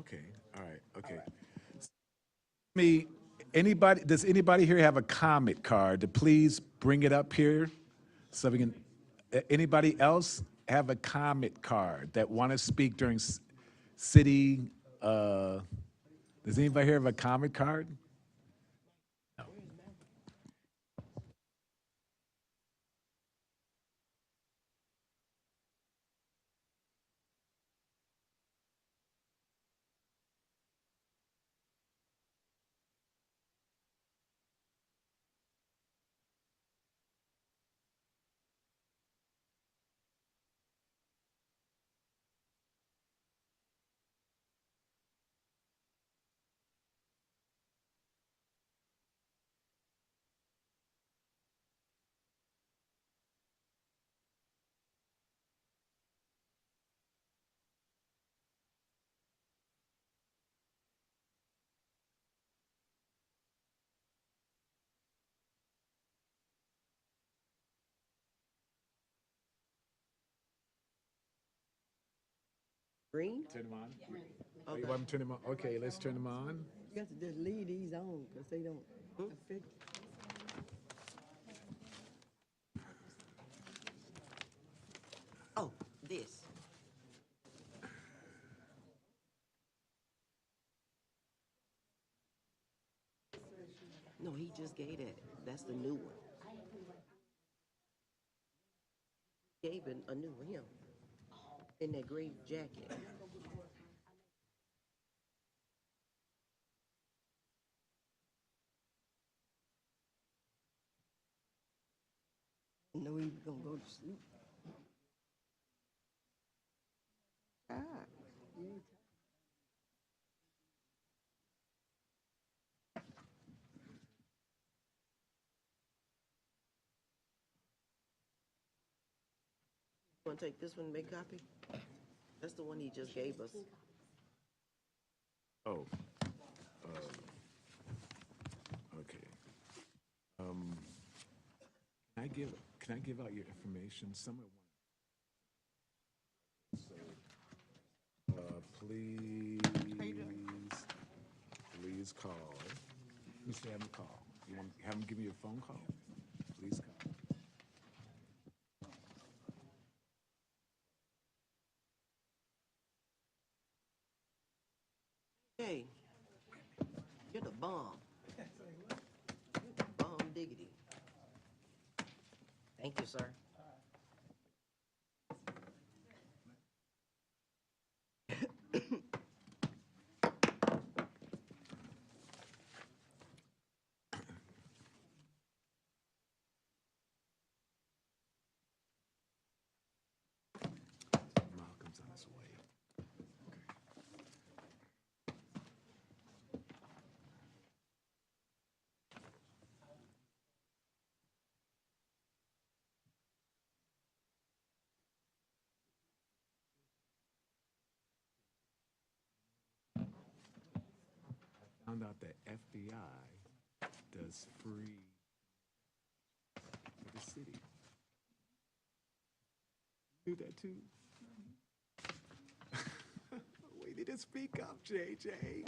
Okay, all right, okay. Me, anybody, does anybody here have a comment card to please bring it up here? So we can, anybody else have a comment card that want to speak during city, does anybody here have a comment card? No. Green? Turn them on? Oh, you Okay. want me to turn them on? Okay, let's turn them on. You got to just leave these on because they don't affect. Oh, this. No, he just gave that. That's the new one. Gave a new rim in that gray jacket. Know he was gonna go to sleep. Ah, Want to take this one and make copy? That's the one he just gave us. Oh, okay. Um, can I give, can I give out your information? Someone, please, please call. Let me say have them call. You want, have them give me a phone call? Please call. Hey, you're the bomb. Bomb diggity. Thank you, sir. Malcolm's on his way. Found out that FBI does free for the city. Do that too. We need to speak up, JJ.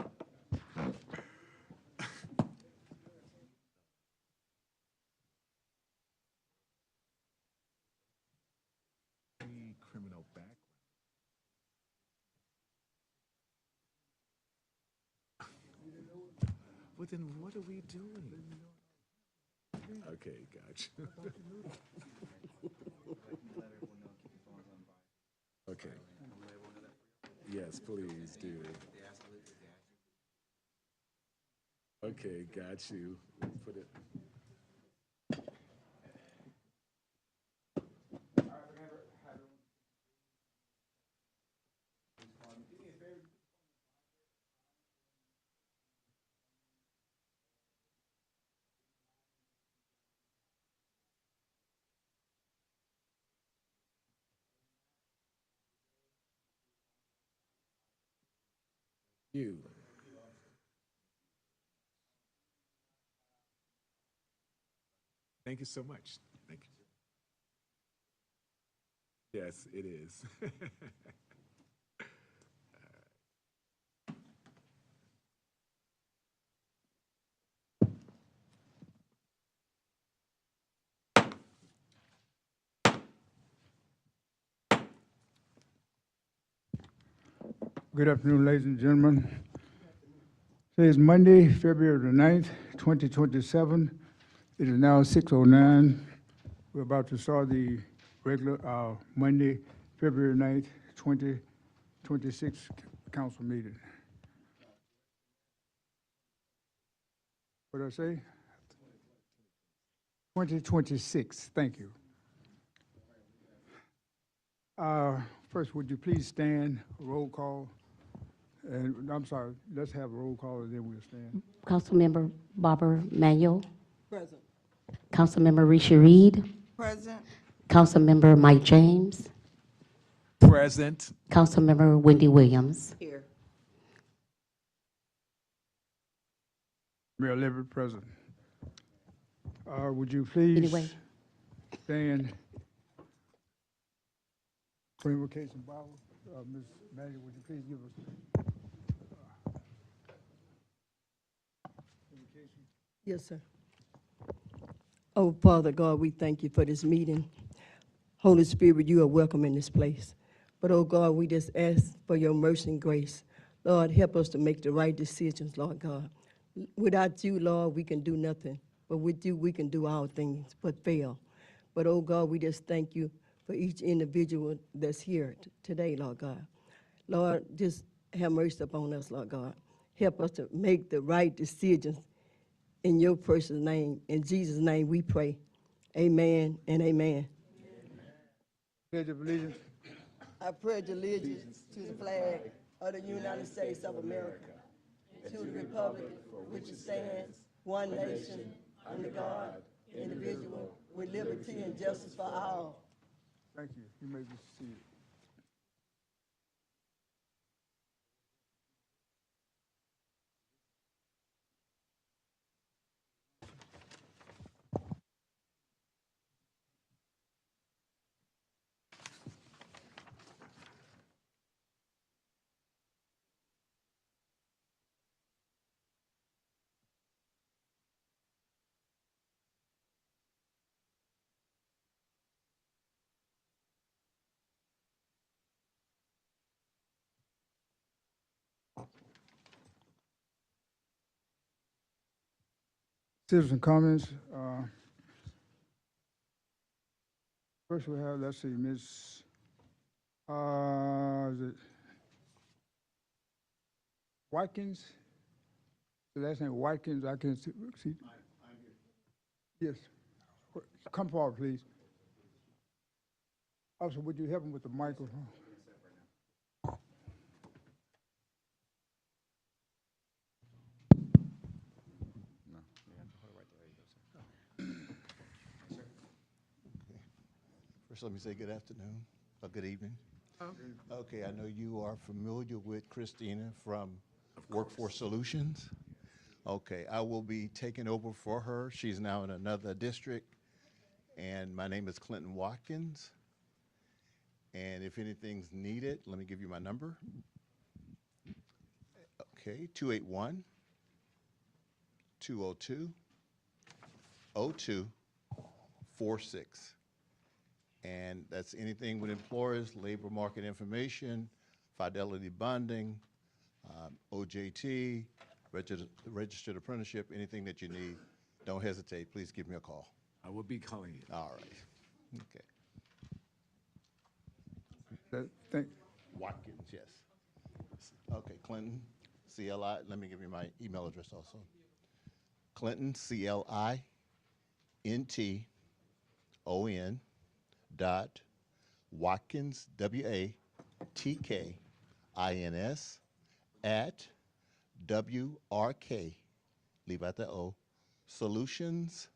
Free criminal background. Well, then what are we doing? Okay, gotcha. Okay. Yes, please do. Okay, got you. Put it. You. Thank you so much. Thank you. Yes, it is. Good afternoon, ladies and gentlemen. Today is Monday, February the 9th, 2027. It is now 6:09. We're about to start the regular Monday, February 9th, 2026 council meeting. What did I say? 2026, thank you. First, would you please stand, roll call? And I'm sorry, let's have a roll call and then we'll stand. Councilmember Barbara Manuel, Present. Councilmember Risha Reed, Present. Councilmember Mike James, Present. Councilmember Wendy Williams. Here. Mayor Leverett, present. Would you please Anyway. stand for invocation, Bible? Ms. Manuel, would you please give us invocation? Yes, sir. Oh, Father God, we thank you for this meeting. Holy Spirit, you are welcome in this place. But, oh God, we just ask for your mercy and grace. Lord, help us to make the right decisions, Lord God. Without you, Lord, we can do nothing. But with you, we can do all things but fail. But, oh God, we just thank you for each individual that's here today, Lord God. Lord, just have mercy upon us, Lord God. Help us to make the right decisions in your precious name. In Jesus' name we pray. Amen and amen. Pledge of allegiance. I pledge allegiance to the flag of the United States of America, to the republic for which it stands, one nation, under God, indivisible, with liberty and justice for all. Thank you. You may be seated. Citizen comments. First we have, let's see, Ms. Is it Watkins? The last name Watkins, I can't see. Yes. Come forward, please. Also, would you help him with the microphone? First, let me say good afternoon, or good evening. Okay, I know you are familiar with Christina from Workforce Solutions. Okay, I will be taking over for her. She's now in another district, and my name is Clinton Watkins. And if anything's needed, let me give you my number. Okay, 281-202-0246. And that's anything with employers, labor market information, fidelity bonding, OJT, registered apprenticeship, anything that you need. Don't hesitate. Please give me a call. I will be calling you. All right. Okay. Thank, Watkins, yes. Okay, Clinton, CLI. Let me give you my email address also. Clinton, CLINTON dot Watkins, WATKINS at WRK, leave out the O, solutions.com.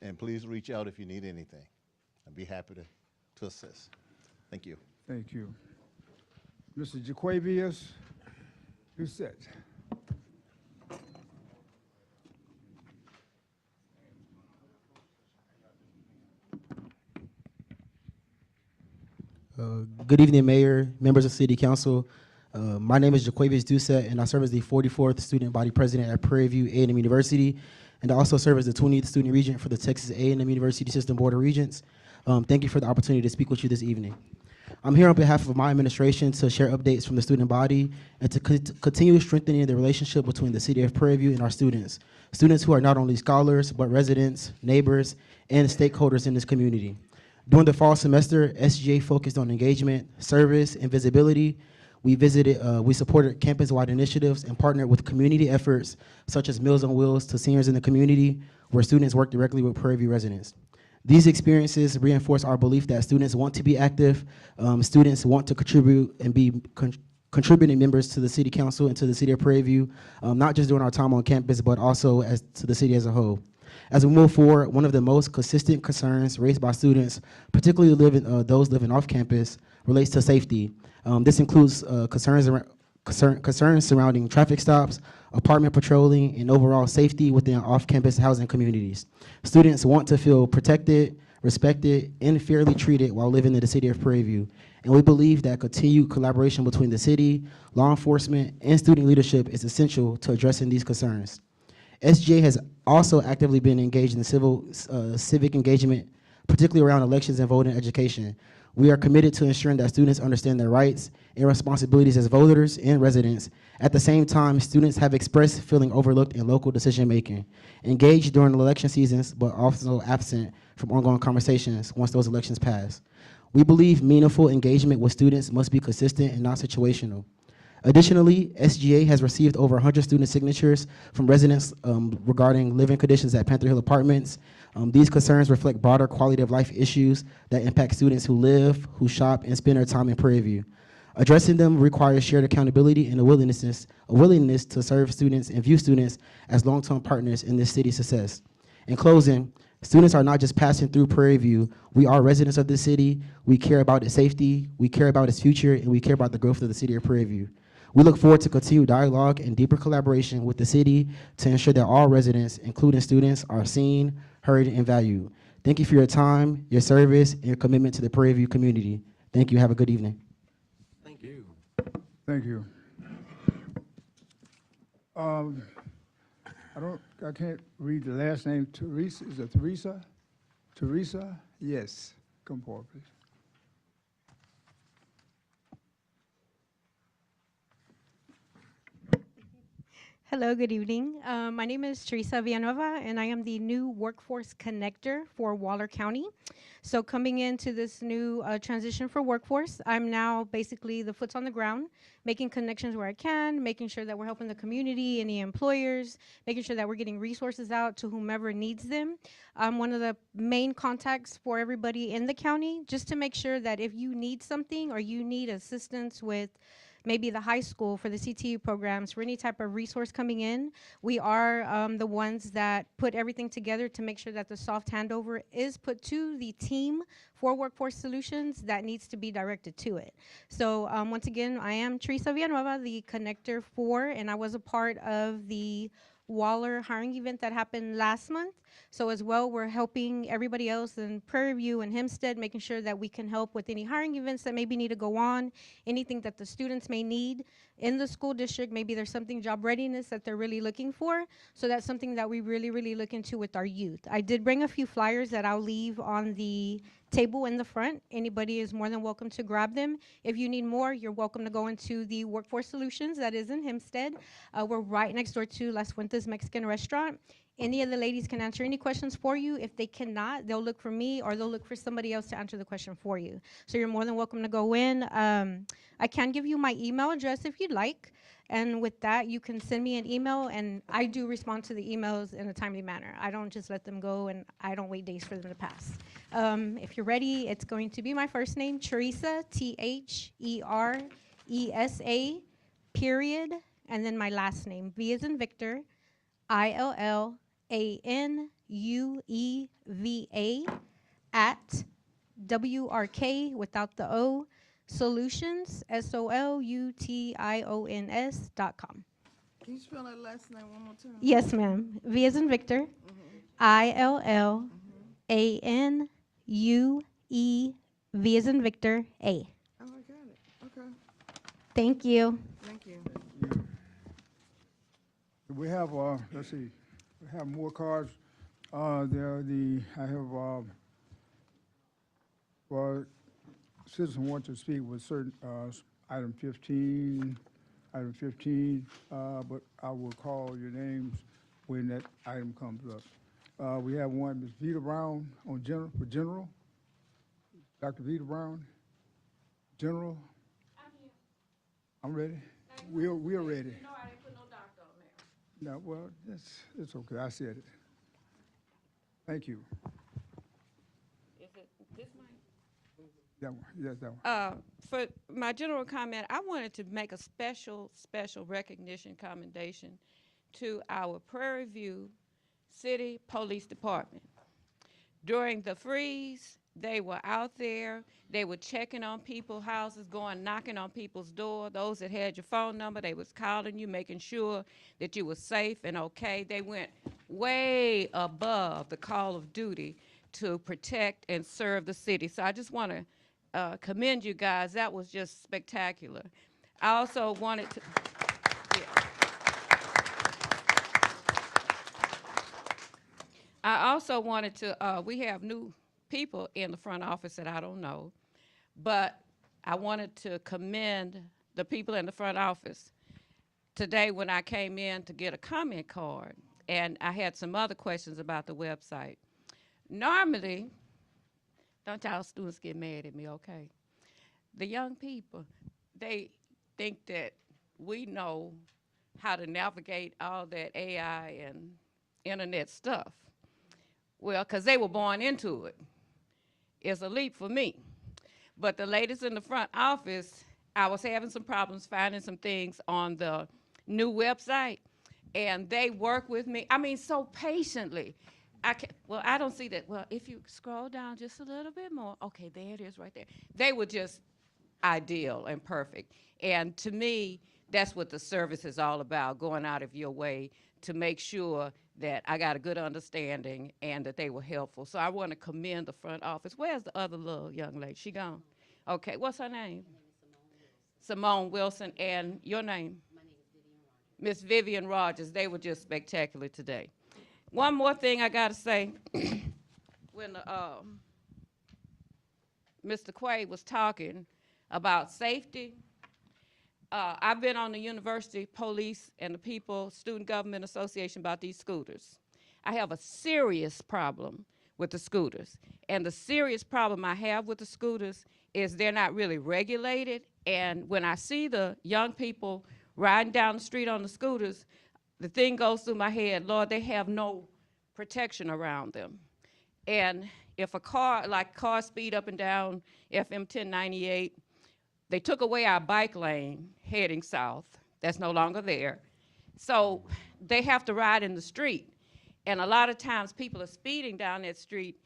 And please reach out if you need anything. I'd be happy to assist. Thank you. thank you. Mr. Jaquavius Doucette. Good evening, Mayor, members of City Council. My name is Jaquavius Doucette, and I serve as the 44th Student Body President at Prairie View A&M University, and I also serve as the 20th Student Regent for the Texas A&M University System Board of Regents. Thank you for the opportunity to speak with you this evening. I'm here on behalf of my administration to share updates from the student body and to continue strengthening the relationship between the City of Prairie View and our students. Students who are not only scholars, but residents, neighbors, and stakeholders in this community. During the fall semester, SGA focused on engagement, service, and visibility. We supported campus-wide initiatives and partnered with community efforts such as Meals on Wheels to seniors in the community, where students work directly with Prairie View residents. These experiences reinforce our belief that students want to be active, students want to contribute and be contributing members to the City Council and to the City of Prairie View, not just during our time on campus, but also as to the city as a whole. As we move forward, one of the most consistent concerns raised by students, particularly those living off campus, relates to safety. This includes concerns surrounding traffic stops, apartment patrolling, and overall safety within off-campus housing communities. Students want to feel protected, respected, and fairly treated while living in the City of Prairie View. And we believe that continued collaboration between the city, law enforcement, and student leadership is essential to addressing these concerns. SGA has also actively been engaged in civic engagement, particularly around elections and voting education. We are committed to ensuring that students understand their rights and responsibilities as voters and residents. At the same time, students have expressed feeling overlooked in local decision-making, engaged during election seasons, but also absent from ongoing conversations once those elections pass. We believe meaningful engagement with students must be consistent and not situational. Additionally, SGA has received over 100 student signatures from residents regarding living conditions at Panther Hill Apartments. These concerns reflect broader quality of life issues that impact students who live, who shop, and spend their time in Prairie View. Addressing them requires shared accountability and a willingness to serve students and view students as long-term partners in this city's success. In closing, students are not just passing through Prairie View. We are residents of this city. We care about its safety, we care about its future, and we care about the growth of the City of Prairie View. We look forward to continued dialogue and deeper collaboration with the city to ensure that all residents, including students, are seen, heard, and valued. Thank you for your time, your service, and your commitment to the Prairie View community. Thank you. Have a good evening. Thank you. Thank you. I can't read the last name. Teresa, is it Teresa? Teresa? Yes. Come forward, please. Hello, good evening. My name is Teresa Villanueva, and I am the new workforce connector for Waller County. So coming into this new transition for workforce, I'm now basically the foot's on the ground, making connections where I can, making sure that we're helping the community and the employers, making sure that we're getting resources out to whomever needs them. I'm one of the main contacts for everybody in the county, just to make sure that if you need something or you need assistance with maybe the high school for the CTE programs, for any type of resource coming in, we are the ones that put everything together to make sure that the soft handover is put to the team for Workforce Solutions that needs to be directed to it. So once again, I am Teresa Villanueva, the connector for, and I was a part of the Waller hiring event that happened last month. So as well, we're helping everybody else in Prairie View and Hempstead, making sure that we can help with any hiring events that maybe need to go on, anything that the students may need in the school district. Maybe there's something job readiness that they're really looking for. So that's something that we really look into with our youth. I did bring a few flyers that I'll leave on the table in the front. Anybody is more than welcome to grab them. If you need more, you're welcome to go into the Workforce Solutions that is in Hempstead. We're right next door to Las Fuentes Mexican Restaurant. Any of the ladies can answer any questions for you. If they cannot, they'll look for me or they'll look for somebody else to answer the question for you. So you're more than welcome to go in. I can give you my email address if you'd like. And with that, you can send me an email, and I do respond to the emails in a timely manner. I don't just let them go, and I don't wait days for them to pass. If you're ready, it's going to be my first name, Teresa, T-H-E-R-E-S-A, period, and then my last name, V as in Victor, ILLANUEVA, at WRK without the O, solutions, SOLUTIONS.com. Can you spell that last name one more time? Yes, ma'am. V as in Victor, ILLANUE, V as in Victor, A. Oh, I got it. Okay. Thank you. Thank you. We have, let's see, we have more cards. I have, for citizen want to speak with certain, item 15, but I will call your names when that item comes up. We have one, Ms. Vita Brown on general, for general. Dr. Vita Brown, general. I'm ready. We are ready. No, I didn't put no doctor on there. No, well, it's okay, I said it. Thank you. Is it this mic? That one, yes, that one. For my general comment, I wanted to make a special recognition commendation to our Prairie View City Police Department. During the freeze, they were out there, they were checking on people's houses, going knocking on people's door. Those that had your phone number, they was calling you, making sure that you were safe and okay. They went way above the call of duty to protect and serve the city. So I just want to commend you guys. That was just spectacular. I also wanted to, I also wanted to, we have new people in the front office that I don't know, but I wanted to commend the people in the front office. Today when I came in to get a comment card, and I had some other questions about the website. Normally, don't y'all students get mad at me, okay? The young people, they think that we know how to navigate all that AI and internet stuff. Well, because they were born into it. It's a leap for me. But the ladies in the front office, I was having some problems finding some things on the new website, and they work with me, I mean, so patiently. Well, I don't see that. Well, if you scroll down just a little bit more, okay, there it is right there. They were just ideal and perfect. And to me, that's what the service is all about, going out of your way to make sure that I got a good understanding and that they were helpful. So I want to commend the front office. Where's the other little young lady? She gone? Okay, what's her name? Simone Wilson. And your name? My name is Vivian Rogers. Miss Vivian Rogers. They were just spectacular today. One more thing I got to say. When Mr. Quaid was talking about safety, I've been on the university police and the people, Student Government Association about these scooters. I have a serious problem with the scooters. And the serious problem I have with the scooters is they're not really regulated. And when I see the young people riding down the street on the scooters, the thing goes through my head, Lord, they have no protection around them. And if a car, like cars speed up and down FM 1098, they took away our bike lane heading south. That's no longer there. So they have to ride in the street. And a lot of times people are speeding down that street.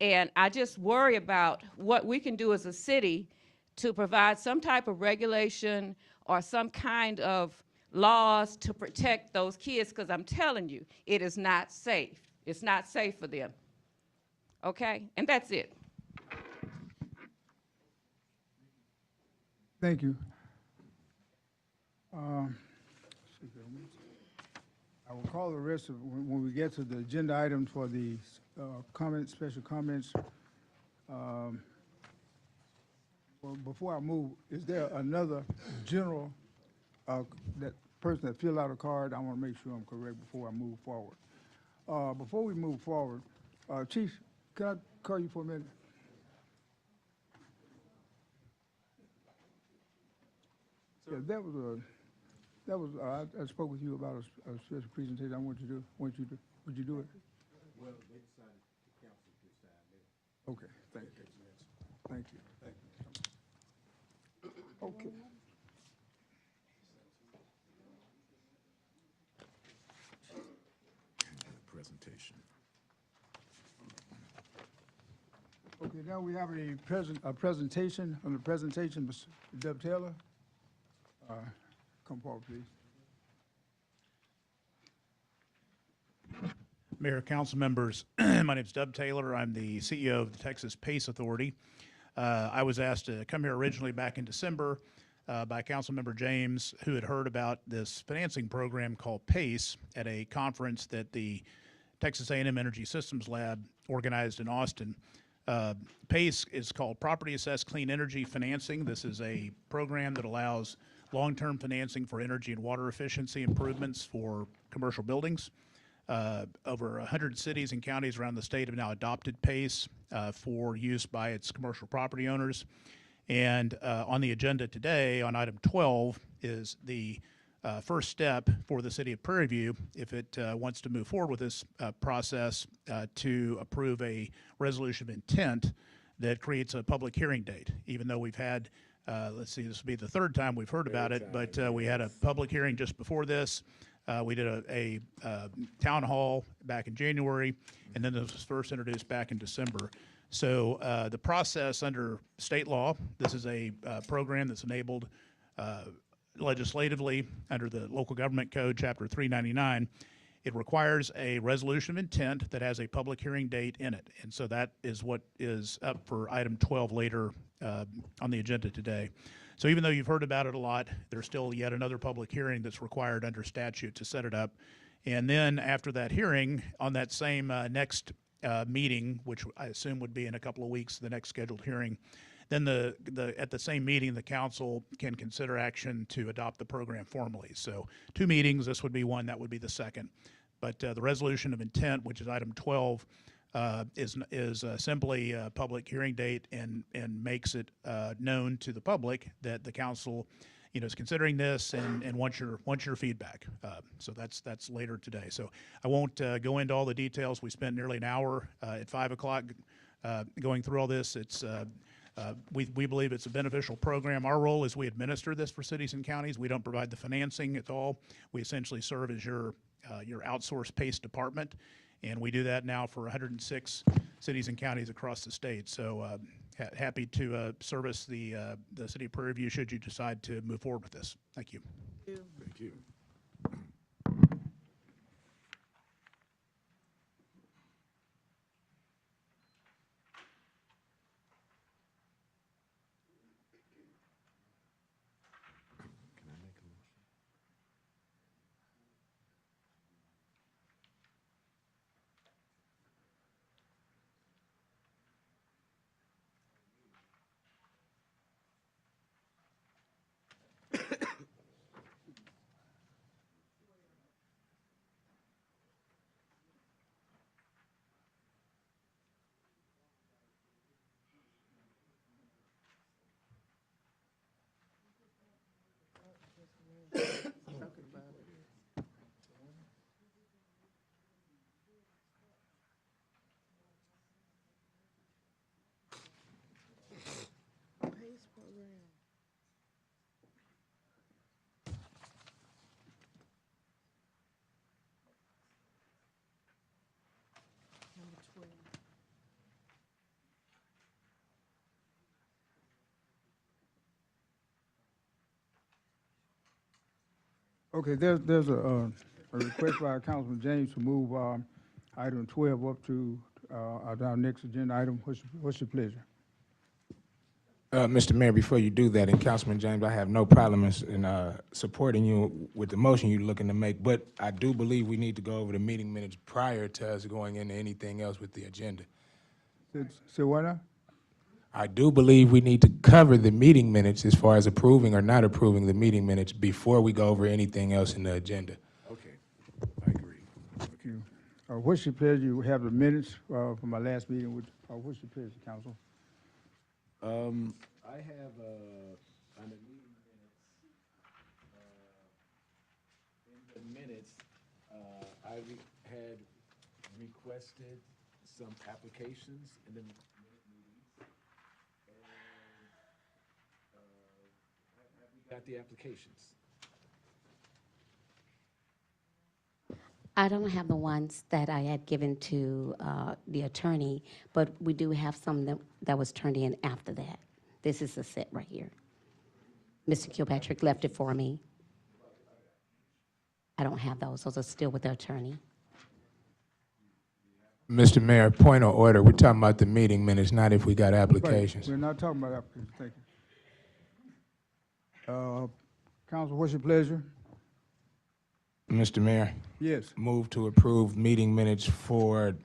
And I just worry about what we can do as a city to provide some type of regulation or some kind of laws to protect those kids, because I'm telling you, it is not safe. It's not safe for them. Okay? And that's it. Thank you. I will call the rest of, when we get to the agenda items for the comments, special comments. Well, before I move, is there another general, that person that filled out a card? I want to make sure I'm correct before I move forward. Before we move forward, Chief, can I call you for a minute? Yeah, I spoke with you about a special presentation I want you to do. Would you do it? Well, they decided to cancel this time. Okay, thank you. Thank you. Okay. Presentation. Okay, now we have a presentation. On the presentation, Mr. Deb Taylor. Come forward, please. Mayor, council members, my name is Dub Taylor. I'm the CEO of the Texas PACE Authority. I was asked to come here originally back in December by Councilmember James, who had heard about this financing program called PACE at a conference that the Texas A&M Energy Systems Lab organized in Austin. PACE is called Property Assessed Clean Energy Financing. This is a program that allows long-term financing for energy and water efficiency improvements for commercial buildings. Over 100 cities and counties around the state have now adopted PACE for use by its commercial property owners. And on the agenda today, on item 12, is the first step for the city of Prairie View, if it wants to move forward with this process, to approve a resolution of intent that creates a public hearing date. Even though we've had, let's see, this will be the third time we've heard about it, but we had a public hearing just before this. We did a town hall back in January, and then this was first introduced back in December. So the process under state law, this is a program that's enabled legislatively under the Local Government Code, Chapter 399. It requires a resolution of intent that has a public hearing date in it. And so that is what is up for item 12 later on the agenda today. So even though you've heard about it a lot, there's still yet another public hearing that's required under statute to set it up. And then after that hearing, on that same next meeting, which I assume would be in a couple of weeks, the next scheduled hearing, then at the same meeting, the council can consider action to adopt the program formally. So 2 meetings, this would be one, that would be the second. But the resolution of intent, which is item 12, is simply a public hearing date and makes it known to the public that the council, is considering this and wants your feedback. So that's later today. So I won't go into all the details. We spent nearly an hour at 5 o'clock going through all this. It's we believe it's a beneficial program. Our role is we administer this for cities and counties. We don't provide the financing at all. We essentially serve as your outsourced PACE department. And we do that now for 106 cities and counties across the state. So happy to service the city of Prairie View should you decide to move forward with this. Thank you. Thank you. Okay, there's a request by Councilman James to move item 12 up to our next agenda item. What's your pleasure? Mr. Mayor, before you do that, and Councilman James, I have no problem in supporting you with the motion you're looking to make, but I do believe we need to go over the meeting minutes prior to us going into anything else with the agenda. Say what now? I do believe we need to cover the meeting minutes as far as approving or not approving the meeting minutes before we go over anything else in the agenda. Okay, I agree. Okay. What's your pleasure? You have the minutes from my last meeting. What's your pleasure, Council? I have on the meeting minutes, I had requested some applications in the minute meetings. And have we got the applications? I don't have the ones that I had given to the attorney, but we do have some that was turned in after that. This is the set right here. Mr. Kilpatrick left it for me. I don't have those. Those are still with the attorney. Mr. Mayor, point of order, we're talking about the meeting minutes, not if we got applications. We're not talking about applications. Thank you. Council, what's your pleasure? Mr. Mayor, Yes. move to approve meeting minutes for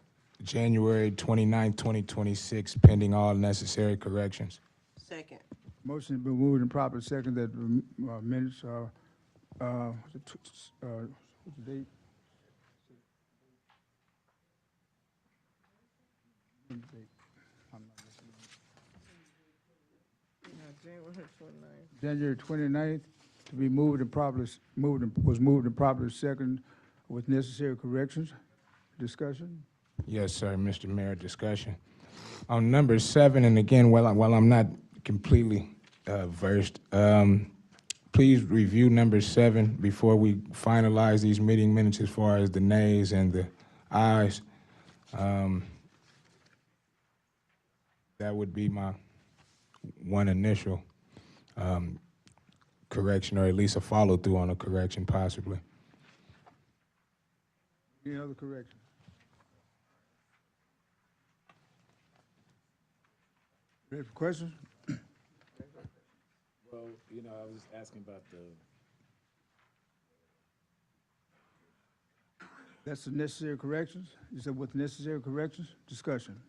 January 29th, 2026, pending all necessary corrections. Second. Motion has been moved and properly second that the minutes are, what's the date? January 29th, to be moved and properly, was moved and properly second with necessary corrections. Discussion? Yes, sir, Mr. Mayor, discussion. On number 7, and again, while I'm not completely versed, please review number 7 before we finalize these meeting minutes as far as the nays and the ayes. That would be my one initial correction, or at least a follow-through on a correction, possibly. Any other correction? Ready for questions? Well, I was asking about the, That's the necessary corrections? You said with necessary corrections? Discussion.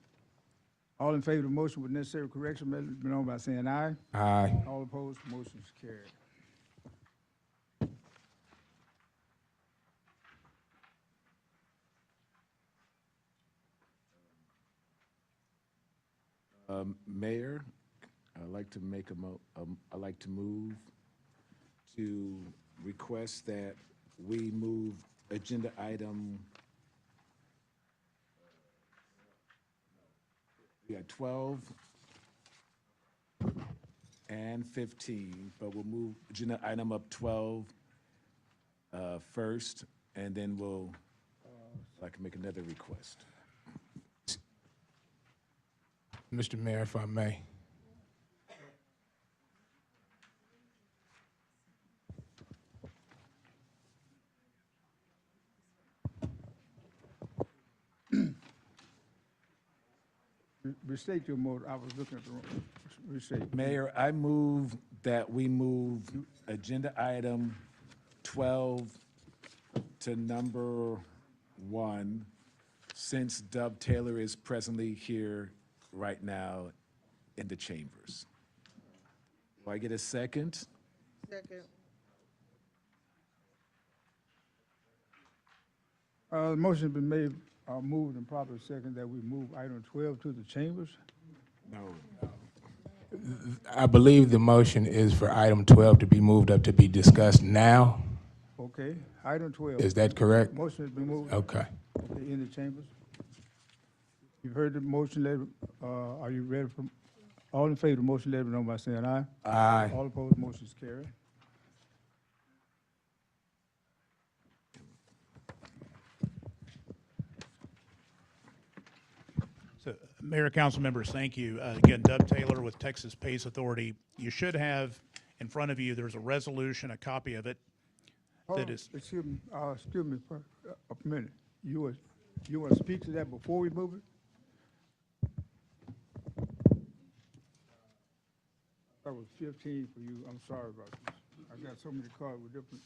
All in favor of the motion with necessary correction, let it be known by saying aye. Aye. All opposed, motion is carried. Mayor, I'd like to make I'd like to move to request that we move agenda item, we got 12 and 15, but we'll move agenda item up 12 first, and then I can make another request. Mr. Mayor, if I may. Restate your motion. I was looking at the wrong, restate. Mayor, I move that we move agenda item 12 to number 1, since Dub Taylor is presently here right now in the chambers. Do I get a second? Second. The motion's been made, moved and properly second that we move item 12 to the chambers. No. I believe the motion is for item 12 to be moved up to be discussed now. Okay, item 12. Is that correct? Motion has been moved. Okay. Okay, in the chambers. You've heard the motion, are you ready for, all in favor of the motion, let it be known by saying aye. Aye. All opposed, motion is carried. So, Mayor, council members, thank you. Again, Dub Taylor with Texas Pace Authority. You should have in front of you, there's a resolution, a copy of it. Hold That on, is- excuse me for a minute. You want to speak to that before we move it? That was 15 for you. I'm sorry about this. I got so many cards with different.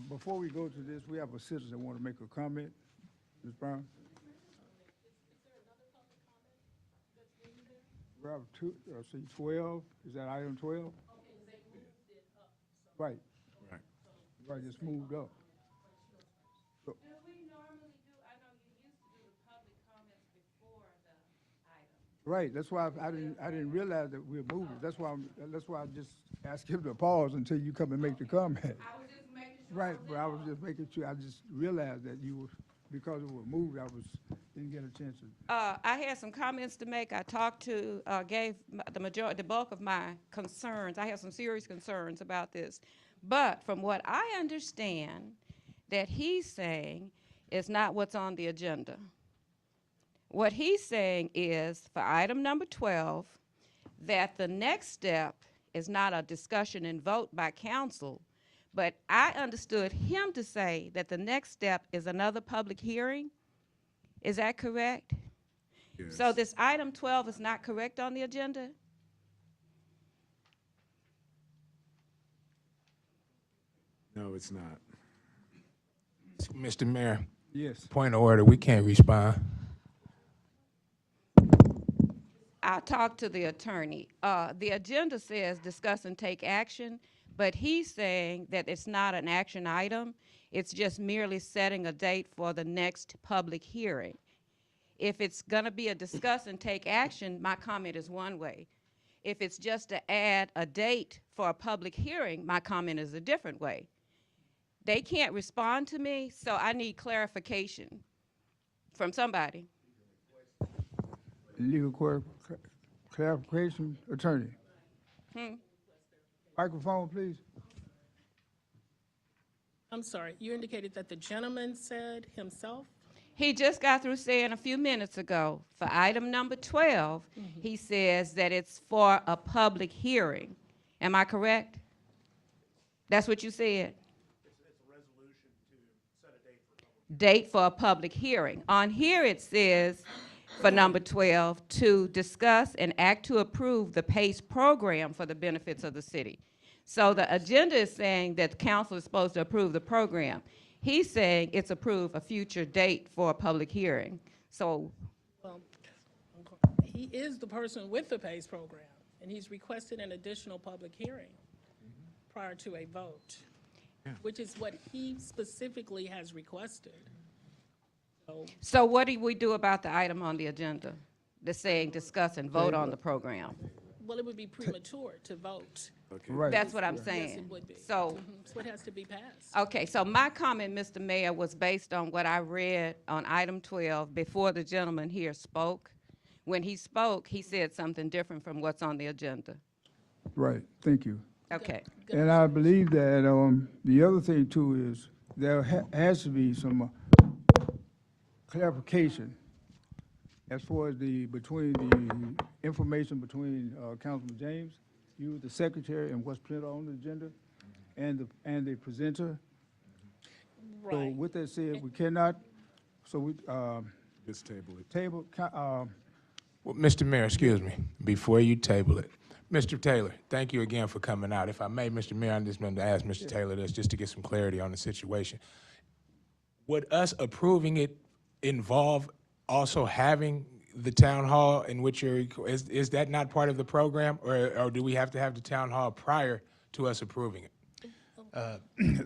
Before we go to this, we have a citizen that want to make a comment. Ms. Brown? We have two, see 12, is that item 12? Right. Right. Right, it's moved up. Do we normally do, I know you used to do the public comments before the item. Right, that's why I didn't realize that we were moving. That's why I just asked him to pause until you come and make the comment. I was just making sure. Right, but I was just making sure, I just realized that you were, because it was moved, didn't get a chance to. I had some comments to make. I talked to, gave the bulk of my concerns. I have some serious concerns about this. But from what I understand, that he's saying is not what's on the agenda. What he's saying is, for item number 12, that the next step is not a discussion and vote by council, but I understood him to say that the next step is another public hearing. Is that correct? So Yes. this item 12 is not correct on the agenda? No, it's not. Mr. Mayor, Yes. Point of order, we can't respond. I'll talk to the attorney. The agenda says discuss and take action, but he's saying that it's not an action item. It's just merely setting a date for the next public hearing. If it's gonna be a discuss and take action, my comment is one way. If it's just to add a date for a public hearing, my comment is a different way. They can't respond to me, so I need clarification from somebody. Legal clarification, attorney. Microphone, please. I'm sorry, you indicated that the gentleman said himself? He just got through saying a few minutes ago, for item number 12, he says that it's for a public hearing. Am I correct? That's what you said? It's a resolution to set a date for Date for a public hearing. On here it says, for number 12, to discuss and act to approve the PACE program for the benefits of the city. So the agenda is saying that the council is supposed to approve the program. He's saying it's approve a future date for a public hearing. So, Well, he is the person with the PACE program, and he's requested an additional public hearing prior to a vote, which is what he specifically has requested. so what do we do about the item on the agenda that's saying discuss and vote on the program? Well, it would be premature to vote. Right. That's what I'm Yes, saying. it would be. So, So it has to be passed. okay, so my comment, Mr. Mayor, was based on what I read on item 12 before the gentleman here spoke. When he spoke, he said something different from what's on the agenda. Right, thank you. Okay. And I believe that the other thing too is there has to be some clarification as far as between the information between Councilman James, you, the secretary, and what's printed on the agenda, and the presenter. So Right. with that said, we cannot, so we, Just table it. Well, Mr. Mayor, excuse me, before you table it. Mr. Taylor, thank you again for coming out. If I may, Mr. Mayor, I'm just going to ask Mr. Taylor this just to get some clarity on the situation. Would us approving it involve also having the town hall in which is that not part of the program, or do we have to have the town hall prior to us approving it?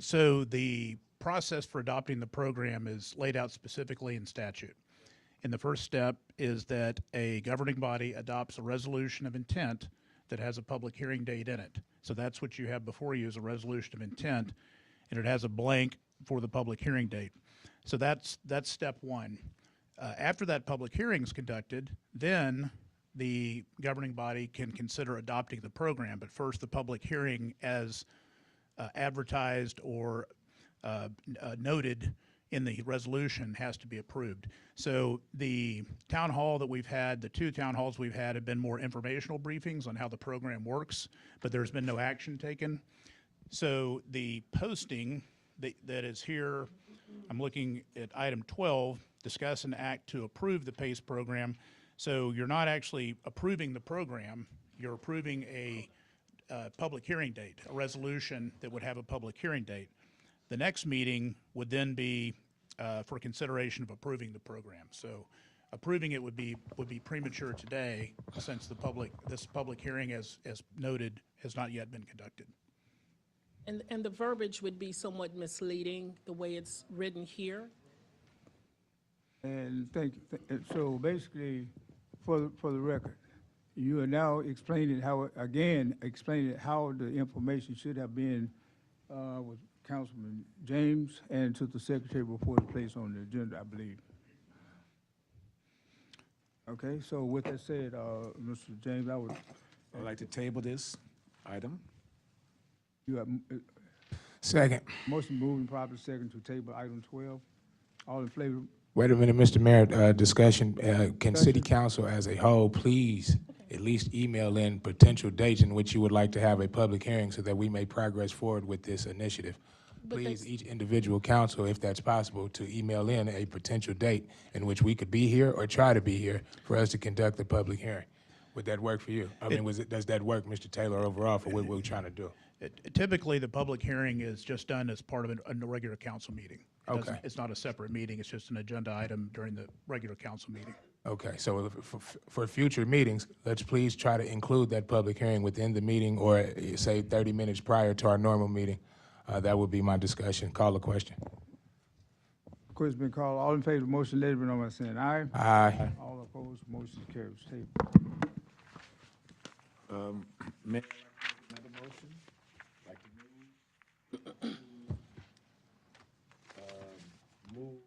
So the process for adopting the program is laid out specifically in statute. And the first step is that a governing body adopts a resolution of intent that has a public hearing date in it. So that's what you have before you is a resolution of intent, and it has a blank for the public hearing date. So that's step one. After that public hearing is conducted, then the governing body can consider adopting the program. But first, the public hearing as advertised or noted in the resolution has to be approved. So the town hall that we've had, the two town halls we've had have been more informational briefings on how the program works, but there's been no action taken. So the posting that is here, I'm looking at item 12, discuss and act to approve the PACE program. So you're not actually approving the program, you're approving a public hearing date, a resolution that would have a public hearing date. The next meeting would then be for consideration of approving the program. So approving it would be premature today since this public hearing, as noted, has not yet been conducted. And the verbiage would be somewhat misleading, the way it's written here. And so basically, for the record, you are now explaining how the information should have been with Councilman James and to the secretary before it's placed on the agenda, I believe. Okay, so with that said, Mr. James, I'd like to table this item. you have Second. motion moving properly second to table item 12. All in favor? Wait a minute, Mr. Mayor, discussion. Can city council as a whole please at least email in potential dates in which you would like to have a public hearing so that we may progress forward with this initiative? Please, each individual council, if that's possible, to email in a potential date in which we could be here or try to be here for us to conduct the public hearing. Would that work for you? I mean, does that work, Mr. Taylor, overall for what we're trying to do? Typically, the public hearing is just done as part of a regular council meeting. Okay. It's not a separate meeting, it's just an agenda item during the regular council meeting. Okay, so for future meetings, let's please try to include that public hearing within the meeting or say 30 minutes prior to our normal meeting. That would be my discussion. Call the question. Question been called. All in favor of the motion, let it be known by saying aye. Aye. All opposed, motion carries. Table. Mayor, another motion? Like to move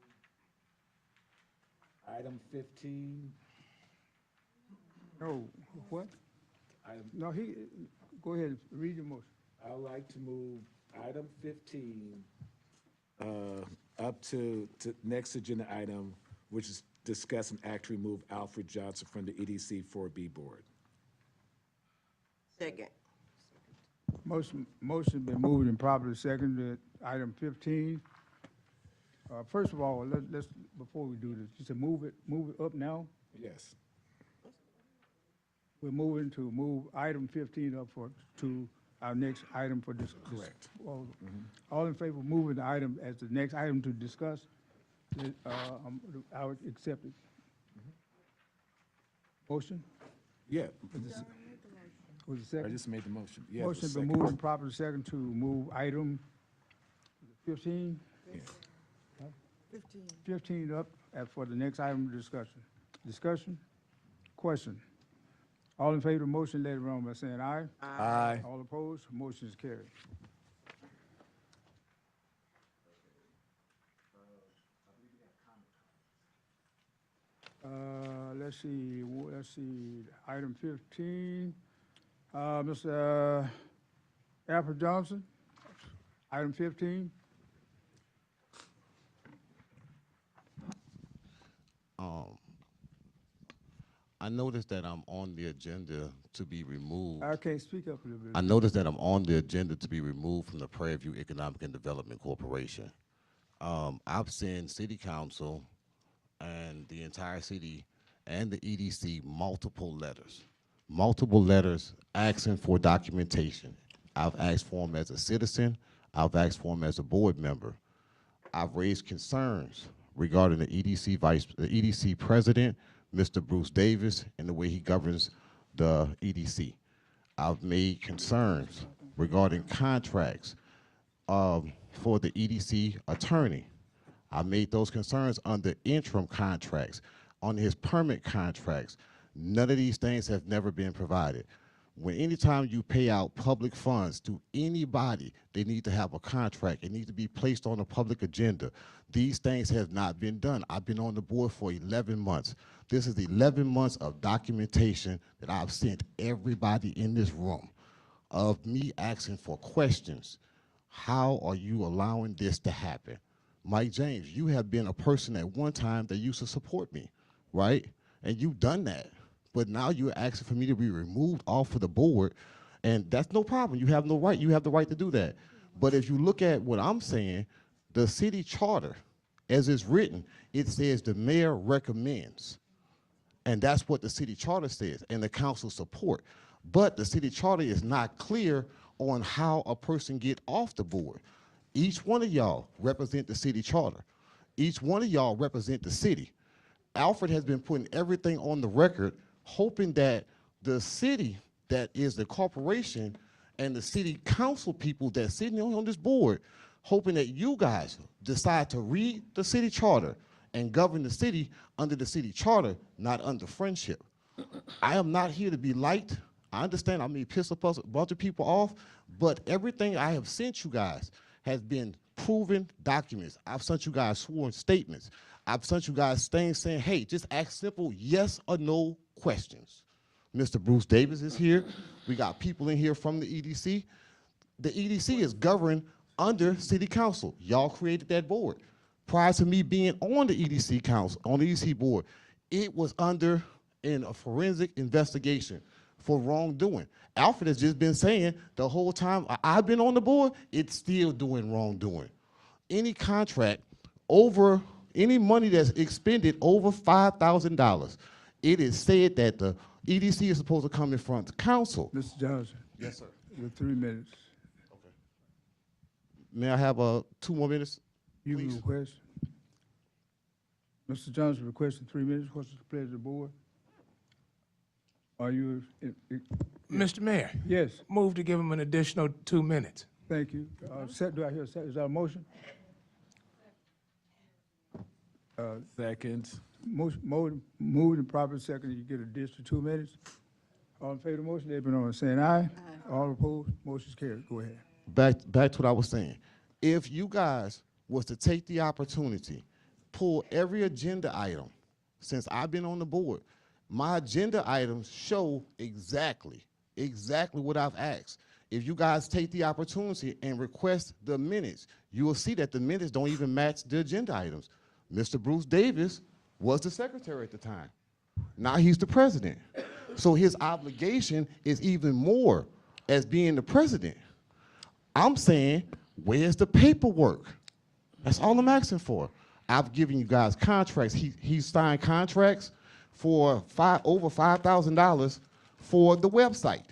item 15. No, what? Item, No, go ahead, read your motion. I would like to move item 15 up to next agenda item, which is discuss and act to remove Alfred Johnson from the EDC 4B board. Second. Motion been moved and properly seconded. Item 15. First of all, let's before we do this, just to move it up now. Yes. We're moving to move item 15 up to our next item for this. Correct. All in favor of moving the item as the next item to discuss, I would accept it. Motion? Yeah. Was it I second? just made the motion. Yeah, Motion been second. moved and properly second to move item 15? Yeah. 15 up for the next item of discussion. Discussion? Question? All in favor of the motion, let it run by saying aye. Aye. All opposed, motion is carried. Let's see, item 15. Mr. Alfred Johnson, item 15. I noticed that I'm on the agenda to be removed. Okay, speak up a little bit. I noticed that I'm on the agenda to be removed from the Prairie View Economic and Development Corporation. I've sent City Council and the entire city and the EDC multiple letters asking for documentation. I've asked for them as a citizen. I've asked for them as a board member. I've raised concerns regarding the EDC president, Mr. Bruce Davis, and the way he governs the EDC. I've made concerns regarding contracts for the EDC attorney. I made those concerns under interim contracts, on his permit contracts. None of these things have never been provided. Anytime you pay out public funds to anybody, they need to have a contract. It needs to be placed on a public agenda. These things have not been done. I've been on the board for 11 months. This is 11 months of documentation that I've sent everybody in this room of me asking for questions. How are you allowing this to happen? Mike James, you have been a person at one time that used to support me, right? And you've done that. But now you're asking for me to be removed off of the board, and that's no problem. You have no right. You have the right to do that. But if you look at what I'm saying, the city charter, as it's written, it says the mayor recommends. And that's what the city charter says, and the council support. But the city charter is not clear on how a person get off the board. Each one of y'all represent the city charter. Each one of y'all represent the city. Alfred has been putting everything on the record, hoping that the city that is the corporation and the city council people that's sitting on this board, hoping that you guys decide to read the city charter and govern the city under the city charter, not under friendship. I am not here to be liked. I understand I may piss a bunch of people off, but everything I have sent you guys has been proven documents. I've sent you guys sworn statements. I've sent you guys things saying, hey, just ask simple yes or no questions. Mr. Bruce Davis is here. We got people in here from the EDC. The EDC is governed under city council. Y'all created that board. Prior to me being on the EDC council, on the EDC board, it was under a forensic investigation for wrongdoing. Alfred has just been saying the whole time I've been on the board, it's still doing wrongdoing. Any contract over, any money that's expended over $5,000, it is said that the EDC is supposed to come in front of the council. Mr. Johnson, Yes, sir. your 3 minutes. May I have 2 more minutes? You Please. request. Mr. Johnson requesting 3 minutes. What's the pleasure of the board? Are you? Mr. Mayor, Yes, move to give him an additional 2 minutes. thank you. Do I hear a second? Is that a motion? Second. Moved and properly second, you get an additional 2 minutes. All in favor of the motion, they've been on saying aye. All opposed, motion's carried. Go ahead. Back to what I was saying. If you guys was to take the opportunity, pull every agenda item, since I've been on the board, my agenda items show exactly what I've asked. If you guys take the opportunity and request the minutes, you will see that the minutes don't even match the agenda items. Mr. Bruce Davis was the secretary at the time. Now he's the president. So his obligation is even more as being the president. I'm saying, where's the paperwork? That's all I'm asking for. I've given you guys contracts. He signed contracts for over $5,000 for the website.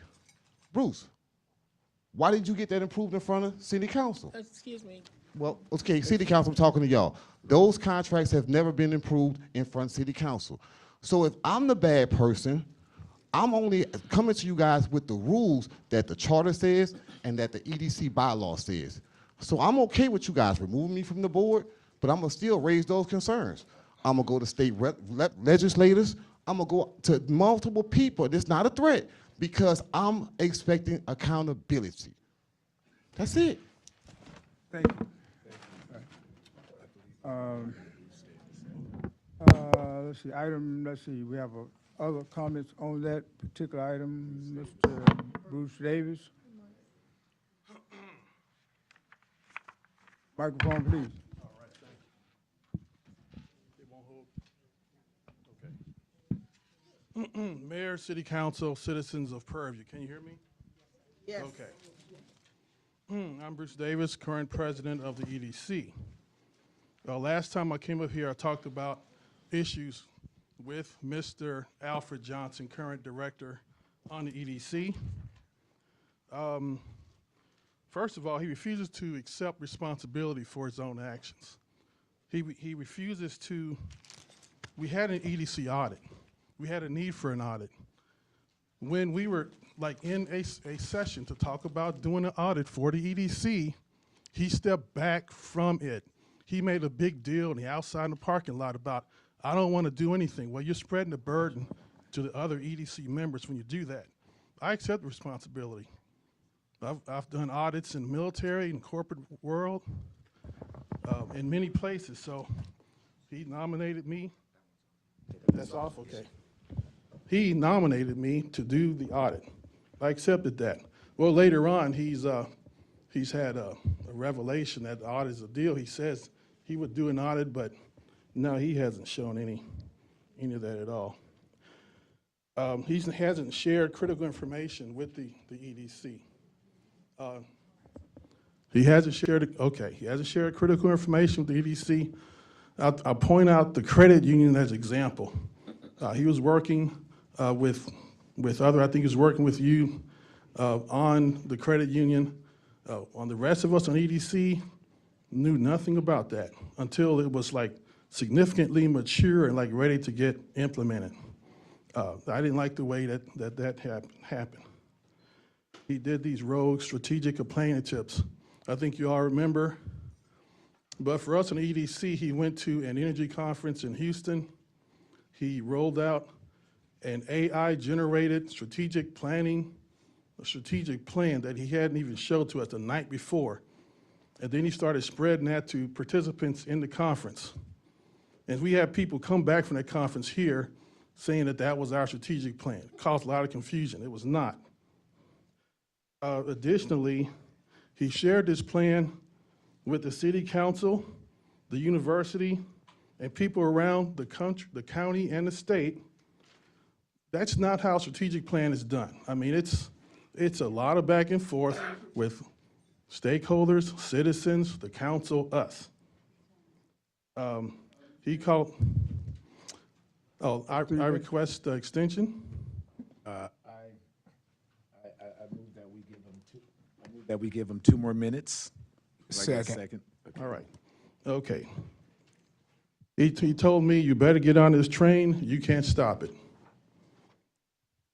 Bruce, why did you get that approved in front of City Council? Excuse me. Well, okay, City Council, I'm talking to y'all. Those contracts have never been approved in front of City Council. So if I'm the bad person, I'm only coming to you guys with the rules that the charter says and that the EDC bylaw says. So I'm okay with you guys removing me from the board, but I'm gonna still raise those concerns. I'm gonna go to state legislators. I'm gonna go to multiple people. It's not a threat because I'm expecting accountability. That's it. Thank you. Let's see, we have other comments on that particular item. Mr. Bruce Davis. Microphone, please. Mayor, City Council, citizens of Prairie View, can you hear me? Yes. Okay. I'm Bruce Davis, current president of the EDC. Last time I came up here, I talked about issues with Mr. Alfred Johnson, current director on the EDC. First of all, he refuses to accept responsibility for his own actions. He refuses to, we had an EDC audit. We had a need for an audit. When we were like in a session to talk about doing an audit for the EDC, he stepped back from it. He made a big deal in the outside in the parking lot about, I don't want to do anything. Well, you're spreading the burden to the other EDC members when you do that. I accept the responsibility. I've done audits in the military and corporate world, in many places, so he nominated me. That's off, okay. He nominated me to do the audit. I accepted that. Well, later on, he's had a revelation that the audit is a deal. He says he would do an audit, but no, he hasn't shown any of that at all. He hasn't shared critical information with the EDC. He hasn't shared critical information with the EDC. I'll point out the credit union as an example. He was working with other, I think he was working with you on the credit union. On the rest of us on EDC, knew nothing about that until it was like significantly mature and like ready to get implemented. I didn't like the way that happened. He did these rogue strategic complainantships. I think you all remember. But for us in the EDC, he went to an energy conference in Houston. He rolled out an AI-generated strategic planning, a strategic plan that he hadn't even showed to us the night before. And then he started spreading that to participants in the conference. And we had people come back from that conference here saying that that was our strategic plan. It caused a lot of confusion. It was not. Additionally, he shared this plan with the city council, the university, and people around the country, the county, and the state. That's not how a strategic plan is done. I mean, it's a lot of back and forth with stakeholders, citizens, the council, us. I request the extension. I move that we give him two. I move that we give him 2 more minutes. Like a Second. All right. Okay. He told me, you better get on this train. You can't stop it.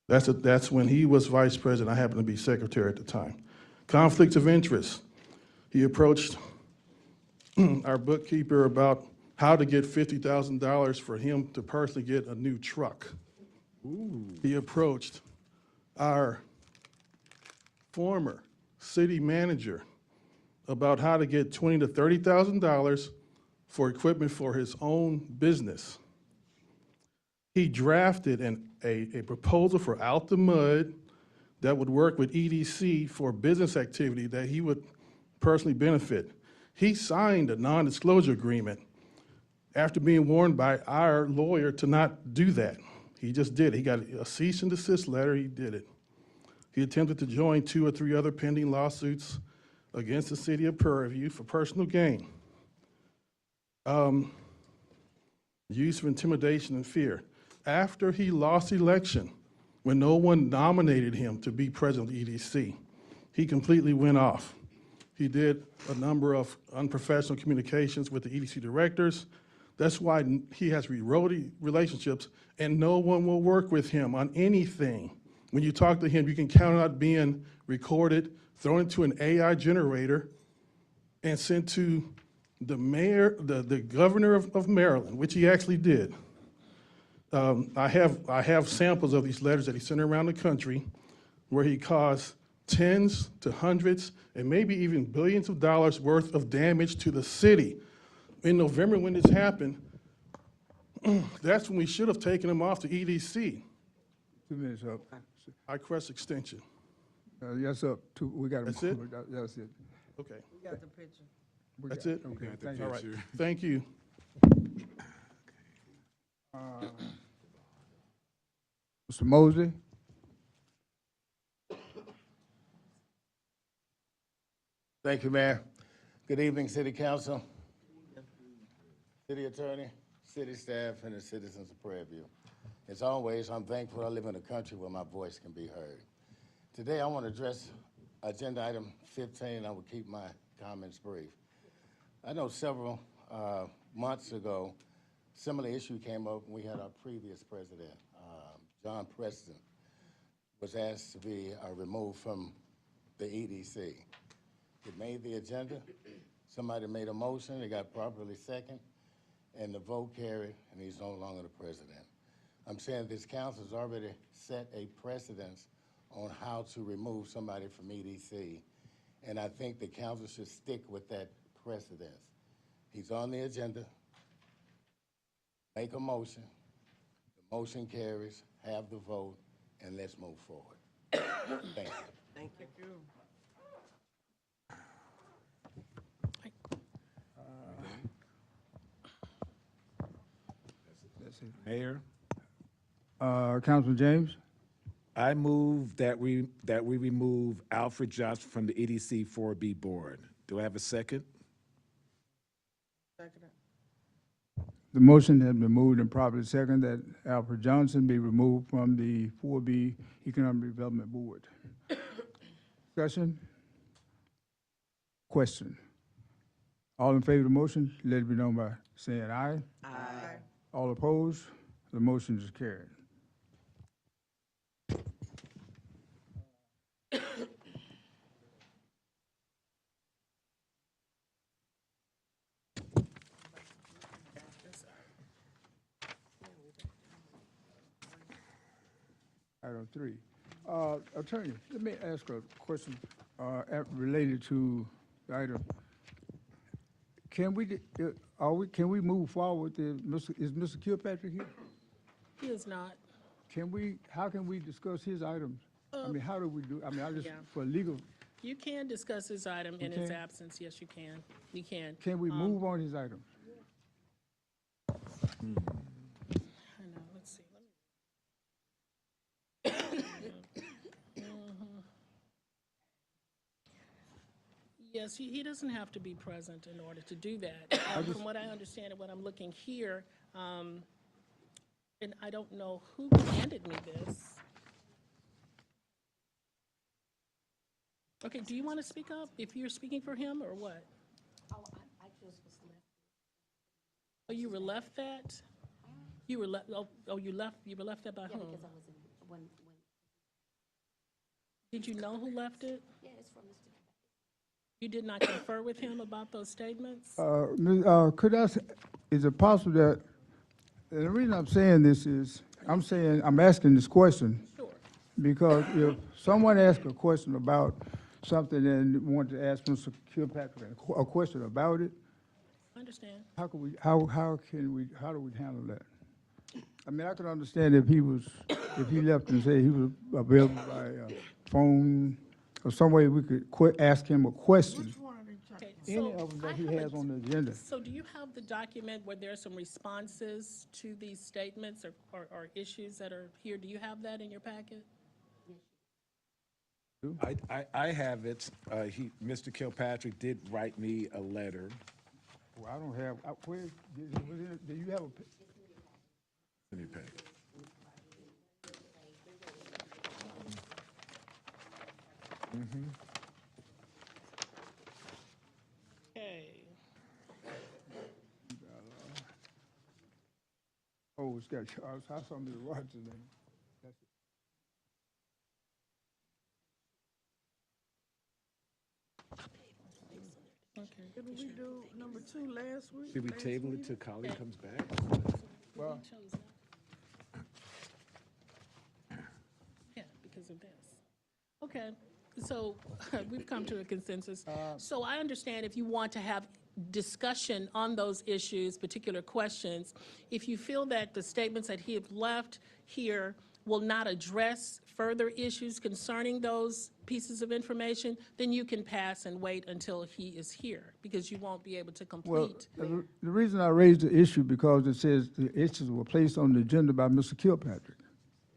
That's when he was vice president. I happened to be secretary at the time. Conflicts of interest. He approached our bookkeeper about how to get $50,000 for him to personally get a new truck. He approached our former city manager about how to get $20,000 to $30,000 for equipment for his own business. He drafted a proposal for Out the Mud that would work with EDC for business activity that he would personally benefit. He signed a non-disclosure agreement after being warned by our lawyer to not do that. He just did it. He got a cease and desist letter, he did it. He attempted to join 2 or 3 other pending lawsuits against the city of Prairie View for personal gain. Use of intimidation and fear. After he lost the election, when no one nominated him to be president of the EDC, he completely went off. He did a number of unprofessional communications with the EDC directors. That's why he has roadie relationships, and no one will work with him on anything. When you talk to him, you can count on it being recorded, thrown into an AI generator, and sent to the mayor, the governor of Maryland, which he actually did. I have samples of these letters that he sent around the country where he caused tens to hundreds and maybe even billions of dollars worth of damage to the city. In November when this happened, that's when we should have taken him off the EDC. 2 minutes up. I request extension. Yes, up. We got That's it? That's it. Okay. We got the picture. That's it? Okay, thank All you. right. Thank you. Mr. Mosley? Thank you, Mayor. Good evening, City Council, City Attorney, City staff, and the citizens of Prairie View. As always, I'm thankful I live in a country where my voice can be heard. Today, I want to address agenda item 15, and I will keep my comments brief. I know several months ago, similar issue came up when we had our previous president, John Preston, was asked to be removed from the EDC. It made the agenda. Somebody made a motion. It got properly second, and the vote carried, and he's no longer the president. I'm saying this council has already set a precedence on how to remove somebody from EDC, and I think the council should stick with that precedence. He's on the agenda. Make a motion. The motion carries. Have the vote, and let's move forward. Thank you. Thank you. Mayor, Councilman James? I move that we remove Alfred Johnson from the EDC 4B board. Do I have a second? Second. The motion has been moved and properly second that Alfred Johnson be removed from the 4B Economic Development Board. Discussion? Question? All in favor of the motion, let it be known by saying aye. Aye. All opposed? The motion is carried. Item 3. Attorney, let me ask a question related to the item. Can we move forward? Is Mr. Kilpatrick here? He is not. How can we discuss his items? I mean, how do we do, Yeah. for legal, You can discuss his item in his can? absence. Yes, you can. You can. can we move on his items? I know, let's see. Yes, he doesn't have to be present in order to do that. From what I understand and what I'm looking here, and I don't know who handed me this. Okay, do you want to speak up if you're speaking for him or what? I just was left. Oh, you were left that? You were left, you were left that by Yeah, whom? because I was in, when, Did you know who left it? yeah, it's from Mr. You did not confer with him about those statements? Could I, is it possible that, and the reason I'm saying this is, I'm asking this question Sure. because if someone asks a question about something and want to ask Mr. Kilpatrick a question about it, I understand. how do we handle that? I mean, I can understand if he left and said he was available by phone, or some way we could ask him a question. Okay, Any so of them I that he have a- has on the agenda. So do you have the document where there are some responses to these statements or issues that are here? Do you have that in your packet? I have it. Mr. Kilpatrick did write me a letter. Well, I don't have, do you have a? Let me pay. Okay. Oh, it's got Charles, I saw Mr. Rogers' name. That's it. Okay. Did we do number 2 last week? Did we last table it meeting? till Colleen comes back? Well, We chose not. Yeah, because of this. Okay, so we've come to a consensus. So I understand if you want to have discussion on those issues, particular questions, if you feel that the statements that he have left here will not address further issues concerning those pieces of information, then you can pass and wait until he is here, because you won't be able to well, complete. the reason I raised the issue because it says the issues were placed on the agenda by Mr. Kilpatrick.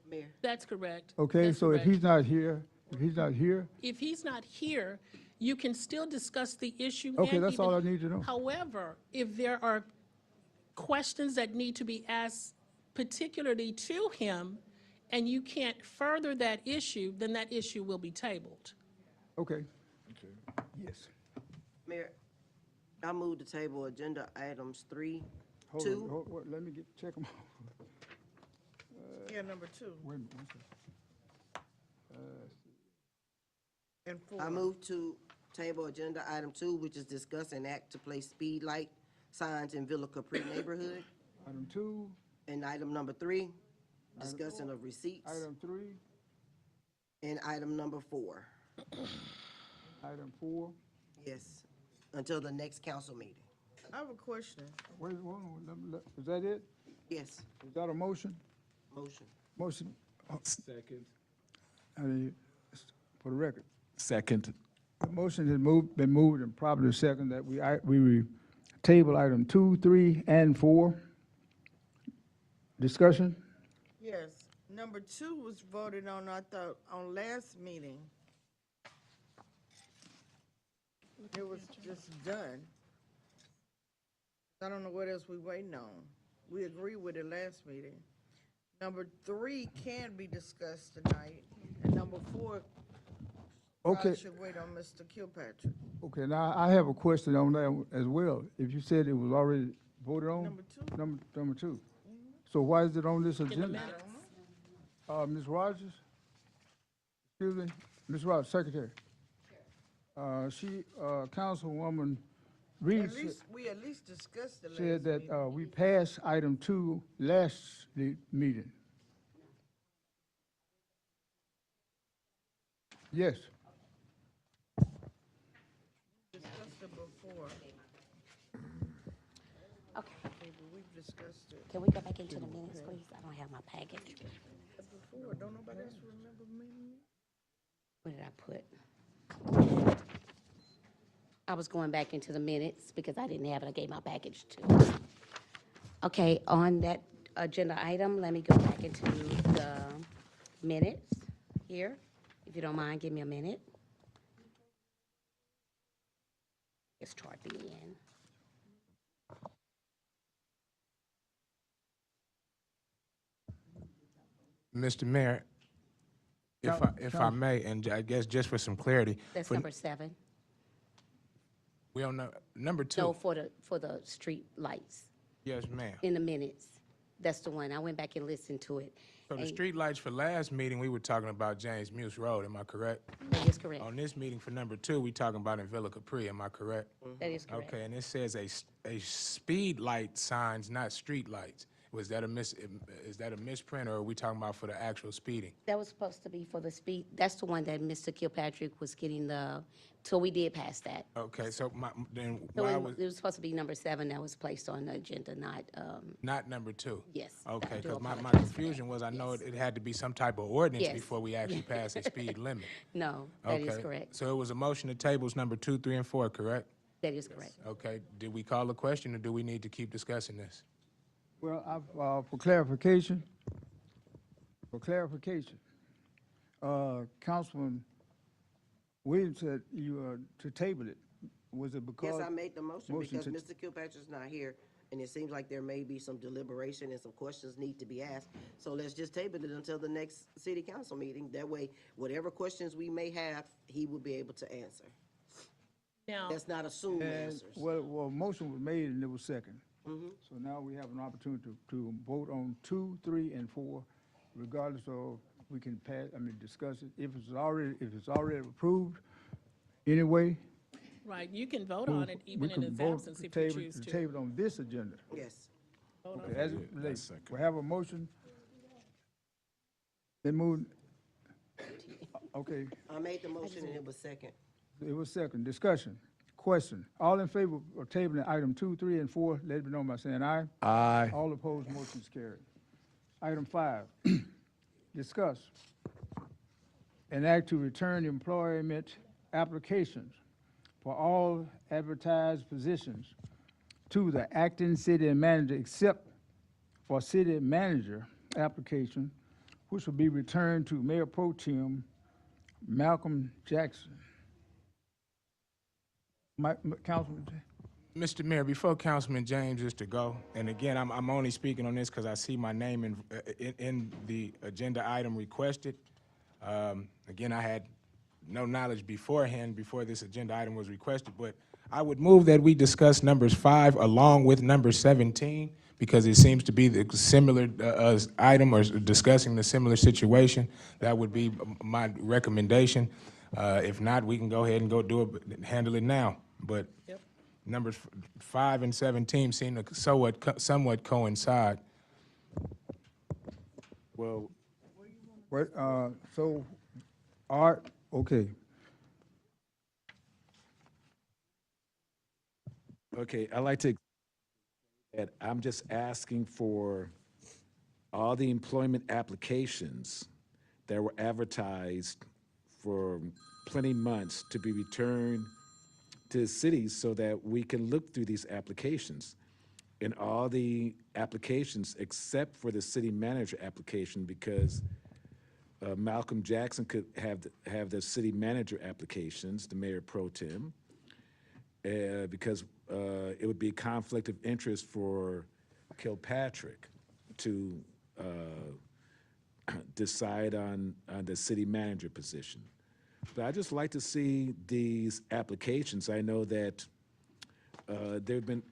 Mayor. That's correct. Okay, That's so if correct. he's not here, If he's not here, you can still discuss the issue. Okay, and that's even- all I need to know. However, if there are questions that need to be asked particularly to him, and you can't further that issue, then that issue will be tabled. Okay. Yes. Mayor, I move to table agenda items 3, Hold 2. on, let me check them out. Yeah, number 2. Wait a minute, one second. And 4. I move to table agenda item 2, which is discuss and act to place speed light signs in Villa Capri neighborhood. Item 2, And item number 3, discussing of receipts. item 3, And item number 4, item 4. yes, until the next council meeting. I have a question. Wait, is that it? Yes, Is that a motion? motion. Motion, Second. I mean, for the record. Second. The motion has been moved and properly second that we table item 2, 3, and 4. Discussion? Yes, number 2 was voted on, I thought, on last meeting. It was just done. I don't know what else we waiting on. We agreed with it last meeting. Number 3 can be discussed tonight, and number 4 Okay. probably should wait on Mr. Kilpatrick. Okay, now I have a question on that as well. If you said it was already voted on? Number 2. Number 2. So why is it on this In the agenda? minutes. Ms. Rogers? Excuse me, Ms. Rogers, Secretary. Councilwoman Reed We at least discussed the last said meeting. that we passed item 2 last meeting. Yes. Discussed it before. Okay, We've discussed it can we go back into the minutes, please? I don't have my package. before. Don't nobody else remember me? What did I put? I was going back into the minutes because I didn't have it. I gave my package to. Okay, on that agenda item, let me go back into the minutes here. If you don't mind, give me a minute. It's toward the end. Mr. Mayor, If I may, and I guess just for some clarity. That's for- number 7. We don't know, number 2. No, for the street lights Yes, ma'am. in the minutes. That's the one. I went back and listened to it. So the And street lights for last meeting, we were talking about James Muse Road, am I correct? That is correct. On this meeting for number 2, we talking about in Villa Capri, am I correct? That is correct. Okay, and it says a speed light signs, not street lights. Is that a misprint, or are we talking about for the actual speeding? That was supposed to be for the speed. That's the one that Mr. Kilpatrick was getting so we did pass that. Okay, so then So why it was, was supposed to be number 7 that was placed on the agenda, not, not number 2? yes. I Okay, do because my apologize for that. confusion was, I know it had to be some type of ordinance Yes. before we actually pass a speed limit. No, that is Okay, correct. so it was a motion to tables number 2, 3, and 4, correct? That is correct. Okay, did we call a question, or do we need to keep discussing this? Well, for clarification, Councilman Williams said to table it. Was it because? Yes, I made the motion Motion because to- Mr. Kilpatrick's not here, and it seems like there may be some deliberation and some questions need to be asked. So let's just table it until the next city council meeting. That way, whatever questions we may have, he will be able to answer. Now, That's not assumed And, answers. well, motion was made and it was second. Mhm. So now we have an opportunity to vote on 2, 3, and 4, regardless of, we can discuss it. If it's already approved anyway. right, you can vote on it we even in can its vote absence to if you table- choose to to. table on this agenda. Yes. Vote on Okay, it. as it relates, we have a motion. Then move, okay, I made the motion and it was second. it was second. Discussion, question. All in favor of tabling item 2, 3, and 4, let it be known by saying aye. Aye. All opposed, motion is carried. Item 5, discuss an act to return employment applications for all advertised positions to the acting city manager except for city manager application, which will be returned to Mayor Pro Tem Malcolm Jackson. Councilman, Mr. Mayor, before Councilman James is to go, and again, I'm only speaking on this because I see my name in the agenda item requested. Again, I had no knowledge beforehand, before this agenda item was requested, but I would move that we discuss numbers 5 along with number 17, because it seems to be the similar item, or discussing the similar situation. That would be my recommendation. If not, we can go ahead and go do it, handle it now. But numbers 5 and 17 seem to somewhat coincide. Well, what, so, Art, okay. okay, I'd like to, that I'm just asking for all the employment applications that were advertised for plenty months to be returned to cities so that we can look through these applications. And all the applications except for the city manager application, because Malcolm Jackson could have the city manager applications, the mayor pro tem, because it would be a conflict of interest for Kilpatrick to decide on the city manager position. But I just like to see these applications. I know that there have been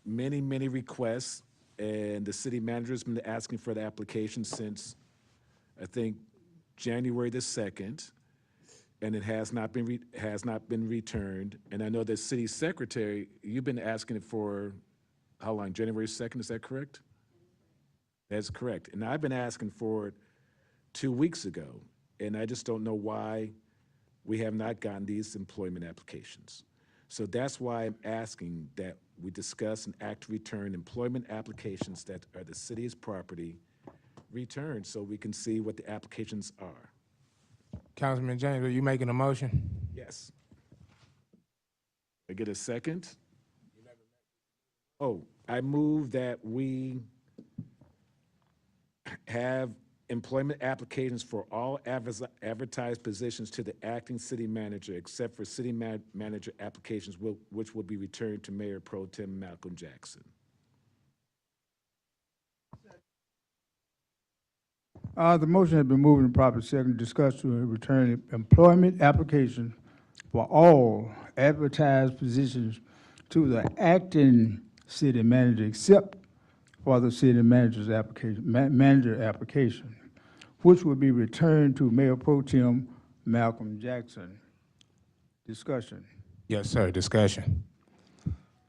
many requests, and the city manager's been asking for the application since, I think, January the 2nd, and it has not been returned. And I know the city secretary, you've been asking it for how long? January 2nd, is that correct? That's correct. And I've been asking for it 2 weeks ago, and I just don't know why we have not gotten these employment applications. So that's why I'm asking that we discuss and act to return employment applications that are the city's property returned, so we can see what the applications are. Councilman James, are you making a motion? Yes. I get a second? Oh, I move that we have employment applications for all advertised positions to the acting city manager, except for city manager applications, which will be returned to Mayor Pro Tem Malcolm Jackson. The motion has been moved and properly second, discuss to return employment application for all advertised positions to the acting city manager, except for the city manager's application, manager application, which will be returned to Mayor Pro Tem Malcolm Jackson. Discussion. Yes, sir, discussion.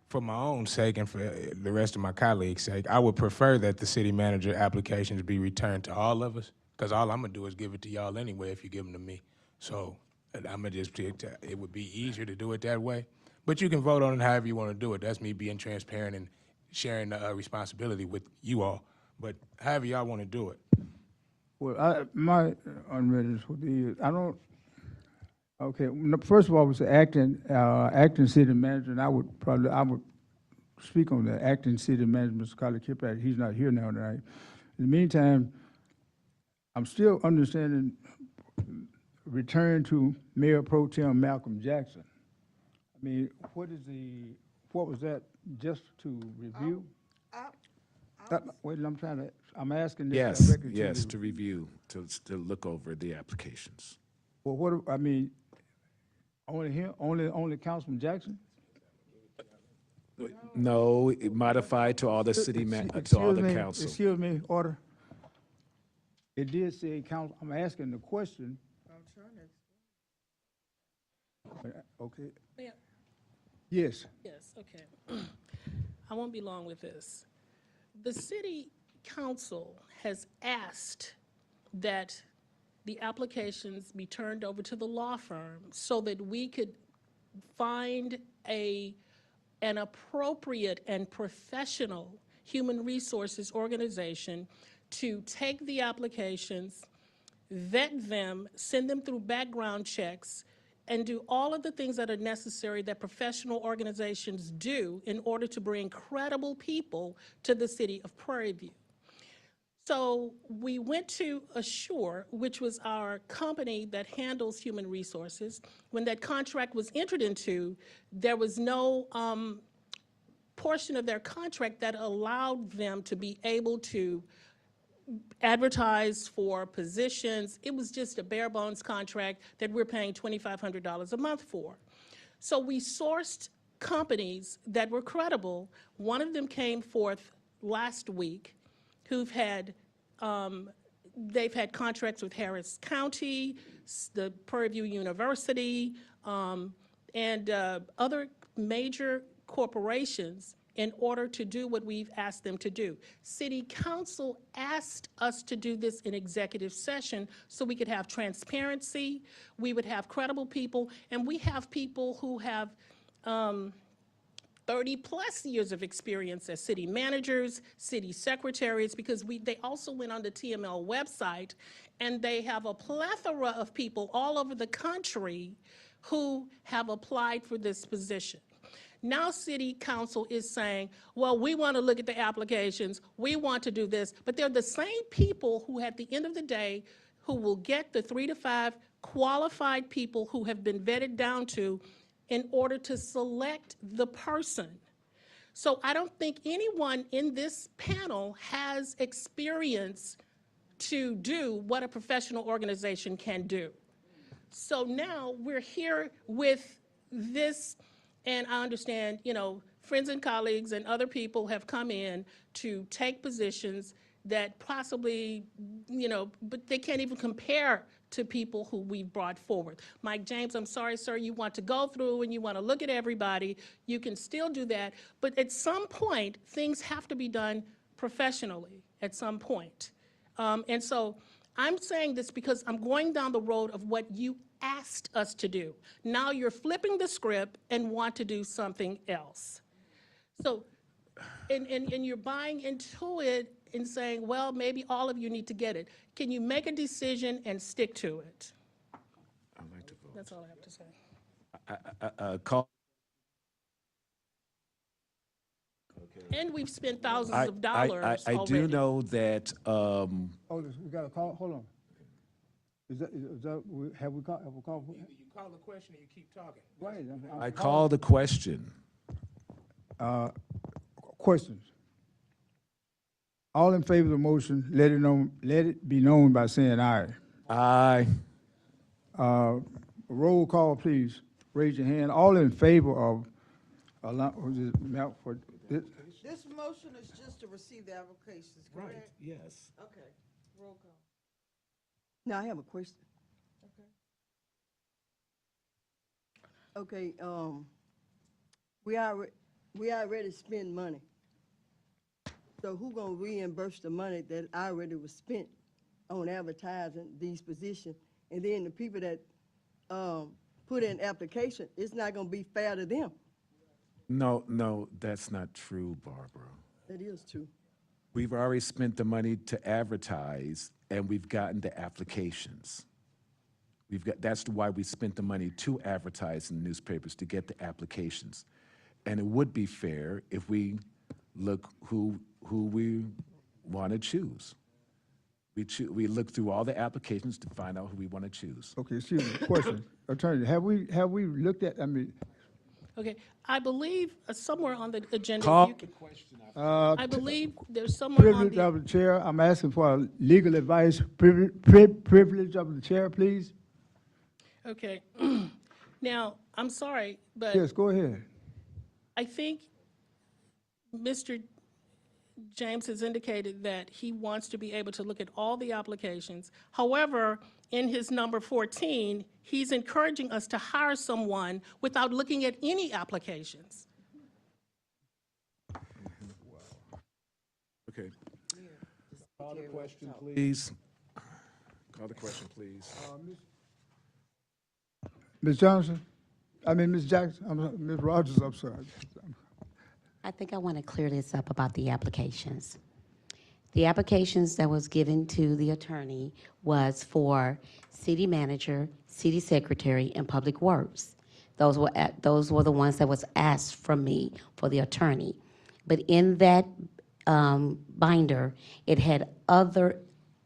For my own sake and for the rest of my colleagues' sake, I would prefer that the city manager applications be returned to all of us, because all I'm gonna do is give it to y'all anyway if you give them to me. So I'm gonna just, it would be easier to do it that way. But you can vote on it however you wanna do it. That's me being transparent and sharing the responsibility with you all. But however y'all wanna do it. Well, my unreadness would be, okay, first of all, it was the acting city manager, and I would speak on the acting city manager, Mr. Carly Kilpatrick. He's not here now tonight. In the meantime, I'm still understanding return to Mayor Pro Tem Malcolm Jackson. I mean, what was that, just to review? Wait, I'm asking this Yes, directly to yes, the- to review, to look over the applications. Well, only him, only Councilman Jackson? No, it modified to all the city, to all the council. Excuse me, order. It did say council, I'm asking the question. Okay, Yeah. yes. Yes, okay. I won't be long with this. The city council has asked that the applications be turned over to the law firm so that we could find an appropriate and professional human resources organization to take the applications, vet them, send them through background checks, and do all of the things that are necessary that professional organizations do in order to bring credible people to the city of Prairie View. So we went to Assure, which was our company that handles human resources. When that contract was entered into, there was no portion of their contract that allowed them to be able to advertise for positions. It was just a bare bones contract that we're paying $2,500 a month for. So we sourced companies that were credible. One of them came forth last week who've had, they've had contracts with Harris County, the Prairie View University, and other major corporations in order to do what we've asked them to do. City Council asked us to do this in executive session so we could have transparency, we would have credible people, and we have people who have 30-plus years of experience as city managers, city secretaries, because they also went on the TML website, and they have a plethora of people all over the country who have applied for this position. Now City Council is saying, well, we want to look at the applications, we want to do this, but they're the same people who at the end of the day, who will get the 3 to 5 qualified people who have been vetted down to in order to select the person. So I don't think anyone in this panel has experience to do what a professional organization can do. So now we're here with this, and I understand, friends and colleagues and other people have come in to take positions that possibly, but they can't even compare to people who we've brought forward. Mike James, I'm sorry, sir, you want to go through and you want to look at everybody, you can still do that, but at some point, things have to be done professionally at some point. And so I'm saying this because I'm going down the road of what you asked us to do. Now you're flipping the script and want to do something else. So, and you're buying into it and saying, well, maybe all of you need to get it. Can you make a decision and stick to it? I'd like to vote. That's all I have to say. Call. And we've spent thousands of dollars I already. do know that, Oh, we got a call, hold on. Have we called? You call the question and you keep talking. Right. I called the question. Questions? All in favor of the motion, let it be known by saying aye. Aye. Roll call, please. Raise your hand. All in favor of for this? This motion is just to receive the applications, correct? Yes. Okay, roll call. Now, I have a question. Okay, we already spend money. So who gonna reimburse the money that already was spent on advertising these positions? And then the people that, put in application, it's not gonna be fair to them. No, that's not true, Barbara. That is true. We've already spent the money to advertise, and we've gotten the applications. That's why we spent the money to advertise in the newspapers, to get the applications. And it would be fair if we look who we want to choose. We look through all the applications to find out who we want to choose. Okay, excuse me, question. Attorney, have we looked at, Okay, I believe somewhere on the agenda, Call you the can, question out. I believe there's somewhere on privilege the, of the chair, I'm asking for legal advice, privilege of the chair, please? okay. Now, I'm sorry, but Yes, go ahead. I think Mr. James has indicated that he wants to be able to look at all the applications. However, in his number 14, he's encouraging us to hire someone without looking at any applications. Okay. Call the question, please. Call the question, please. Ms. Johnson? Ms. Jackson, Ms. Rogers, I'm sorry. I think I want to clear this up about the applications. The applications that was given to the attorney was for city manager, city secretary, and public works. Those were the ones that was asked from me for the attorney. But in that binder, it had other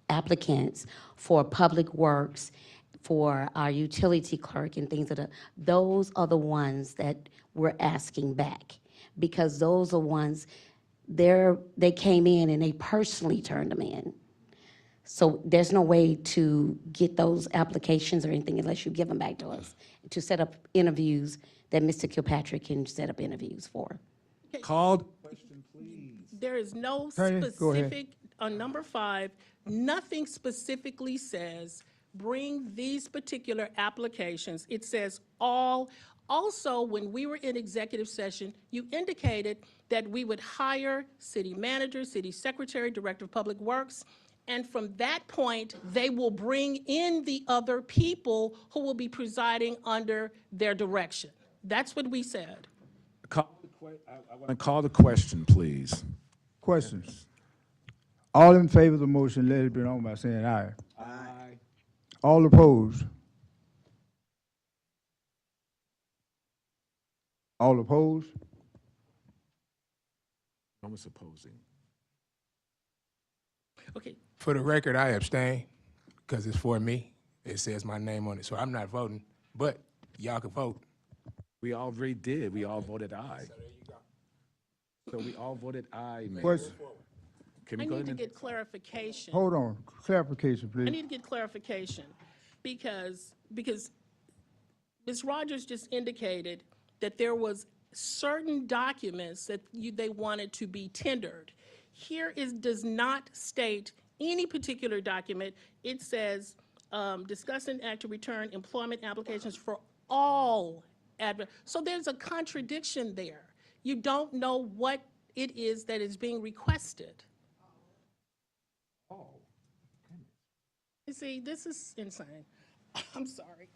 applicants for public works, for our utility clerk and things those are the ones that we're asking back, because those are ones, they came in and they personally turned them in. So there's no way to get those applications or anything unless you give them back to us, to set up interviews that Mr. Kilpatrick can set up interviews for. Call the question, please. There is no Attorney, go ahead. specific, on number 5, nothing specifically says, bring these particular applications. It says all. Also, when we were in executive session, you indicated that we would hire city manager, city secretary, director of public works, and from that point, they will bring in the other people who will be presiding under their direction. That's what we said. I want to call the question, please. Questions? All in favor of the motion, let it be known by saying aye. Aye. All opposed? All opposed? No one's opposing. Okay, For the record, I abstain because it's for me. It says my name on it, so I'm not voting, but y'all can vote. We already did. We all voted aye. So we all voted aye, Mayor. Question? Can I we go need ahead to and? get clarification. Hold on, clarification, I please. need to get clarification because Ms. Rogers just indicated that there was certain documents that they wanted to be tendered. Here does not state any particular document. It says, discuss and act to return employment applications for all so there's a contradiction there. You don't know what it is that is being requested. You see, this is insane. I'm sorry.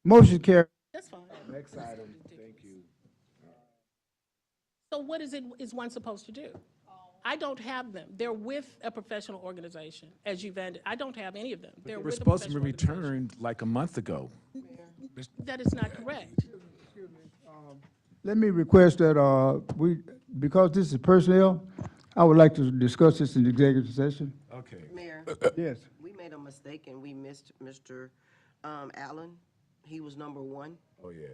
Motion carried. That's fine. Next item, thank you. So what is one supposed to do? I don't have them. They're with a professional organization, as you've ended. I don't have any of them. They're We're with a supposed to be professional organization. returned like a month ago. That is not correct. Let me request that because this is personnel, I would like to discuss this in executive session. Okay. Mayor, Yes. we made a mistake and we missed Mr. Allen. He was number 1. Oh, yeah.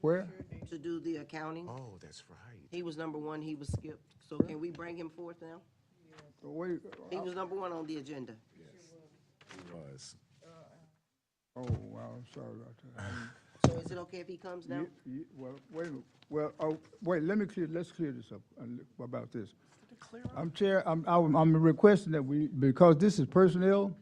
Where? to do the accounting. Oh, that's right. He was number one, he was skipped. So can we bring him forth now? Wait, He was number one on the agenda. It was. oh, wow, I'm sorry about that. So is it okay if he comes now? Well, wait a minute. Well, wait, let's clear this up about this. I'm requesting that because this is personnel,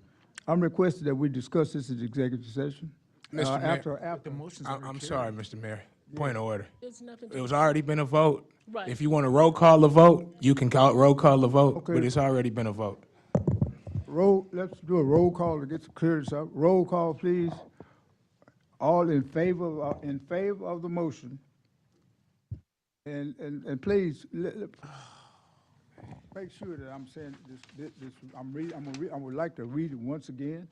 I'm requesting that we discuss this in executive session. Mr. Mayor, After. I'm sorry, Mr. Mayor. Point of order. There's nothing It was already been a vote. Right. If you want to roll call the vote, you can roll call the vote, Okay. but it's already been a vote. Let's do a roll call to clear this up. Roll call, please. All in favor of the motion. And please, make sure that I'm saying this, I would like to read it once again.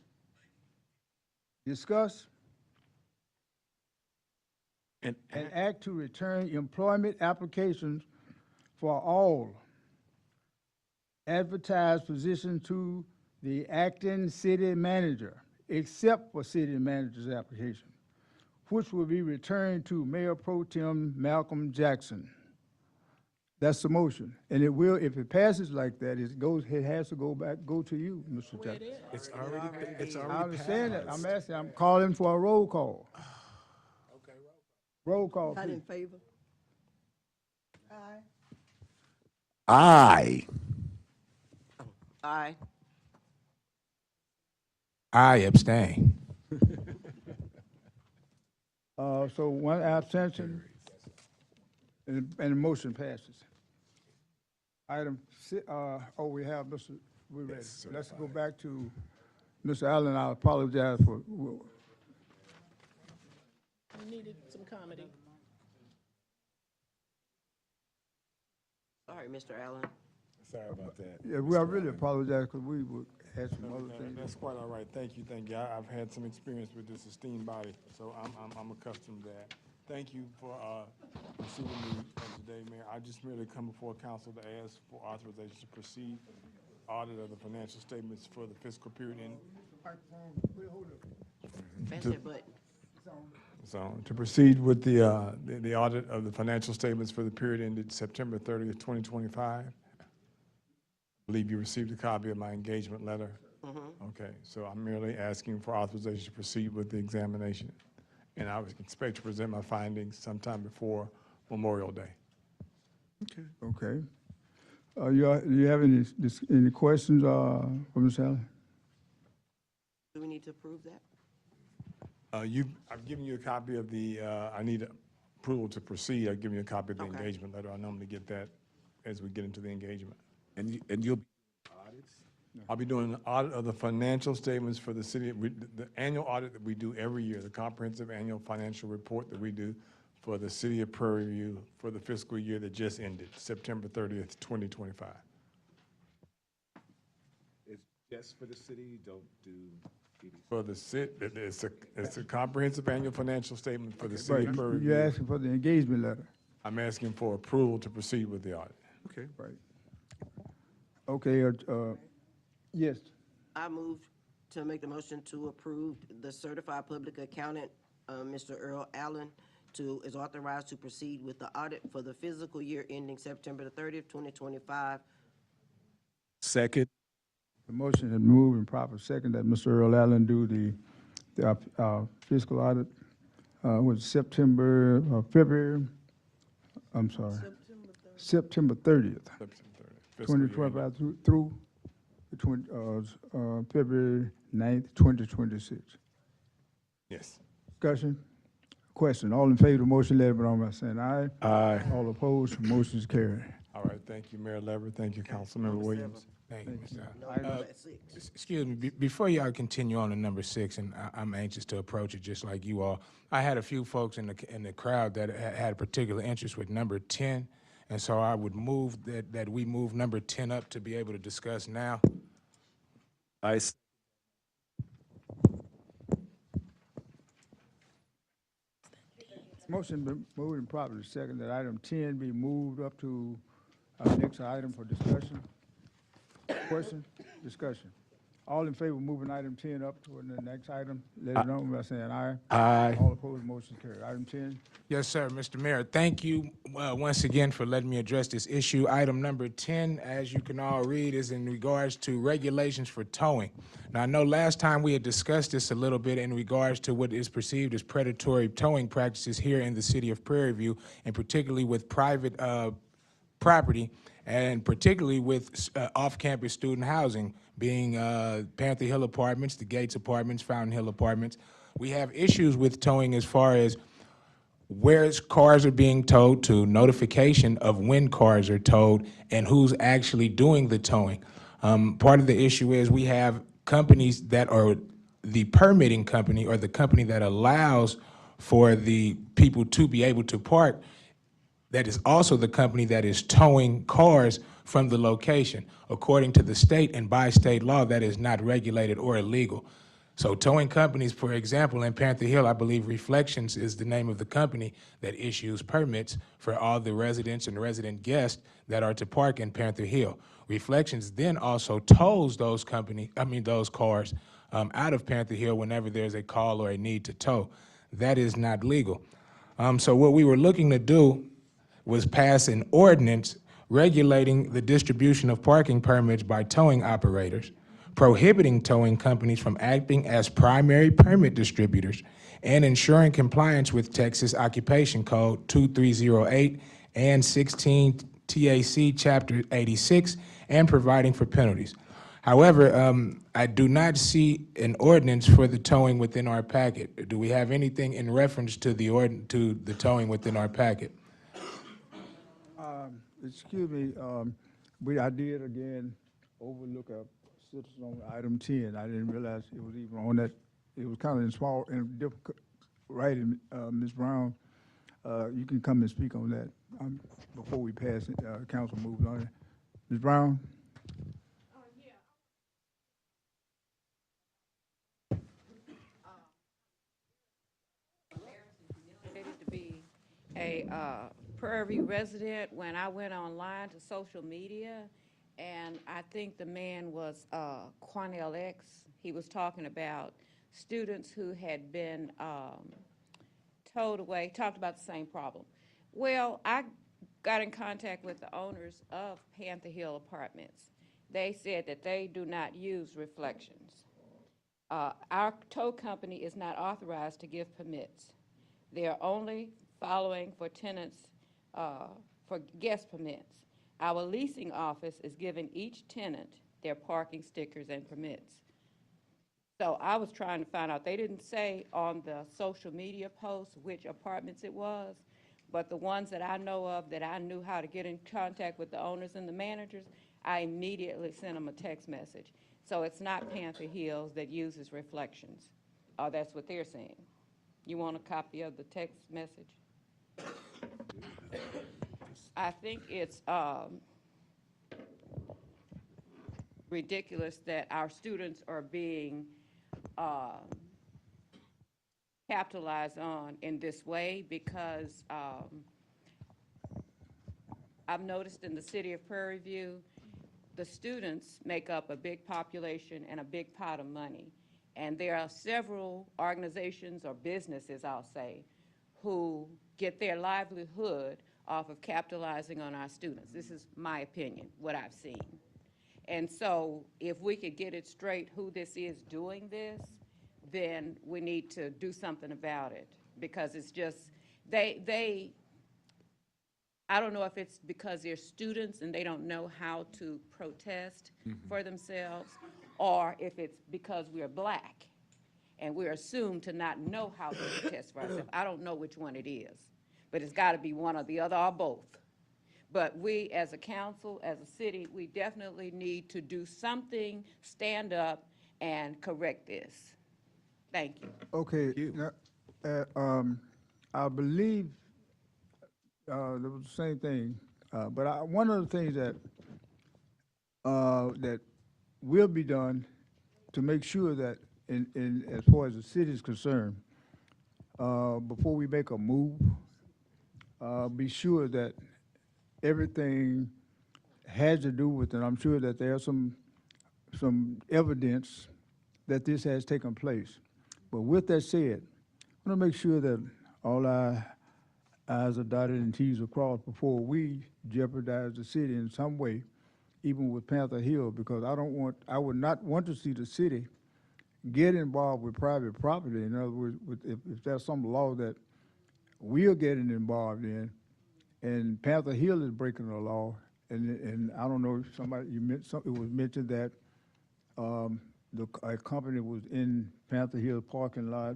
Discuss And an act to return employment applications for all advertised positions to the acting city manager, except for city manager's application, which will be returned to Mayor Pro Tem Malcolm Jackson. That's the motion. And it will, if it passes like that, it has to go to you, Mr. Jackson. it's already I understand that. I'm calling for a roll call. Roll call, Not please. in favor? Aye. Aye. I abstain. So one abstention, and the motion passes. Item we have Mr., we're ready. Let's go back to Mr. Allen. I apologize for, we needed some comedy. Sorry, Mr. Allen. Sorry about that. yeah, I really apologize because we had some other things. That's quite all right. Thank you. I've had some experience with this esteemed body, so I'm accustomed to that. Thank you for receiving me today, Mayor. I just merely come before council to ask for authorization to proceed audit of the financial statements for the fiscal period in. Press that button. So to proceed with the audit of the financial statements for the period ended September 30th, 2025. I believe you received a copy of my engagement letter. Okay, so I'm merely asking for authorization to proceed with the examination. And I would expect to present my findings sometime before Memorial Day. Okay. You have any questions for Ms. Allen? Do we need to approve that? I've given you a copy of I need approval to proceed. I've given you a copy of the Okay. engagement letter. I normally get that as we get into the engagement. And you'll I'll be doing an audit of the financial statements for the city, the annual audit that we do every year, the comprehensive annual financial report that we do for the city of Prairie View for the fiscal year that just ended, September 30th, 2025. It's just for the city, don't do EDC. For the city, it's a comprehensive annual financial statement for the city of Prairie View. You're asking for the engagement letter. I'm asking for approval to proceed with the audit. Okay. Right. Okay, yes. I move to make the motion to approve the certified public accountant, Mr. Earl Allen, is authorized to proceed with the audit for the fiscal year ending September the 30th, 2025. Second. The motion has moved and proper second that Mr. Earl Allen do the fiscal audit was February, I'm sorry, September 30th, Fiscal year 2025 through February 9th, 2026. Yes. Discussion? Question. All in favor of the motion, let it be known by saying aye. Aye. All opposed, motion is carried. All right, thank you, Mayor Lever. Thank you, Councilmember Williams. Thank you, Mr. No, number 6. Excuse me, before y'all continue on to number 6, and I'm anxious to approach it just like you all, I had a few folks in the crowd that had a particular interest with number 10, and so I would move that we move number 10 up to be able to discuss now. Motion been moved and properly second that item 10 be moved up to our next item for discussion. Question? Discussion. All in favor of moving item 10 up to the next item, let it know by saying aye. Aye. All opposed, motion carried. Item 10. Yes, sir, Mr. Mayor. Thank you once again for letting me address this issue. Item number 10, as you can all read, is in regards to regulations for towing. Now, I know last time we had discussed this a little bit in regards to what is perceived as predatory towing practices here in the city of Prairie View, and particularly with private property, and particularly with off-campus student housing, being Panther Hill Apartments, the Gates Apartments, Fountain Hill Apartments. We have issues with towing as far as where cars are being towed to, notification of when cars are towed, and who's actually doing the towing. Part of the issue is we have companies that are the permitting company or the company that allows for the people to be able to park. That is also the company that is towing cars from the location. According to the state and by state law, that is not regulated or illegal. So towing companies, for example, in Panther Hill, I believe Reflections is the name of the company that issues permits for all the residents and resident guests that are to park in Panther Hill. Reflections then also tows those cars out of Panther Hill whenever there's a call or a need to tow. That is not legal. So what we were looking to do was pass an ordinance regulating the distribution of parking permits by towing operators, prohibiting towing companies from acting as primary permit distributors, and ensuring compliance with Texas Occupation Code 2308 and 16 TAC Chapter 86, and providing for penalties. However, I do not see an ordinance for the towing within our packet. Do we have anything in reference to the towing within our packet? Excuse me, I did again overlook a citizen on item 10. I didn't realize it was even on that. It was kind of in small and difficult writing, Ms. Brown. You can come and speak on that before we pass it, council moves on it. Ms. Brown? To be a Prairie View resident when I went online to social media, and I think the man was Quanell X. He was talking about students who had been towed away, talked about the same problem. Well, I got in contact with the owners of Panther Hill Apartments. They said that they do not use Reflections. Our tow company is not authorized to give permits. They are only following for tenants, for guest permits. Our leasing office is giving each tenant their parking stickers and permits. So I was trying to find out, they didn't say on the social media posts which apartments it was, but the ones that I know of that I knew how to get in contact with the owners and the managers, I immediately sent them a text message. So it's not Panther Hills that uses Reflections. That's what they're saying. You want a copy of the text message? I think it's ridiculous that our students are being capitalized on in this way, because I've noticed in the city of Prairie View, the students make up a big population and a big pot of money. And there are several organizations or businesses, I'll say, who get their livelihood off of capitalizing on our students. This is my opinion, what I've seen. And so if we could get it straight who this is doing this, then we need to do something about it, because it's just, I don't know if it's because they're students and they don't know how to protest for themselves, or if it's because we're black and we're assumed to not know how to protest for ourselves. I don't know which one it is, but it's got to be one or the other or both. But we, as a council, as a city, we definitely need to do something, stand up and correct this. Thank you. Okay. Now, I believe there was the same thing, but one of the things that that will be done to make sure that, as far as the city is concerned, before we make a move, be sure that everything has to do with, and I'm sure that there are some some evidence that this has taken place. But with that said, I want to make sure that all our I's are dotted and T's are crossed before we jeopardize the city in some way, even with Panther Hill, because I would not want to see the city get involved with private property. In other words, if there's some law that we are getting involved in, and Panther Hill is breaking the law, and I don't know if it was mentioned that a company was in Panther Hill parking lot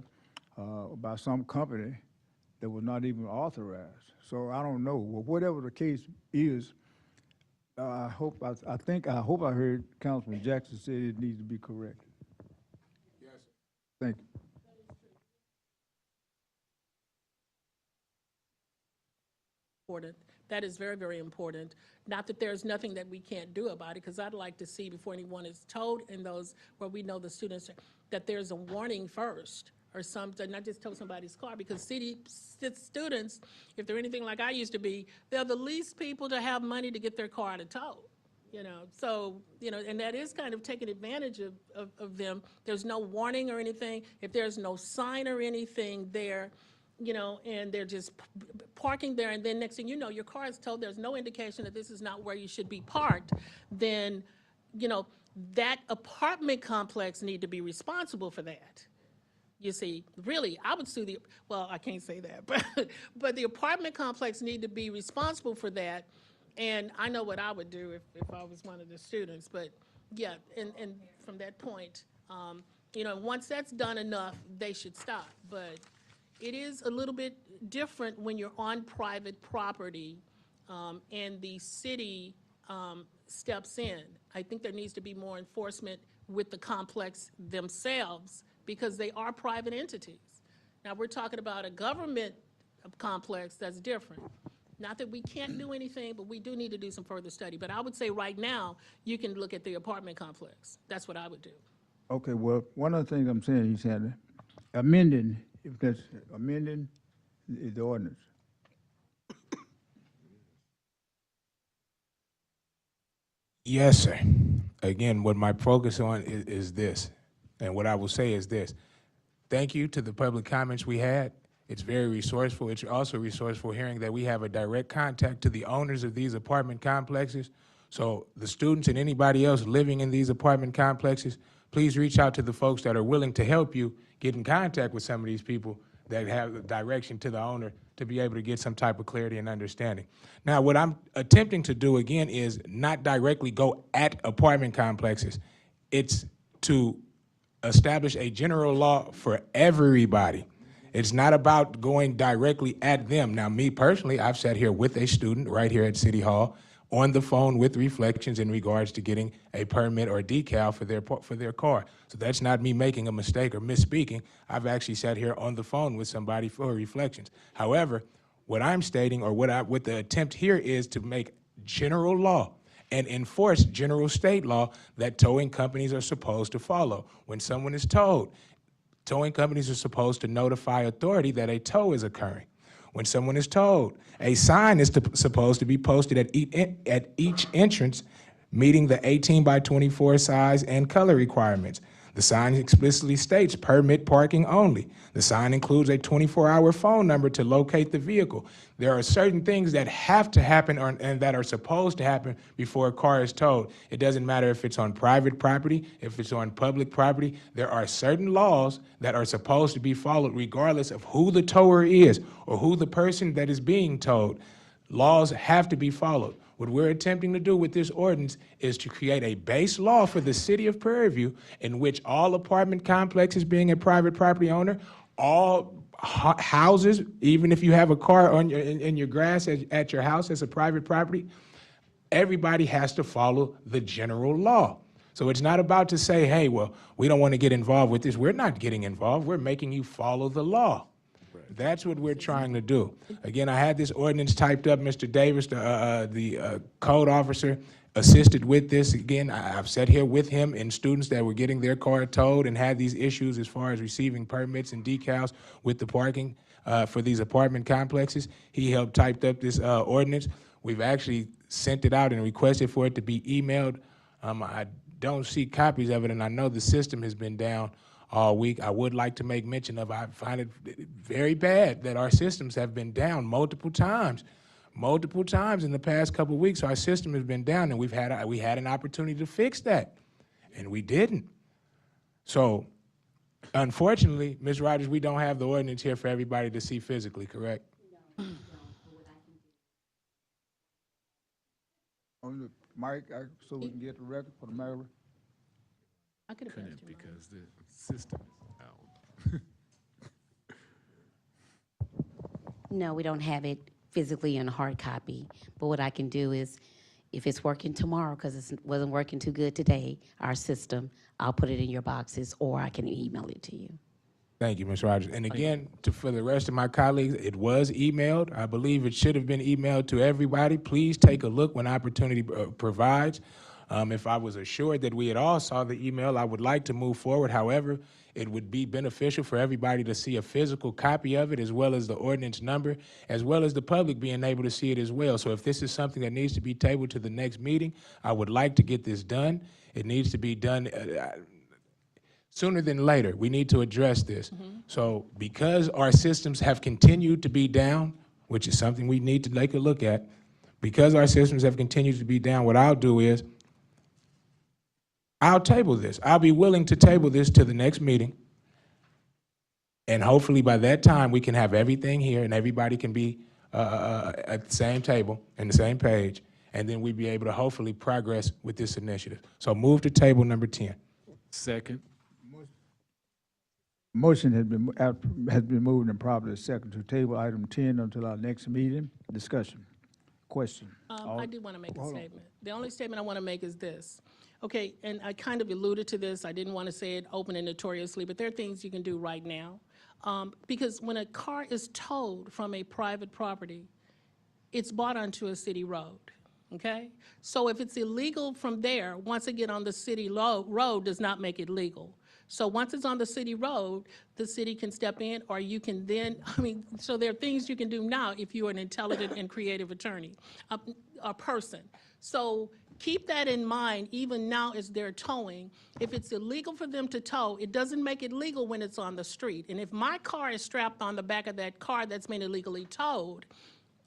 by some company that was not even authorized. So I don't know. Well, whatever the case is, I hope I heard Councilman Jackson say it needs to be corrected. Yes, sir. Thank you. Important. That is very, very important. Not that there's nothing that we can't do about it, because I'd like to see before anyone is told in those where we know the students, that there's a warning first or something, not just tow somebody's car, because city students, if they're anything like I used to be, they're the least people to have money to get their car to tow. So, and that is kind of taking advantage of them. There's no warning or anything. If there's no sign or anything there, and they're just parking there, and then next thing you know, your car is towed, there's no indication that this is not where you should be parked, then, that apartment complex need to be responsible for that. You see, really, I would sue I can't say that, but the apartment complex need to be responsible for that. And I know what I would do if I was one of the students, but yeah, and from that point, once that's done enough, they should stop. But it is a little bit different when you're on private property and the city steps in. I think there needs to be more enforcement with the complex themselves, because they are private entities. Now, we're talking about a government complex that's different. Not that we can't do anything, but we do need to do some further study. But I would say right now, you can look at the apartment complex. That's what I would do. Okay, well, one of the things I'm saying, you said amending the ordinance. Yes, sir. Again, what my focus on is this, and what I will say is this. Thank you to the public comments we had. It's very resourceful. It's also resourceful hearing that we have a direct contact to the owners of these apartment complexes. So the students and anybody else living in these apartment complexes, please reach out to the folks that are willing to help you get in contact with some of these people that have the direction to the owner to be able to get some type of clarity and understanding. Now, what I'm attempting to do again is not directly go at apartment complexes. It's to establish a general law for everybody. It's not about going directly at them. Now, me personally, I've sat here with a student right here at City Hall on the phone with Reflections in regards to getting a permit or decal for their car. So that's not me making a mistake or misspeaking. I've actually sat here on the phone with somebody for Reflections. However, what I'm stating, or what the attempt here is to make general law and enforce general state law that towing companies are supposed to follow. When someone is towed, towing companies are supposed to notify authority that a tow is occurring. When someone is towed, a sign is supposed to be posted at each entrance, meeting the 18 by 24 size and color requirements. The sign explicitly states permit parking only. The sign includes a 24-hour phone number to locate the vehicle. There are certain things that have to happen and that are supposed to happen before a car is towed. It doesn't matter if it's on private property, if it's on public property. There are certain laws that are supposed to be followed regardless of who the tower is or who the person that is being towed. Laws have to be followed. What we're attempting to do with this ordinance is to create a base law for the city of Prairie View in which all apartment complexes, being a private property owner, all houses, even if you have a car on in your grass at your house as a private property, everybody has to follow the general law. So it's not about to say, hey, well, we don't want to get involved with this. We're not getting involved. We're making you follow the law. That's what we're trying to do. Again, I had this ordinance typed up. Mr. Davis, the code officer, assisted with this. Again, I've sat here with him and students that were getting their car towed and had these issues as far as receiving permits and decals with the parking for these apartment complexes. He helped type up this ordinance. We've actually sent it out and requested for it to be emailed. I don't see copies of it, and I know the system has been down all week, I would like to make mention of, I find it very bad that our systems have been down multiple times in the past couple of weeks. Our system has been down, and we had an opportunity to fix that, and we didn't. So, unfortunately, Ms. Rogers, we don't have the ordinance here for everybody to see physically, correct? On the mic, so we can get the record for the mayor. I could have passed Couldn't you mine. because the system is out. No, we don't have it physically in hard copy, but what I can do is, if it's working tomorrow, because it wasn't working too good today, our system, I'll put it in your boxes, or I can email it to you. Thank you, Ms. Rogers. And again, for the rest of my colleagues, it was emailed. I believe it should have been emailed to everybody. Please take a look when opportunity provides. If I was assured that we had all saw the email, I would like to move forward. However, it would be beneficial for everybody to see a physical copy of it, as well as the ordinance number, as well as the public being able to see it as well. So if this is something that needs to be tabled to the next meeting, I would like to get this done. It needs to be done sooner than later. We need to address this. So because our systems have continued to be down, which is something we need to take a look at, because our systems have continued to be down, what I'll do is I'll table this. I'll be willing to table this to the next meeting. And hopefully by that time, we can have everything here and everybody can be at the same table and the same page. And then we'd be able to hopefully progress with this initiative. So move to table number 10. Second. Motion has been moved and properly second to table item 10 until our next meeting. Discussion. Question. I do want to make a statement. The only statement I want to make is this. Okay, and I kind of alluded to this. I didn't want to say it open and notoriously, but there are things you can do right now. Because when a car is towed from a private property, it's brought onto a city road, okay? So if it's illegal from there, once it get on the city road does not make it legal. So once it's on the city road, the city can step in, or you can then, so there are things you can do now if you are an intelligent and creative attorney, a person. So keep that in mind, even now as they're towing. If it's illegal for them to tow, it doesn't make it legal when it's on the street. And if my car is strapped on the back of that car that's been illegally towed,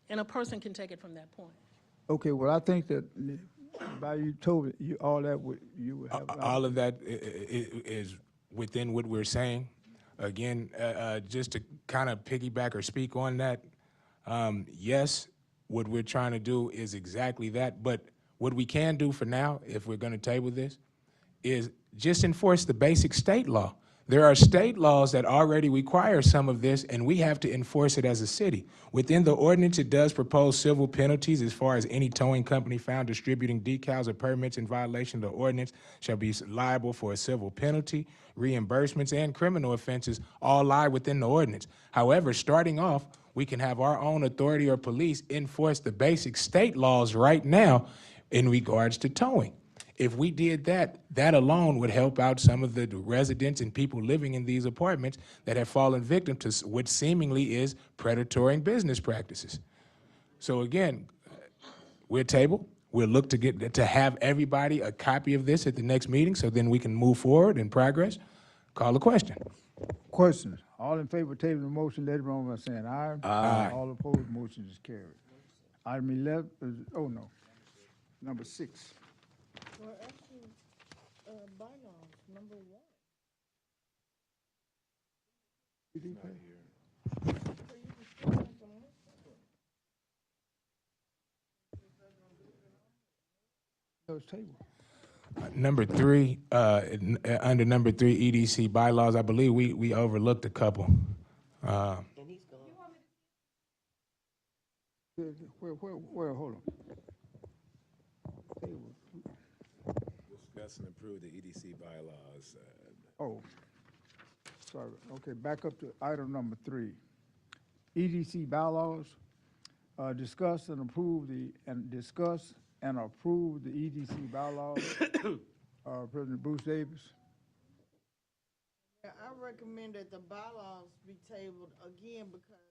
and a person can take it from that point. Okay, well, I think that by you told it, all that you would have. All of that is within what we're saying. Again, just to kind of piggyback or speak on that, yes, what we're trying to do is exactly that. But what we can do for now, if we're going to table this, is just enforce the basic state law. There are state laws that already require some of this, and we have to enforce it as a city. Within the ordinance, it does propose civil penalties as far as any towing company found distributing decals or permits in violation of the ordinance shall be liable for a civil penalty. Reimbursements and criminal offenses all lie within the ordinance. However, starting off, we can have our own authority or police enforce the basic state laws right now in regards to towing. If we did that, that alone would help out some of the residents and people living in these apartments that have fallen victim to what seemingly is predatory business practices. So again, we'll table. We'll look to have everybody a copy of this at the next meeting, so then we can move forward and progress. Call the question. Question. All in favor of tabling the motion, let it be known by saying aye. Aye. All opposed, motion is carried. Item 11, number 6. Well, actually, bylaws, number 1. Number 3, under number 3 EDC bylaws, I believe we overlooked a couple. And he's gone. Where, hold on. Discuss and approve the EDC bylaws. Oh, sorry. Okay, back up to item number 3. EDC bylaws, discuss and approve the EDC bylaws. President Bruce Davis. Yeah, I recommend that the bylaws be tabled again because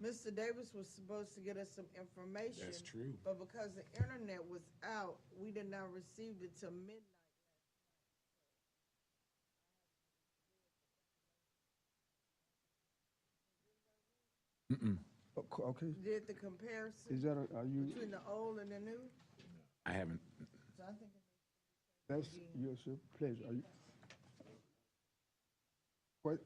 Mr. Davis was supposed to get us some information. That's true. But because the internet was out, we did not receive it till midnight Okay, Did the comparison is that, are you, between the old and the new? I haven't. So I think that's your pleasure. Are you? What?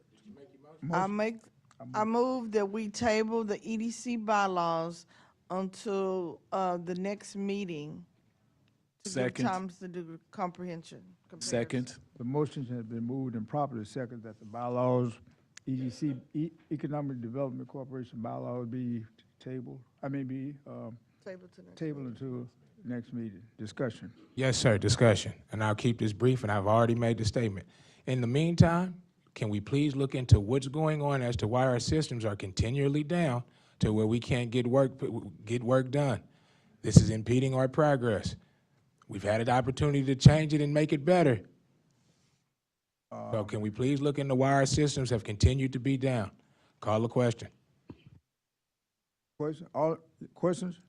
I move that we table the EDC bylaws until, the next meeting. To give Second. time to do comprehension. Second. The motion has been moved and properly second that the bylaws, EDC, Economic Development Corporation bylaws be tabled, Table to next. tabled until next meeting. Discussion. Yes, sir, discussion. And I'll keep this brief, and I've already made the statement. In the meantime, can we please look into what's going on as to why our systems are continually down to where we can't get work done? This is impeding our progress. We've had an opportunity to change it and make it better. So can we please look into why our systems have continued to be down? Call the question. Question, all, questions?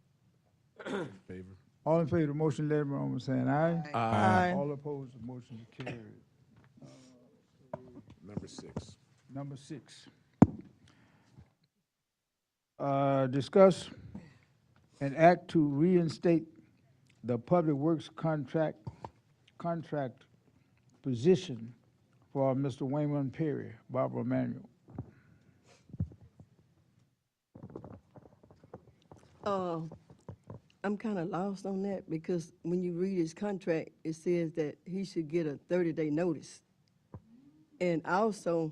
Favor. All in favor of the motion, let it be known by saying aye. Aye. All opposed, the motion is carried. Number 6. Number 6. Discuss an act to reinstate the Public Works contract position for Mr. Wayman Perry, Barbara Emanuel. I'm kind of lost on that because when you read his contract, it says that he should get a 30-day notice. And also,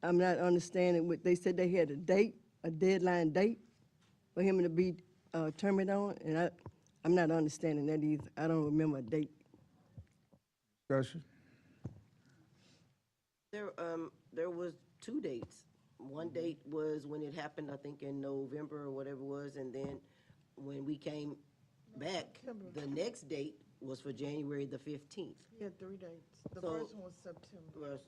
I'm not understanding what they said. They had a date, a deadline date for him to be terminated on, and I'm not understanding that either. I don't remember a date. Discussion. There was 2 dates. One date was when it happened, I think in November or whatever it was, and then when we came back, the next date was for January the 15th. He had 3 dates. The So- first one was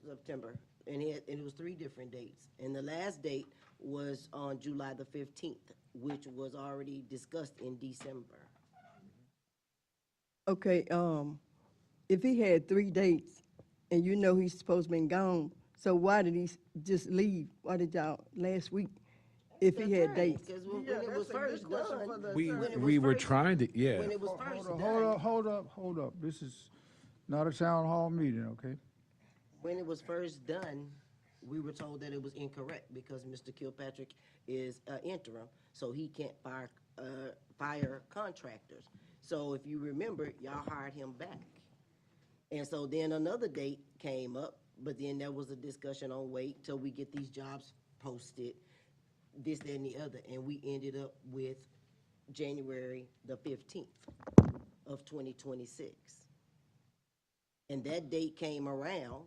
September. And it was 3 different dates. And the last date was on July the 15th, which was already discussed in December. Okay, if he had 3 dates and you know he's supposed to be gone, so why did he just leave? Why did y'all last week if he had dates? Because when Yeah, it was that's a good first question for done, the We, attorney. we were trying to, yeah. when it was first done, Hold up. This is not a town hall meeting, okay? when it was first done, we were told that it was incorrect because Mr. Kilpatrick is interim, so he can't fire contractors. So if you remember, y'all hired him back. And so then another date came up, but then there was a discussion on wait till we get these jobs posted, this, that, and the other, and we ended up with January the 15th of 2026. And that date came around,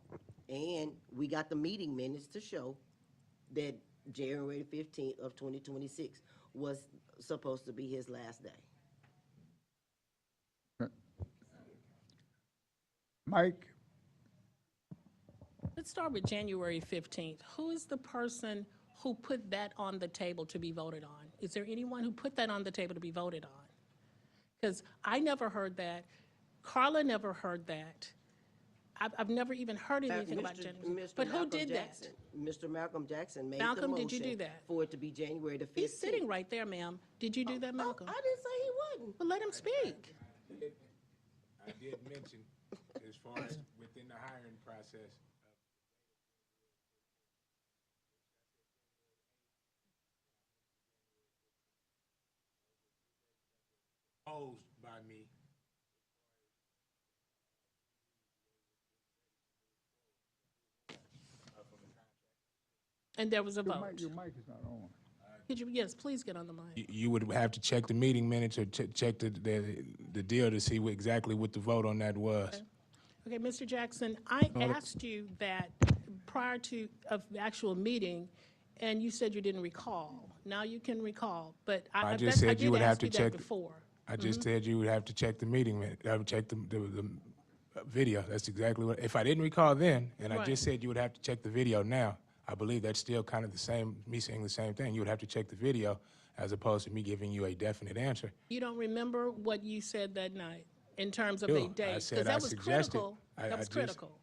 and we got the meeting minutes to show that January 15th of 2026 was supposed to be his last day. Mike? Let's start with January 15th. Who is the person who put that on the table to be voted on? Is there anyone who put that on the table to be voted on? Because I never heard that. Carla never heard that. I've never even heard anything about January. But who did that? Mr. Malcolm Jackson made the Malcolm, motion did you do that? for it to be January the 15th. He's sitting right there, ma'am. Did you do that, Malcolm? I didn't say he wasn't. Well, let him speak. I did mention, as far as within the hiring process, posed by me. And there was a Your vote. mic is not on. Could you, yes, please get on the mic. You would have to check the meeting minutes or check the deal to see exactly what the vote on that was. Okay, Mr. Jackson, I asked you that prior to the actual meeting, and you said you didn't recall. Now you can recall, but I just said you would have to that check. before. I just said you would have to check the meeting minute, check the video. That's exactly what, if I didn't recall then, and I Right. just said you would have to check the video now, I believe that's still kind of the same, me saying the same thing. You would have to check the video as opposed to me giving you a definite answer. You don't remember what you said that night in terms of Sure, a I date? said Because I that was suggested- critical. I That was just- critical.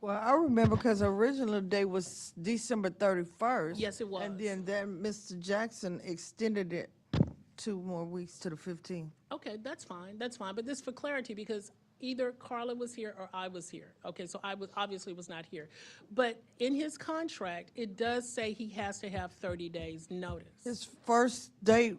Well, I remember because original day was December 31st. Yes, it was. And then Mr. Jackson extended it 2 more weeks to the 15th. Okay, that's fine, but this for clarity, because either Carla was here or I was here. Okay, so I obviously was not here. But in his contract, it does say he has to have 30 days notice. His first date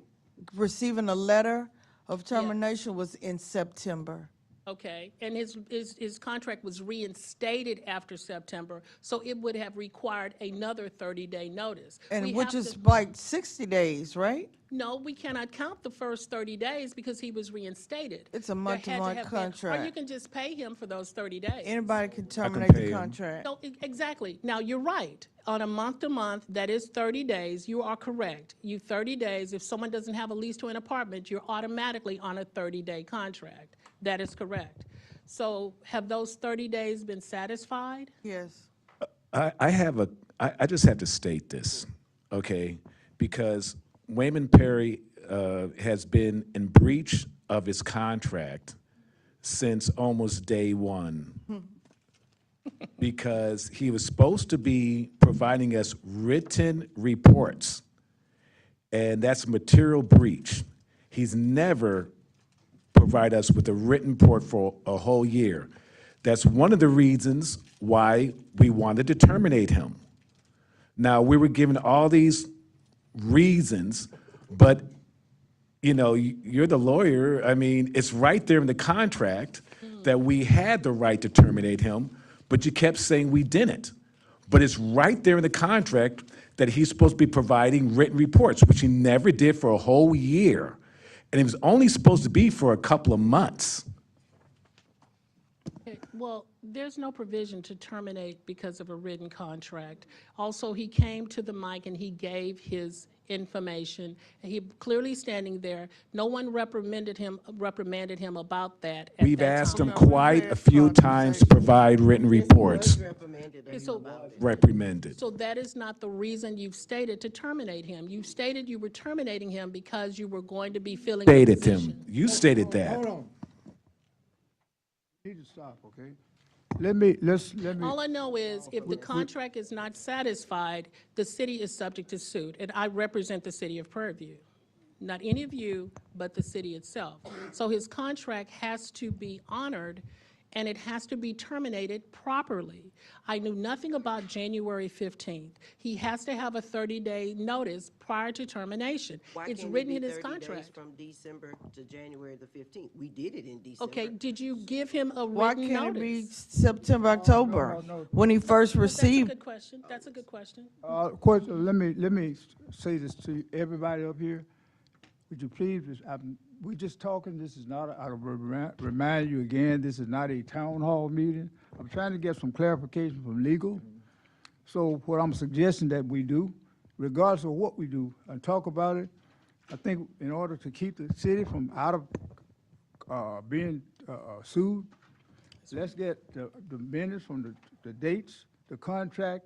receiving a letter of termination was in September. Okay, and his contract was reinstated after September, so it would have required another 30-day notice. And We which have is to- like 60 days, right? No, we cannot count the first 30 days because he was reinstated. It's a There had to month-to-month have been- Or you contract. can just pay him for those 30 days. Anybody can terminate pay the him. contract. No, exactly. Now, you're right. On a month-to-month, that is 30 days. You are correct. 30 days, if someone doesn't have a lease to an apartment, you're automatically on a 30-day contract. That is correct. So have those 30 days been satisfied? Yes. I just have to state this, okay? Because Wayman Perry has been in breach of his contract since almost day one. Because he was supposed to be providing us written reports, and that's material breach. He's never provided us with a written report for a whole year. That's one of the reasons why we wanted to terminate him. Now, we were given all these reasons, but, you know, you're the lawyer. I mean, it's right there in the contract that we had the right to terminate him, but you kept saying we didn't. But it's right there in the contract that he's supposed to be providing written reports, which he never did for a whole year. And it was only supposed to be for a couple of months. Okay, well, there's no provision to terminate because of a written contract. Also, he came to the mic and he gave his information. He clearly standing there. No one reprimanded him about that. at We've that asked time. him quite a few times to provide written reports, Okay, so reprimanded. So that is not the reason you've stated to terminate him. You stated you were terminating him because you were going to be filling the Stated position. him. You stated that. Hold on. Need to stop, okay? Let me. All I know is if the contract is not satisfied, the city is subject to suit, and I represent the city of Prairie View. Not any of you, but the city itself. So his contract has to be honored, and it has to be terminated properly. I knew nothing about January 15th. He has to have a 30-day notice prior to termination. Why It's can't it written be in his 30 days contract. from December to January the 15th? We did it in December. Okay, did you give him a Why written can't it be notice? September, October, when he first That's a received? good question. That's a good question. Question, let me say this to everybody up here. Would you please, we just talking, this is not, I remind you again, this is not a town hall meeting. I'm trying to get some clarification from legal. So what I'm suggesting that we do, regardless of what we do, and talk about it, I think in order to keep the city from out of being sued, let's get the minutes from the dates, the contract,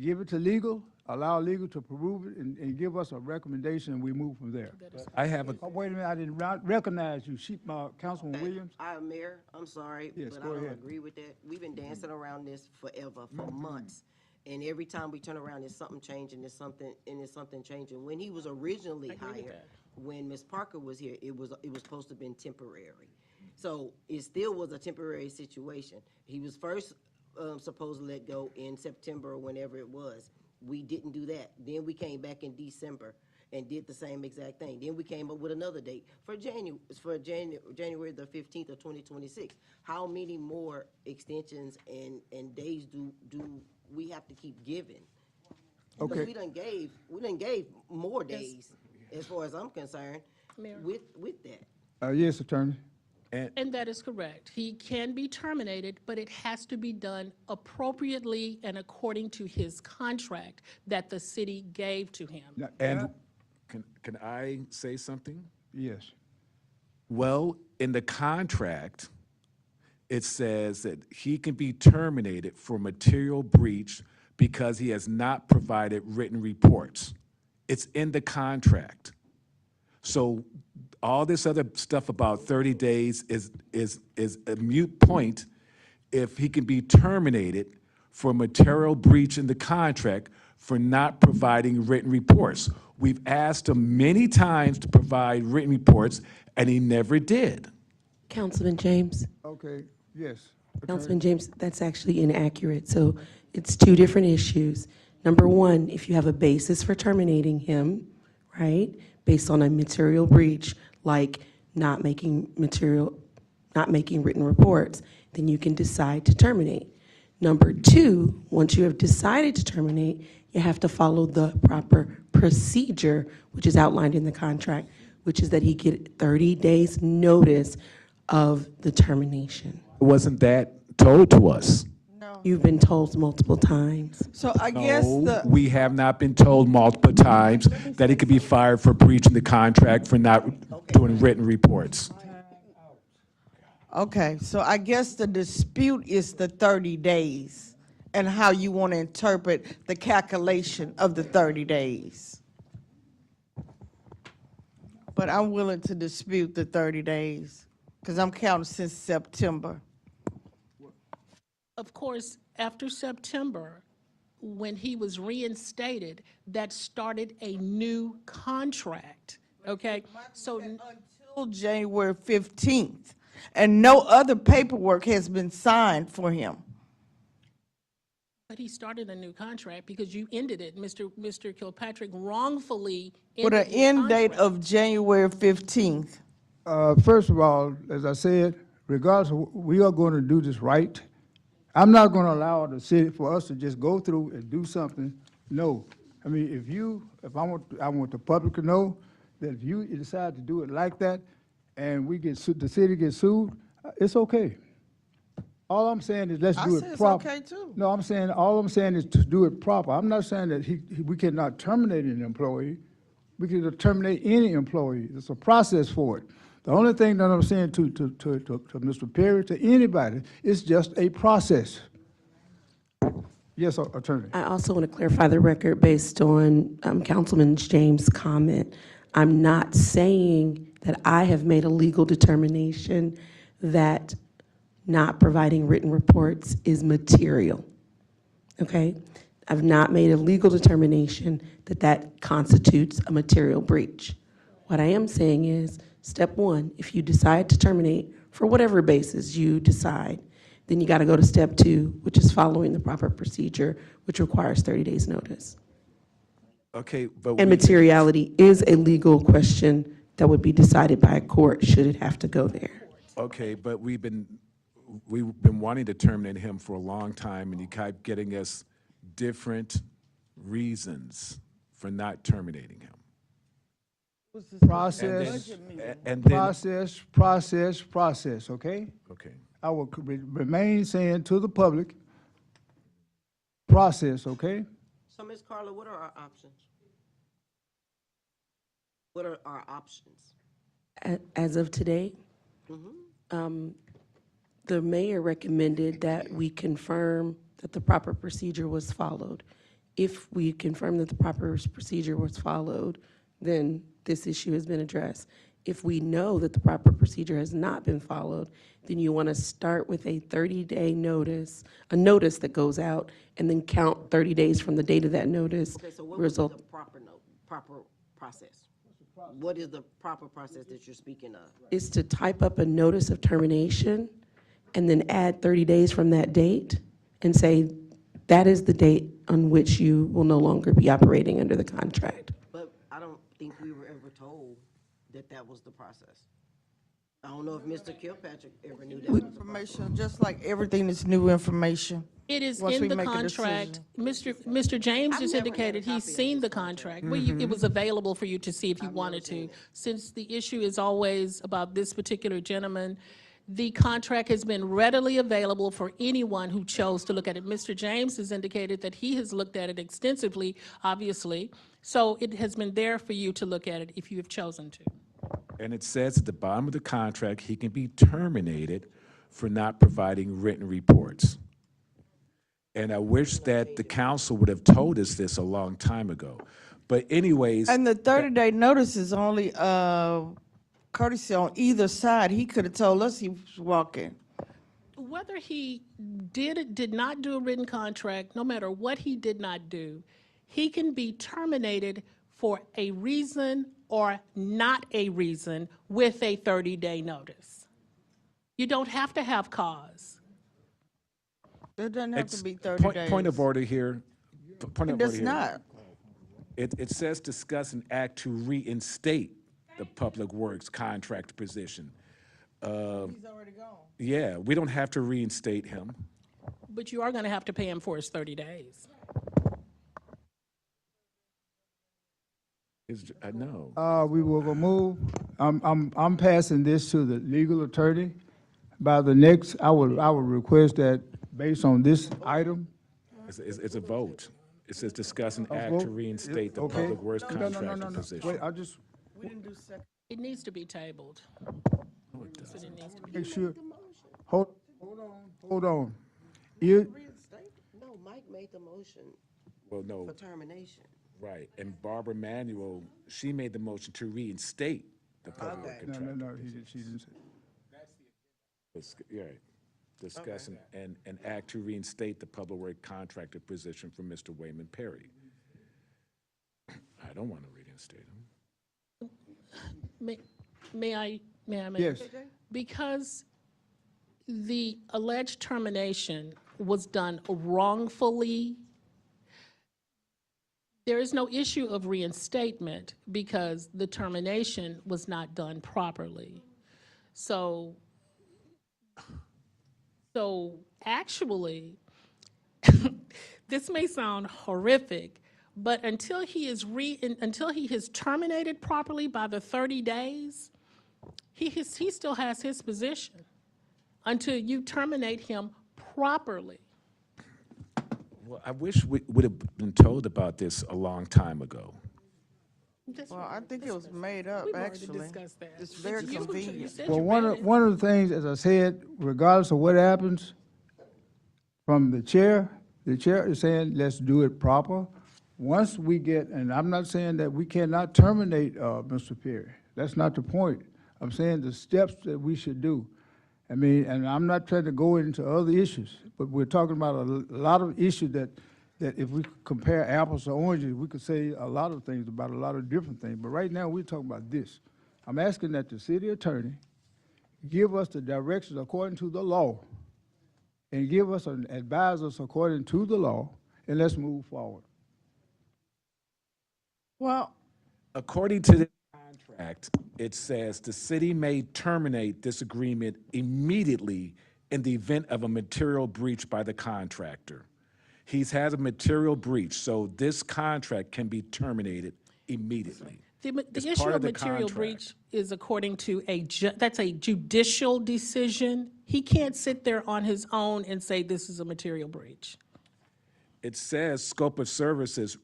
give it to legal, allow legal to approve it, and give us a recommendation, and we move from there. I have a, Oh, wait a minute, I did not recognize you, Councilman Okay, Williams. Mayor, I'm sorry, Yes, but go I don't ahead. agree with that. We've been dancing around this forever, for months. And every time we turn around, there's something changing, there's something changing. When he was originally I agree with hired, that. when Ms. Parker was here, it was supposed to have been temporary. So it still was a temporary situation. He was first supposed to let go in September or whenever it was. We didn't do that. Then we came back in December and did the same exact thing. Then we came up with another date for January the 15th of 2026. How many more extensions and days do we have to keep giving? Because Okay. we done gave more days, as far as I'm concerned, Mayor. with that. Yes, Attorney. And that is correct. He can be terminated, but it has to be done appropriately and according to his contract that the city gave to him. Now, and can I say something? Yes. Well, in the contract, it says that he can be terminated for material breach because he has not provided written reports. It's in the contract. So all this other stuff about 30 days is a moot point if he can be terminated for material breach in the contract for not providing written reports. We've asked him many times to provide written reports, and he never did. Councilman James, Okay, yes. Councilman James, that's actually inaccurate. So it's two different issues. Number one, if you have a basis for terminating him, right, based on a material breach, like not making written reports, then you can decide to terminate. Number two, once you have decided to terminate, you have to follow the proper procedure, which is outlined in the contract, which is that he get 30 days notice of the termination. Wasn't that told to us? You've been told multiple times. So I guess No, we have not been told multiple times that he could be fired for breaching the contract for not doing written reports. Okay, so I guess the dispute is the 30 days and how you want to interpret the calculation of the 30 days. But I'm willing to dispute the 30 days because I'm counting since September. Of course, after September, when he was reinstated, that started a new contract, okay? So Until January 15th, and no other paperwork has been signed for him. but he started a new contract because you ended it. Mr. Kilpatrick wrongfully With ended an his end date contract. of January 15th. First of all, as I said, regardless, we are going to do this right. I'm not going to allow the city for us to just go through and do something. No, I mean, if I want the public to know that if you decide to do it like that, and we get sued, the city gets sued, it's okay. All I'm saying is let's I do say it it's proper. okay, too. No, all I'm saying is to do it proper. I'm not saying that we cannot terminate an employee. We can terminate any employee. There's a process for it. The only thing that I'm saying to Mr. Perry, to anybody, it's just a process. Yes, Attorney. I also want to clarify the record based on Councilman James' comment. I'm not saying that I have made a legal determination that not providing written reports is material, okay? I've not made a legal determination that that constitutes a material breach. What I am saying is, step one, if you decide to terminate for whatever basis you decide, then you got to go to step two, which is following the proper procedure, which requires 30 days notice. Okay, but And materiality is a legal question that would be decided by a court should it have to go there. Okay, but we've been wanting to terminate him for a long time, and he kept getting us different reasons for not terminating him. Process, And then, process, okay? okay. I will remain saying to the public, process, okay? So, Ms. Carla, what are our options? What are our options? As of today, the mayor recommended that we confirm that the proper procedure was followed. If we confirm that the proper procedure was followed, then this issue has been addressed. If we know that the proper procedure has not been followed, then you want to start with a 30-day notice, a notice that goes out, and then count 30 days from the date of that notice. Okay, so what would be the proper process? What is the proper process that you're speaking of? Is to type up a notice of termination and then add 30 days from that date and say, that is the date on which you will no longer be operating under the contract. But I don't think we were ever told that that was the process. I don't know if Mr. Kilpatrick ever knew that was the process. Information, just like everything is new information. It is once we in the make a contract. decision. Mr. James I've just never had a indicated copy he's of seen this the contract. contract. It was available for you to see if you wanted to. Since the issue is always about this particular gentleman, the contract has been readily available for anyone who chose to look at it. Mr. James has indicated that he has looked at it extensively, obviously, so it has been there for you to look at it if you have chosen to. And it says at the bottom of the contract, he can be terminated for not providing written reports. And I wish that the council would have told us this a long time ago. But anyways. And the 30-day notice is only courtesy on either side. He could have told us he was walking. whether he did not do a written contract, no matter what he did not do, he can be terminated for a reason or not a reason with a 30-day notice. You don't have to have cause. It doesn't have It's- to be 30 days. Point of order here. Point It of does order here. not. It says discuss an act to reinstate the Public Works contract position. He's already gone. Yeah, we don't have to reinstate him. But you are going to have to pay him for his 30 days. I know. We will go move. I'm passing this to the legal attorney. By the next, I would request that based on this item. It's a vote. It says discuss an A act to vote? reinstate the Okay. Public Works No, no, no, contractor no, no. position. Wait, I just, We didn't do second. It needs to be tabled. No, it doesn't. It needs to be. make sure, hold on. You, No, Mike made the motion Well, no, for termination. right. And Barbara Manuel, she made the motion to reinstate the Public Works Okay. no, contractor. no, she didn't say. Yeah, right. Discuss an act to reinstate the Public Works contractor position for Mr. Wayman Perry. I don't want to reinstate him. May I make? Yes. Because the alleged termination was done wrongfully, there is no issue of reinstatement because the termination was not done properly. So actually, this may sound horrific, but until he is terminated properly by the 30 days, he still has his position until you terminate him properly. Well, I wish we would have been told about this a long time ago. Well, I think it was made up, We've already actually. discussed that. It's very You convenient. said Well, you one read of, it. one of the things, as I said, regardless of what happens, from the chair is saying, let's do it proper. Once we get, and I'm not saying that we cannot terminate, Mr. Perry. That's not the point. I'm saying the steps that we should do. I mean, and I'm not trying to go into other issues, but we're talking about a lot of issues that if we compare apples to oranges, we could say a lot of things about a lot of different things. But right now, we're talking about this. I'm asking that the city attorney give us the directions according to the law and give us and advise us according to the law, and let's move forward. Well, According to the contract, it says the city may terminate this agreement immediately in the event of a material breach by the contractor. He's had a material breach, so this contract can be terminated immediately. The It's issue part of the material contract. breach is according to that's a judicial decision. He can't sit there on his own and say this is a material breach. It says scope of services,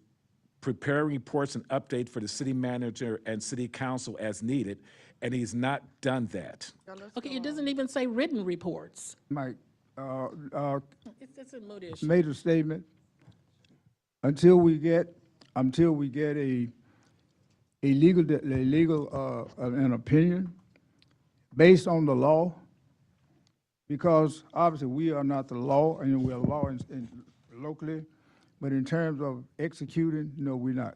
prepare reports and update for the city manager and city council as needed, and he's not done that. Okay, it doesn't even say written reports. Mike, It's a mood issue. made a statement, until we get an opinion based on the law, because obviously we are not the law, and we are law locally, but in terms of executing, no, we're not.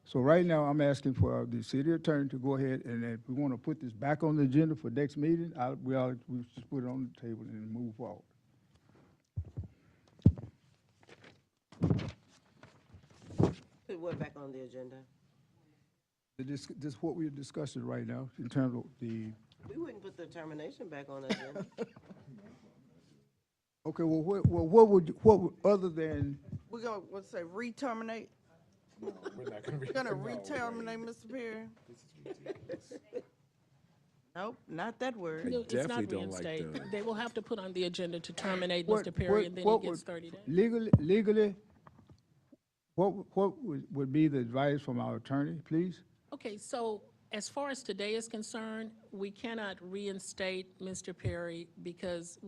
So right now, I'm asking for the city attorney to go ahead, and if we want to put this back on the agenda for next meeting, we just put it on the table and move forward. Put what back on the agenda? This is what we're discussing right now in terms of the, We wouldn't put the termination back on the agenda. okay, well, what would, other than, we're gonna, what's say, re-terminate? We're not gonna We're gonna re-terminate Mr. Perry? Nope, not that word. No, it's definitely not don't like reinstate. the- They will have to put on the agenda to terminate What- Mr. Perry, what- and then what he gets would- 30 days. legally, what would be the advice from our attorney, please? Okay, so as far as today is concerned, we cannot reinstate Mr. Perry because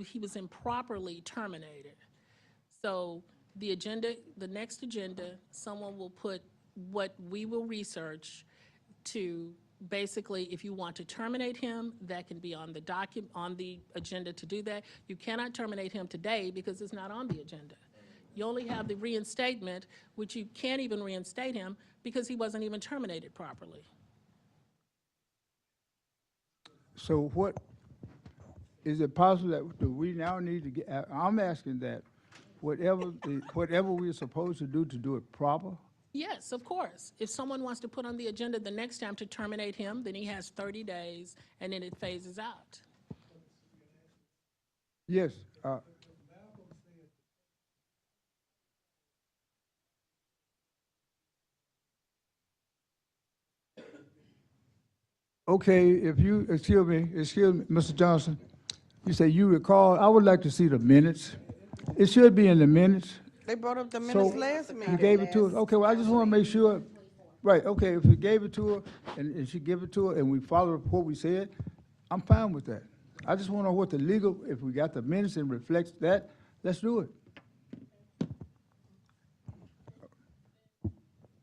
he was improperly terminated. So the agenda, the next agenda, someone will put what we will research to basically, if you want to terminate him, that can be on the on the agenda to do that. You cannot terminate him today because it's not on the agenda. You only have the reinstatement, which you can't even reinstate him because he wasn't even terminated properly. So what, is it possible that do we now need to get, I'm asking that whatever we're supposed to do it proper? Yes, of course. If someone wants to put on the agenda the next time to terminate him, then he has 30 days, and then it phases out. Yes. Okay, if you, excuse me, Mr. Johnson, you say you recall, I would like to see the minutes. It should be in the minutes. They brought up the So, minutes last meeting. you gave it to us, okay, well, I just want to make sure, right, okay, if you gave it to her, and she give it to her, and we followed what we said, I'm fine with that. I just want to know what the legal, if we got the minutes and reflects that, let's do it.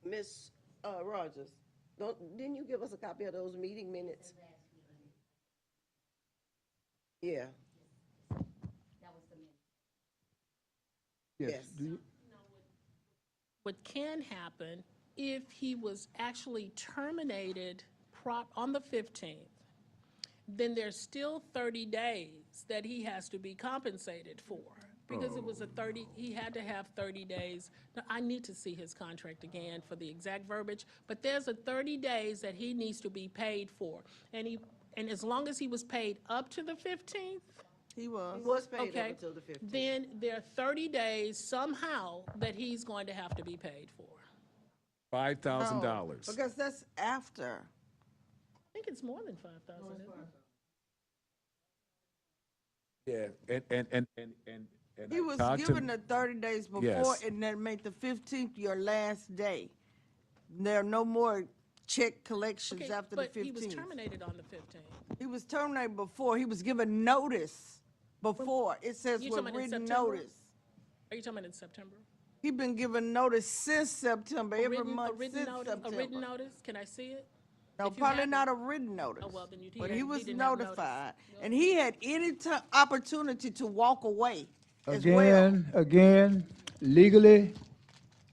Ms. Rogers, didn't you give us a copy of those meeting minutes? Yeah. Yes. Do you- What can happen if he was actually terminated on the 15th, then there's still 30 days that he has to be compensated for. Because it was he had to have 30 days. Now, I need to see his contract again for the exact verbiage, but there's a 30 days that he needs to be paid for. And as long as he was paid up to the 15th, He was. He was paid up okay, until the 15th. then there are 30 days somehow that he's going to have to be paid for. $5,000. Because that's after. I think it's more than 5,000, isn't it? Yeah, and He was talk to- given the 30 days before, Yes. and then make the 15th your last day. There are no more check collections Okay, after the 15th. but he was terminated on the 15th. He was terminated before. He was given notice before. It says You with talking about in written September? notice. Are you talking about in September? He been given notice since September, every month since September. A written notice? Can I see it? No, If you probably have not it. a written notice. Oh, well, then you- he But had- he he was didn't have notice. notified, and he had any opportunity to walk away as well. Again, legally,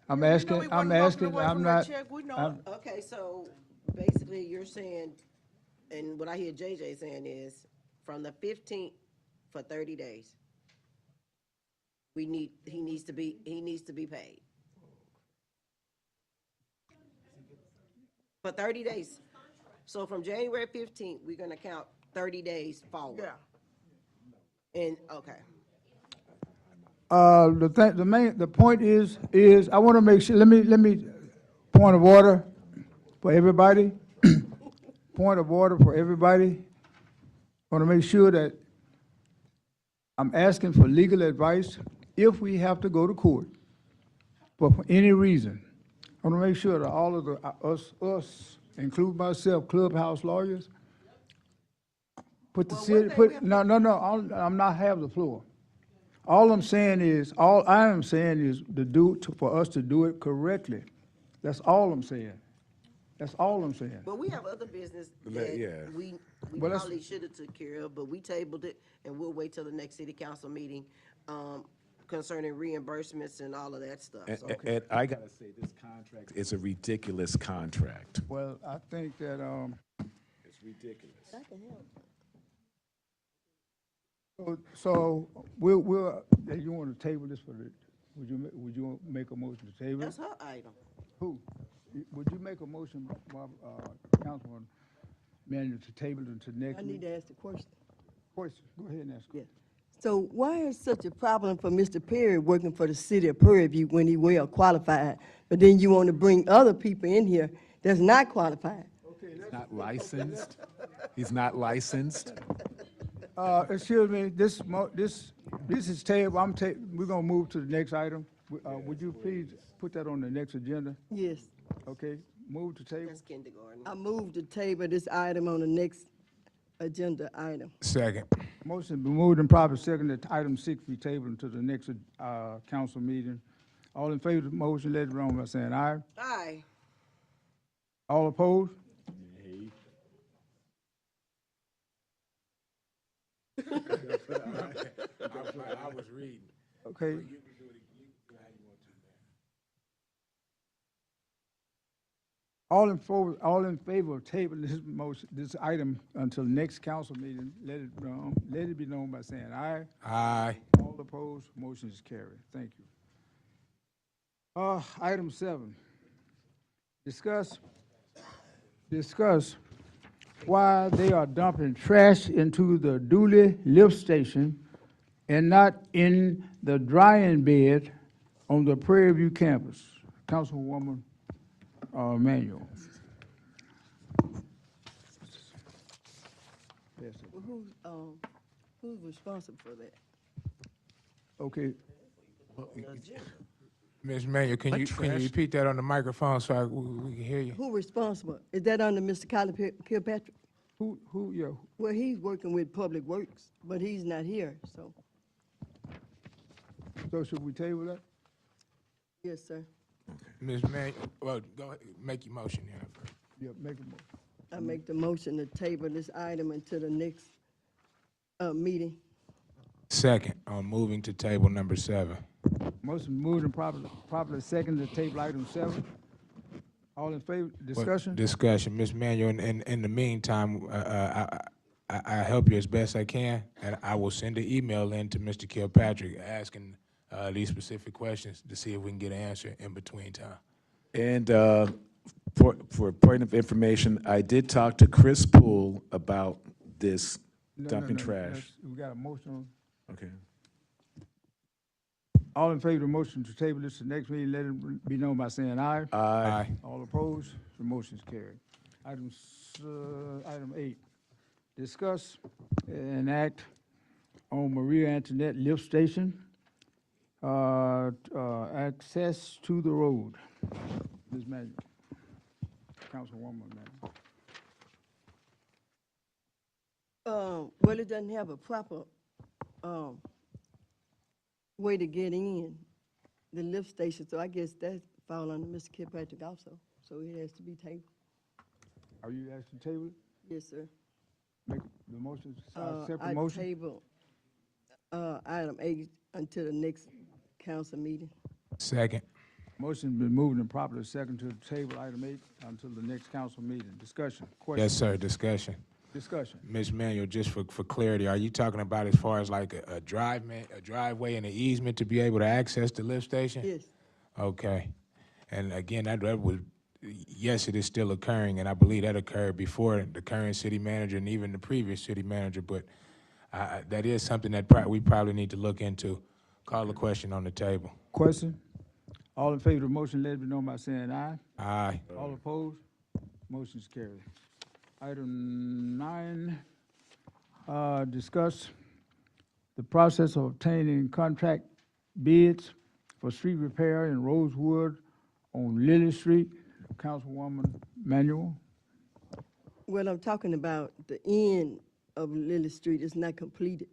I'm You know he asking, wasn't I'm walking asking, away I'm from that not, check. We know I'm- it. Okay, so basically you're saying, and what I hear JJ saying is, from the 15th for 30 days, he needs to be paid. For 30 days. So from January 15th, we're gonna count 30 days forward. Yeah. And, okay. the point is, I want to make sure, let me, point of order for everybody. Point of order for everybody. I want to make sure that I'm asking for legal advice if we have to go to court, but for any reason. I want to make sure that all of the, us, include myself, clubhouse lawyers, put the city, no, I'm not have the floor. All I am saying is for us to do it correctly. That's all I'm saying. That's all I'm saying. But we have other business Yeah. that we Well, that's- probably should have took care of, but we tabled it, and we'll wait till the next city council meeting, concerning reimbursements and all of that stuff. So, And I gotta say, this contract is a ridiculous contract. Well, I think that, It's ridiculous. so we'll, you want to table this for the, would you make a motion to table it? that's her item. Who? Would you make a motion, Councilman Manuel, to table it until next I week? need to ask the question. Question, go ahead and ask. Yeah. So why is such a problem for Mr. Perry working for the city of Prairie View when he well qualified? But then you want to bring other people in here that's not qualified? He's not licensed. He's not licensed. Excuse me, this is table, we're gonna move to the next item. Would you please put that on the next agenda? Yes. Okay, move to table. That's kindergarten. I moved to table this item on the next agenda item. Second. Motion been moved and properly seconded that item 6 be tabled until the next council meeting. All in favor of the motion, let it be known by saying aye. Aye. All opposed? I was reading. Okay. All in favor of tabling this motion, this item until next council meeting, let it be known by saying aye. Aye. All opposed, motion is carried. Thank you. Item 7, discuss why they are dumping trash into the Dooley lift station and not in the drying bed on the Prairie View campus. Councilwoman Manuel. Yes, sir. Well, who's responsible for that? Okay, Ms. Manuel, can you repeat that on the microphone so we can hear you? Who responsible? Is that under Mr. Kylie Kilpatrick? yeah, Well, he's working with Public Works, but he's not here, so, so should we table that? yes, sir. Ms. Manuel, well, go ahead, make your motion here. Yeah, make a motion. I make the motion to table this item until the next meeting. Second, on moving to table number 7. Motion moved and properly second to table item 7. All in favor, discussion? Discussion. Ms. Manuel, in the meantime, I help you as best I can, and I will send an email in to Mr. Kilpatrick asking these specific questions to see if we can get an answer in between time. And for a point of information, I did talk to Chris Poole about this dumping trash. We got a motion on. Okay. All in favor of the motion to table this to the next meeting, let it be known by saying aye. Aye. All opposed, the motion is carried. Item 8, discuss and act on Maria Antoinette lift station, access to the road. Ms. Manuel, Councilwoman Manuel. Well, it doesn't have a proper way to get in the lift station, so I guess that fall under Mr. Kilpatrick also, so it has to be tabled. Are you asking to table it? Yes, sir. Make the motion, separate I motion? table item 8 until the next council meeting. Second. Motion been moved and properly second to table item 8 until the next council meeting. Discussion, question? Yes, sir, discussion. Discussion. Ms. Manuel, just for clarity, are you talking about as far as like a driveway and an easement to be able to access the lift station? Yes. Okay. And again, that was, yes, it is still occurring, and I believe that occurred before the current city manager and even the previous city manager, but that is something that we probably need to look into. Call the question on the table. Question? All in favor of the motion, let it be known by saying aye. Aye. All opposed? Motion is carried. Item 9, discuss the process of obtaining contract bids for street repair in Rosewood on Lily Street. Councilwoman Manuel. Well, I'm talking about the end of Lily Street is not completed.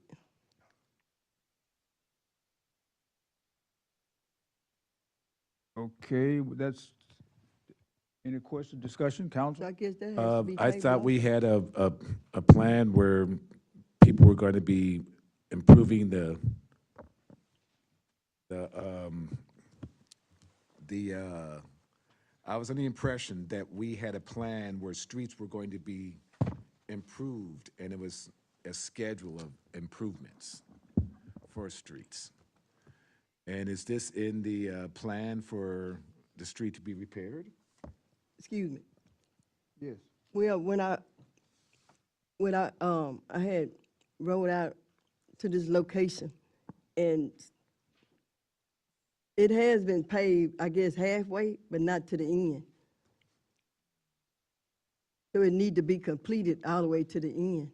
Okay, that's, any question, discussion, council? So I guess that has to be I tabled thought also. we had a plan where people were going to be improving I was under the impression that we had a plan where streets were going to be improved, and it was a schedule of improvements for streets. And is this in the plan for the street to be repaired? Excuse me. Yes. Well, when I had rode out to this location, and it has been paved, I guess, halfway, but not to the end. So it need to be completed all the way to the end.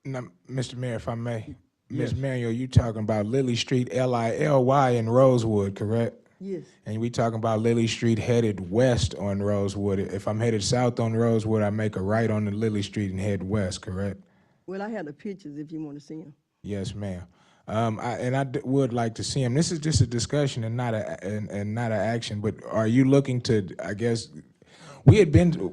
Now, Mr. Mayor, if I may, Ms. Yes. Manuel, you talking about Lily Street, Lily in Rosewood, correct? Yes. And we talking about Lily Street headed west on Rosewood. If I'm headed south on Rosewood, I make a right on the Lily Street and head west, correct? Well, I have the pictures if you want to see them. Yes, ma'am. Would like to see him. This is just a discussion and not an action. But are you looking to? I guess we had been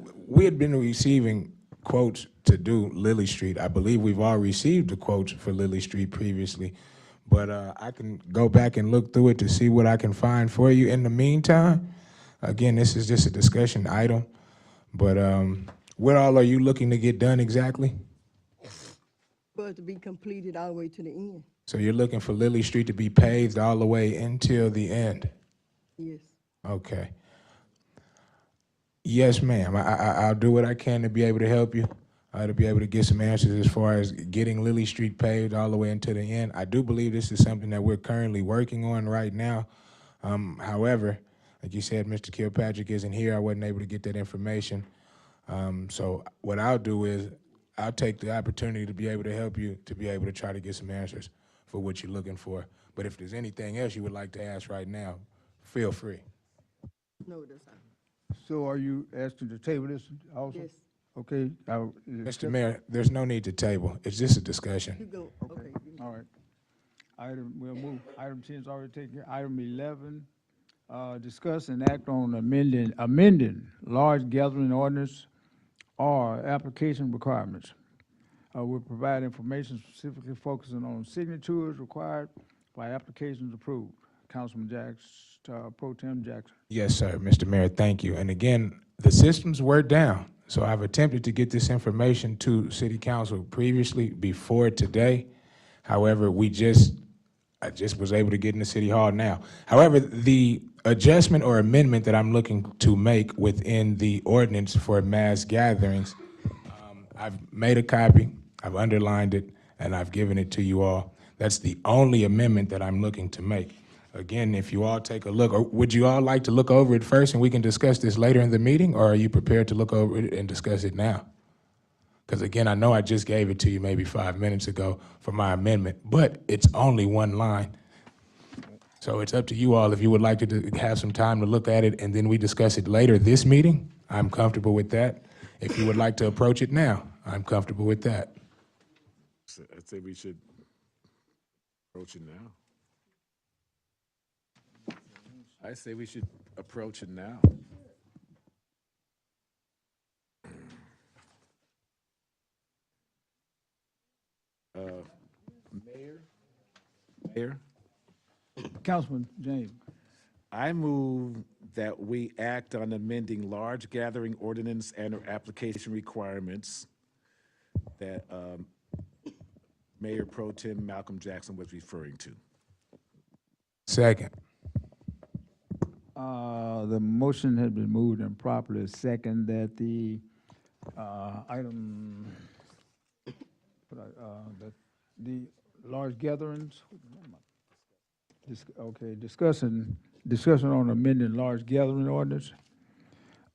receiving quotes to do Lily Street. I believe we've all received the quotes for Lily Street previously, but I can go back and look through it to see what I can find for you. In the meantime, again, this is just a discussion item, but what all are you looking to get done exactly? For it to be completed all the way to the end. So you're looking for Lily Street to be paved all the way until the end? Yes. Okay. Yes, ma'am. I'll do what I can to be able to help you, to be able to get some answers as far as getting Lily Street paved all the way into the end. I do believe this is something that we're currently working on right now. However, like you said, Mr. Kilpatrick isn't here. I wasn't able to get that information. So what I'll do is I'll take the opportunity to be able to help you to be able to try to get some answers for what you're looking for. But if there's anything else you would like to ask right now, feel free. No, that's not. So are you asking to table this also? Yes. Okay. Mr. Mayor, there's no need to table. It's just a You discussion. go, okay. All right. We'll move. Item 10 is already taken care. Item 11, discuss and act on amending large gathering ordinance or application requirements. We'll provide information specifically focusing on signatures required by applications approved. Councilman Jackson, Pro Tem Jackson. Yes, sir, Mr. Mayor, thank you. And again, the systems were down, so I've attempted to get this information to City Council previously before today. However, I just was able to get into City Hall now. However, the adjustment or amendment that I'm looking to make within the ordinance for mass gatherings, I've made a copy, I've underlined it, and I've given it to you all. That's the only amendment that I'm looking to make. Again, if you all take a look, or would you all like to look over it first and we can discuss this later in the meeting, or are you prepared to look over it and discuss it now? Because again, I know I just gave it to you maybe 5 minutes ago for my amendment, but it's only one line. So it's up to you all if you would like to have some time to look at it and then we discuss it later this meeting. I'm comfortable with that. If you would like to approach it now, I'm comfortable with that. I'd say we should approach it now. I say we should approach it now. Mayor? Councilman James. I move that we act on amending large gathering ordinance and or application requirements that Mayor Pro Tem Malcolm Jackson was referring to. Second. The motion has been moved and properly second that the item, that the large gatherings, discussion on amending large gathering ordinance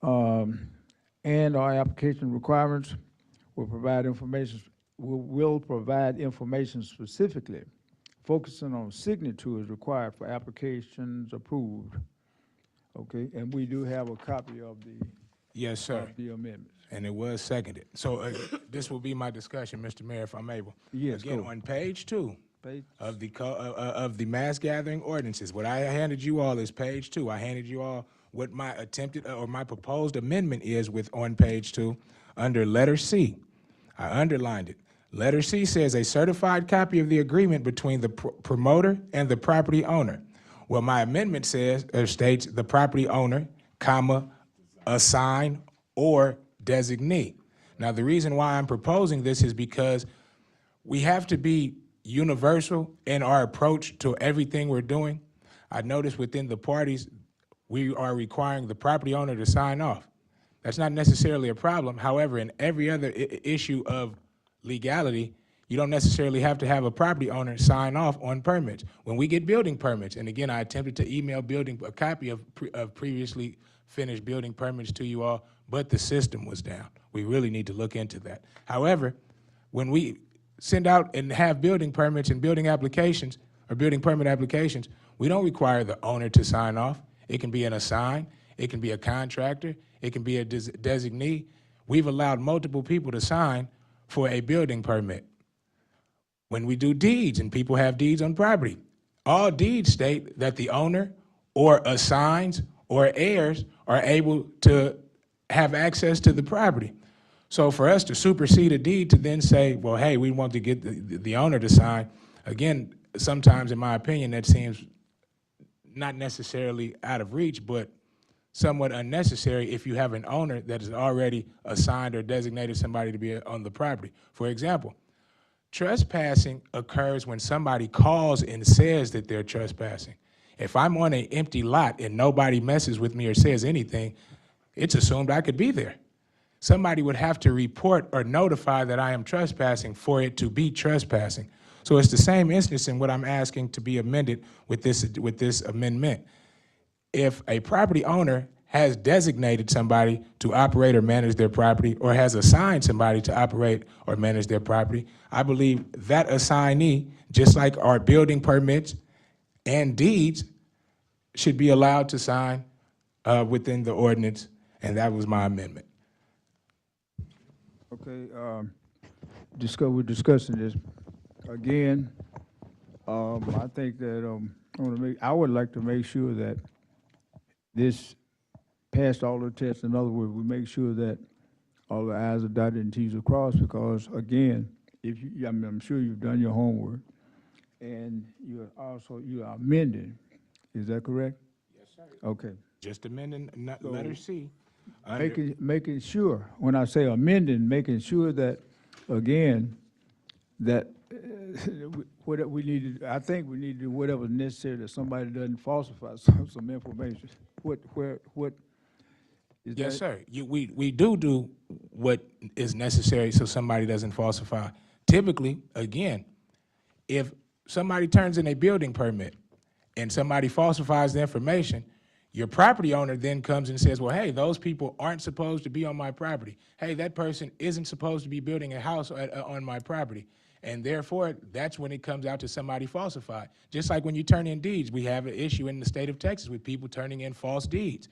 and our application requirements will provide information specifically focusing on signatures required for applications approved. Okay, and we do have a copy of the Yes, sir. the amendments. And it was seconded. So this will be my discussion, Mr. Mayor, if I'm able. Yes, Again, go. on page 2 Page- of the mass gathering ordinances, what I handed you all is page 2. I handed you all what my attempted or my proposed amendment is on page 2 under letter C. I underlined it. Letter C says a certified copy of the agreement between the promoter and the property owner. Well, my amendment states the property owner, comma, assign or designee. Now, the reason why I'm proposing this is because we have to be universal in our approach to everything we're doing. I noticed within the parties, we are requiring the property owner to sign off. That's not necessarily a problem. However, in every other issue of legality, you don't necessarily have to have a property owner sign off on permits. When we get building permits, and again, I attempted to email a copy of previously finished building permits to you all, but the system was down. We really need to look into that. However, when we send out and have building permits and building applications, or building permit applications, we don't require the owner to sign off. It can be an assign, it can be a contractor, it can be a designee. We've allowed multiple people to sign for a building permit. When we do deeds and people have deeds on property, all deeds state that the owner or assigns or heirs are able to have access to the property. So for us to supersede a deed to then say, well, hey, we want to get the owner to sign, again, sometimes in my opinion, that seems not necessarily out of reach, but somewhat unnecessary if you have an owner that is already assigned or designated somebody to be on the property. For example, trespassing occurs when somebody calls and says that they're trespassing. If I'm on an empty lot and nobody messes with me or says anything, it's assumed I could be there. Somebody would have to report or notify that I am trespassing for it to be trespassing. So it's the same instance in what I'm asking to be amended with this amendment. If a property owner has designated somebody to operate or manage their property, or has assigned somebody to operate or manage their property, I believe that assignee, just like our building permits and deeds, should be allowed to sign within the ordinance, and that was my amendment. Okay, we're discussing this again. I think that I would like to make sure that this passed all the tests. In other words, we make sure that all the I's are dotted and T's are crossed, because again, I'm sure you've done your homework, and you are amending. Is that correct? Yes, sir. Okay. Just amending letter C. Making sure, when I say amending, making sure that, again, that what we need to, I think we need to do whatever's necessary that somebody doesn't falsify some information. What is that? Yes, sir. We do what is necessary so somebody doesn't falsify. Typically, again, if somebody turns in a building permit and somebody falsifies the information, your property owner then comes and says, well, hey, those people aren't supposed to be on my property. Hey, that person isn't supposed to be building a house on my property. And therefore, that's when it comes out to somebody falsified. Just like when you turn in deeds, we have an issue in the state of Texas with people turning in false deeds.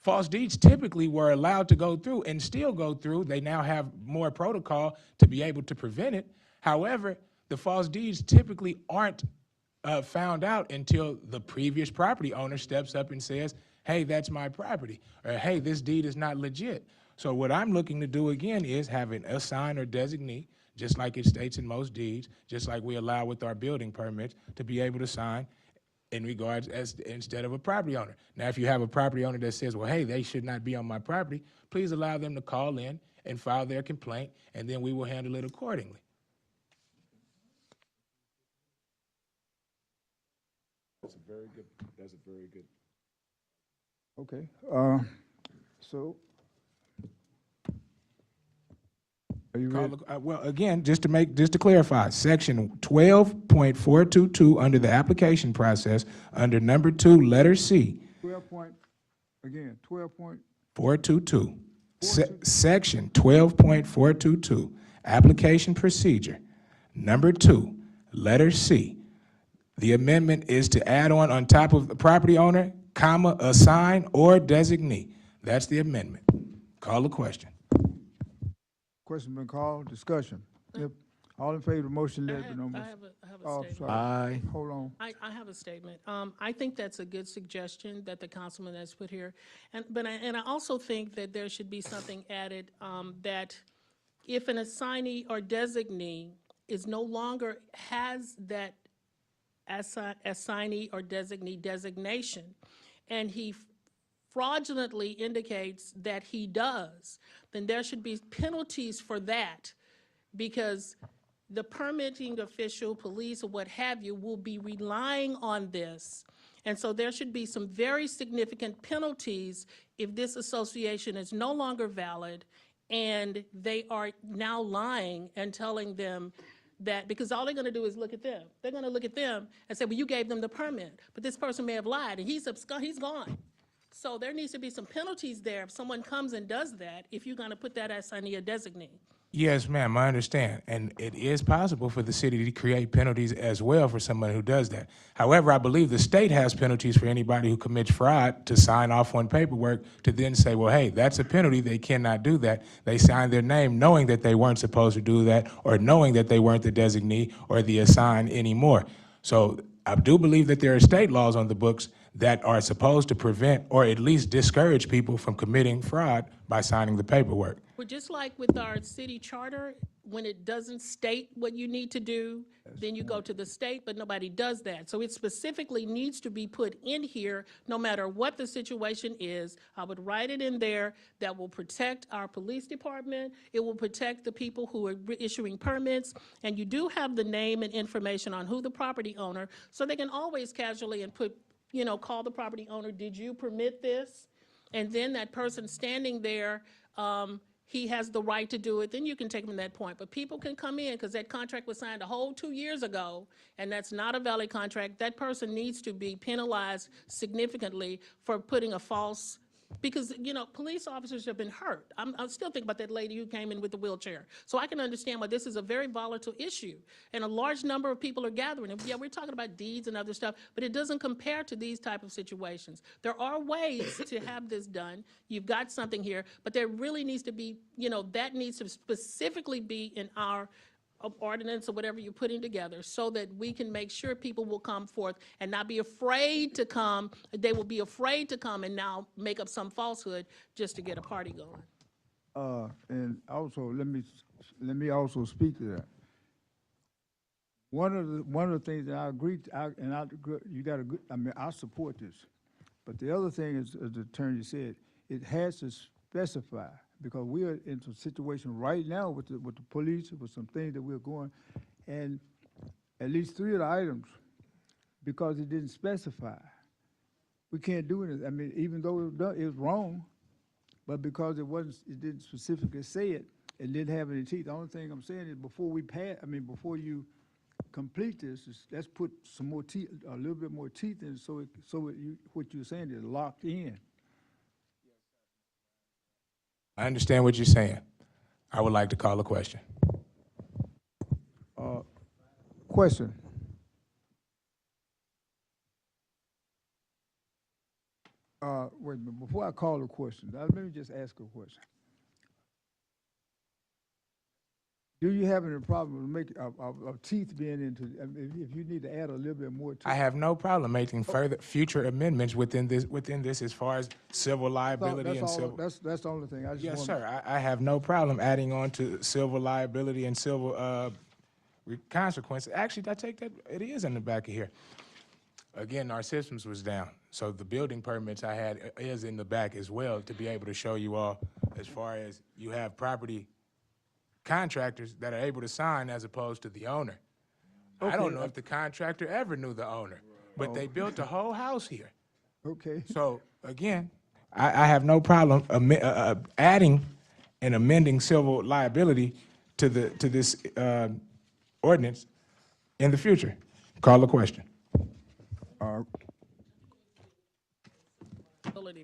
False deeds typically were allowed to go through and still go through. They now have more protocol to be able to prevent it. However, the false deeds typically aren't found out until the previous property owner steps up and says, hey, that's my property, or hey, this deed is not legit. So what I'm looking to do again is have an assigned or designee, just like it states in most deeds, just like we allow with our building permits, to be able to sign in regards as instead of a property owner. Now, if you have a property owner that says, well, hey, they should not be on my property, please allow them to call in and file their complaint, and then we will handle it accordingly. That's a very good. Okay, so, are you ready? Well, again, just to clarify, section 12.422 under the application process, under number 2, letter C. 422. Section 12.422, application procedure, number 2, letter C. The amendment is to add on top of the property owner, comma, assign or designee. That's the amendment. Call the question. Question been called, discussion. Yep. All in favor of the motion, let it be known. I have a Oh, statement. sorry. Aye. Hold on. I have a statement. I think that's a good suggestion that the councilman has put here. But I also think that there should be something added, that if an assignee or designee is no longer has that assignee or designee designation, and he fraudulently indicates that he does, then there should be penalties for that, because the permitting official, police, or what have you, will be relying on this. And so there should be some very significant penalties if this association is no longer valid and they are now lying and telling them that, because all they're going to do is look at them. They're going to look at them and say, well, you gave them the permit, but this person may have lied and he's gone. So there needs to be some penalties there if someone comes and does that, if you're going to put that assignee or designee. Yes, ma'am, I understand. And it is possible for the city to create penalties as well for someone who does that. However, I believe the state has penalties for anybody who commits fraud to sign off on paperwork to then say, well, hey, that's a penalty. They cannot do that. They signed their name knowing that they weren't supposed to do that, or knowing that they weren't the designee or the assigned anymore. So I do believe that there are state laws on the books that are supposed to prevent or at least discourage people from committing fraud by signing the paperwork. But just like with our city charter, when it doesn't state what you need to do, then you go to the state, but nobody does that. So it specifically needs to be put in here, no matter what the situation is. I would write it in there that will protect our police department. It will protect the people who are issuing permits. And you do have the name and information on who the property owner, so they can always casually and put, call the property owner, did you permit this? And then that person standing there, he has the right to do it, then you can take him to that point. But people can come in, because that contract was signed a whole 2 years ago, and that's not a valid contract. That person needs to be penalized significantly for putting a false, because, police officers have been hurt. I'm still thinking about that lady who came in with the wheelchair. So I can understand why this is a very volatile issue, and a large number of people are gathering. And yeah, we're talking about deeds and other stuff, but it doesn't compare to these type of situations. There are ways to have this done. You've got something here, but there really needs to be, that needs to specifically be in our ordinance or whatever you're putting together, so that we can make sure people will come forth and not be afraid to come. They will be afraid to come and now make up some falsehood just to get a party going. And also, let me also speak to that. One of the things that I agree, you got a good, I support this. But the other thing is, as the attorney said, it has to specify, because we are in some situation right now with the police, with some things that we're going, and at least 3 of the items, because it didn't specify, we can't do it. Even though it was wrong, but because it didn't specifically say it, it didn't have any teeth. The only thing I'm saying is before you complete this, let's put some more teeth, a little bit more teeth in, what you're saying is locked in. I understand what you're saying. I would like to call a question. Question. Wait a minute, before I call a question, let me just ask a question. Do you have any problem with of teeth being into, if you need to add a little bit more teeth? I have no problem making future amendments within this as far as civil liability and civil. That's the only thing. Yes, sir. I have no problem adding on to civil liability and civil consequences. Actually, I take that, it is in the back of here. Again, our systems was down, so the building permits I had is in the back as well, to be able to show you all, as far as you have property contractors that are able to sign as opposed to the owner. Okay. I don't know if the contractor ever knew the owner, but they built a whole house here. Okay. So again, I have no problem adding and amending civil liability to this ordinance in the future. Call the question.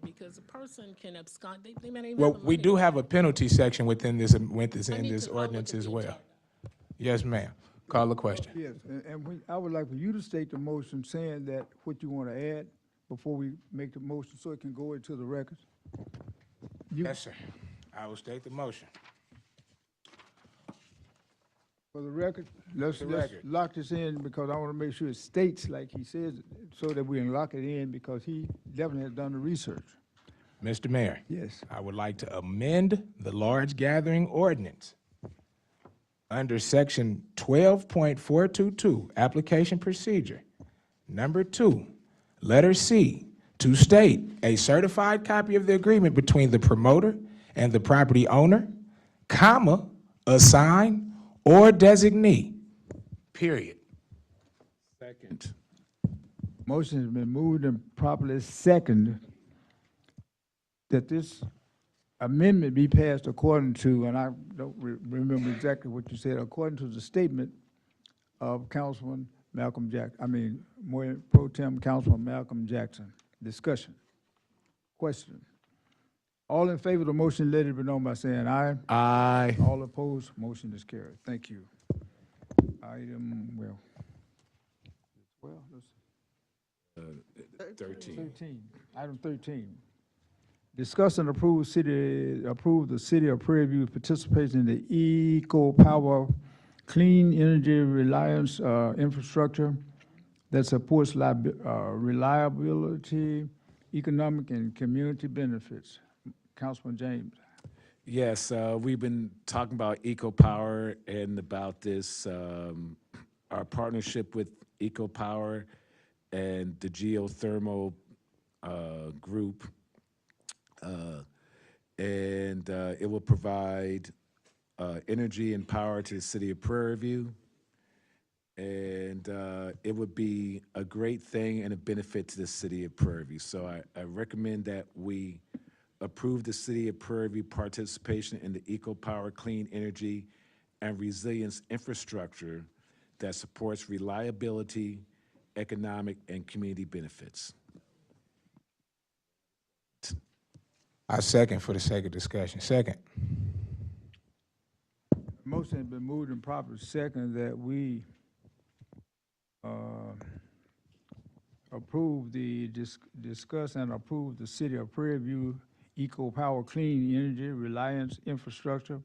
Because a person can abscond, they may not even Well, have the we money. do have a penalty section within this ordinance as well. Yes, ma'am. Call the question. Yes, and I would like for you to state the motion saying that what you want to add before we make the motion, so it can go into the records. Yes, sir. I will state the motion. For the record, let's record. lock this in, because I want to make sure it states like he says, so that we can lock it in, because he definitely has done the research. Mr. Mayor. Yes. I would like to amend the large gathering ordinance under section 12.422, application procedure, number 2, letter C, to state a certified copy of the agreement between the promoter and the property owner, comma, assign or designee, period. Second. Motion has been moved and properly seconded that this amendment be passed according to, and I don't remember exactly what you said, according to the statement of Councilman Malcolm Jackson, Mayor Pro Tem Councilman Malcolm Jackson. Discussion. Question. All in favor of the motion, let it be known by saying aye. Aye. All opposed, motion is carried. Thank you. Item, 13. Item 13. Discuss and approve the city of Prairie View participation in the Eco Power Clean Energy Reliance Infrastructure that supports reliability, economic and community benefits. Councilman James. Yes, we've been talking about EcoPower and about this, our partnership with EcoPower and the geothermal group. And it will provide energy and power to the city of Prairie View. And it would be a great thing and a benefit to the city of Prairie View. So I recommend that we approve the city of Prairie View participation in the EcoPower clean energy and resilience infrastructure that supports reliability, economic, and community benefits. I second for the sake of discussion. Second. Motion has been moved and properly second that we discuss and approve the city of Prairie View EcoPower clean energy reliance infrastructure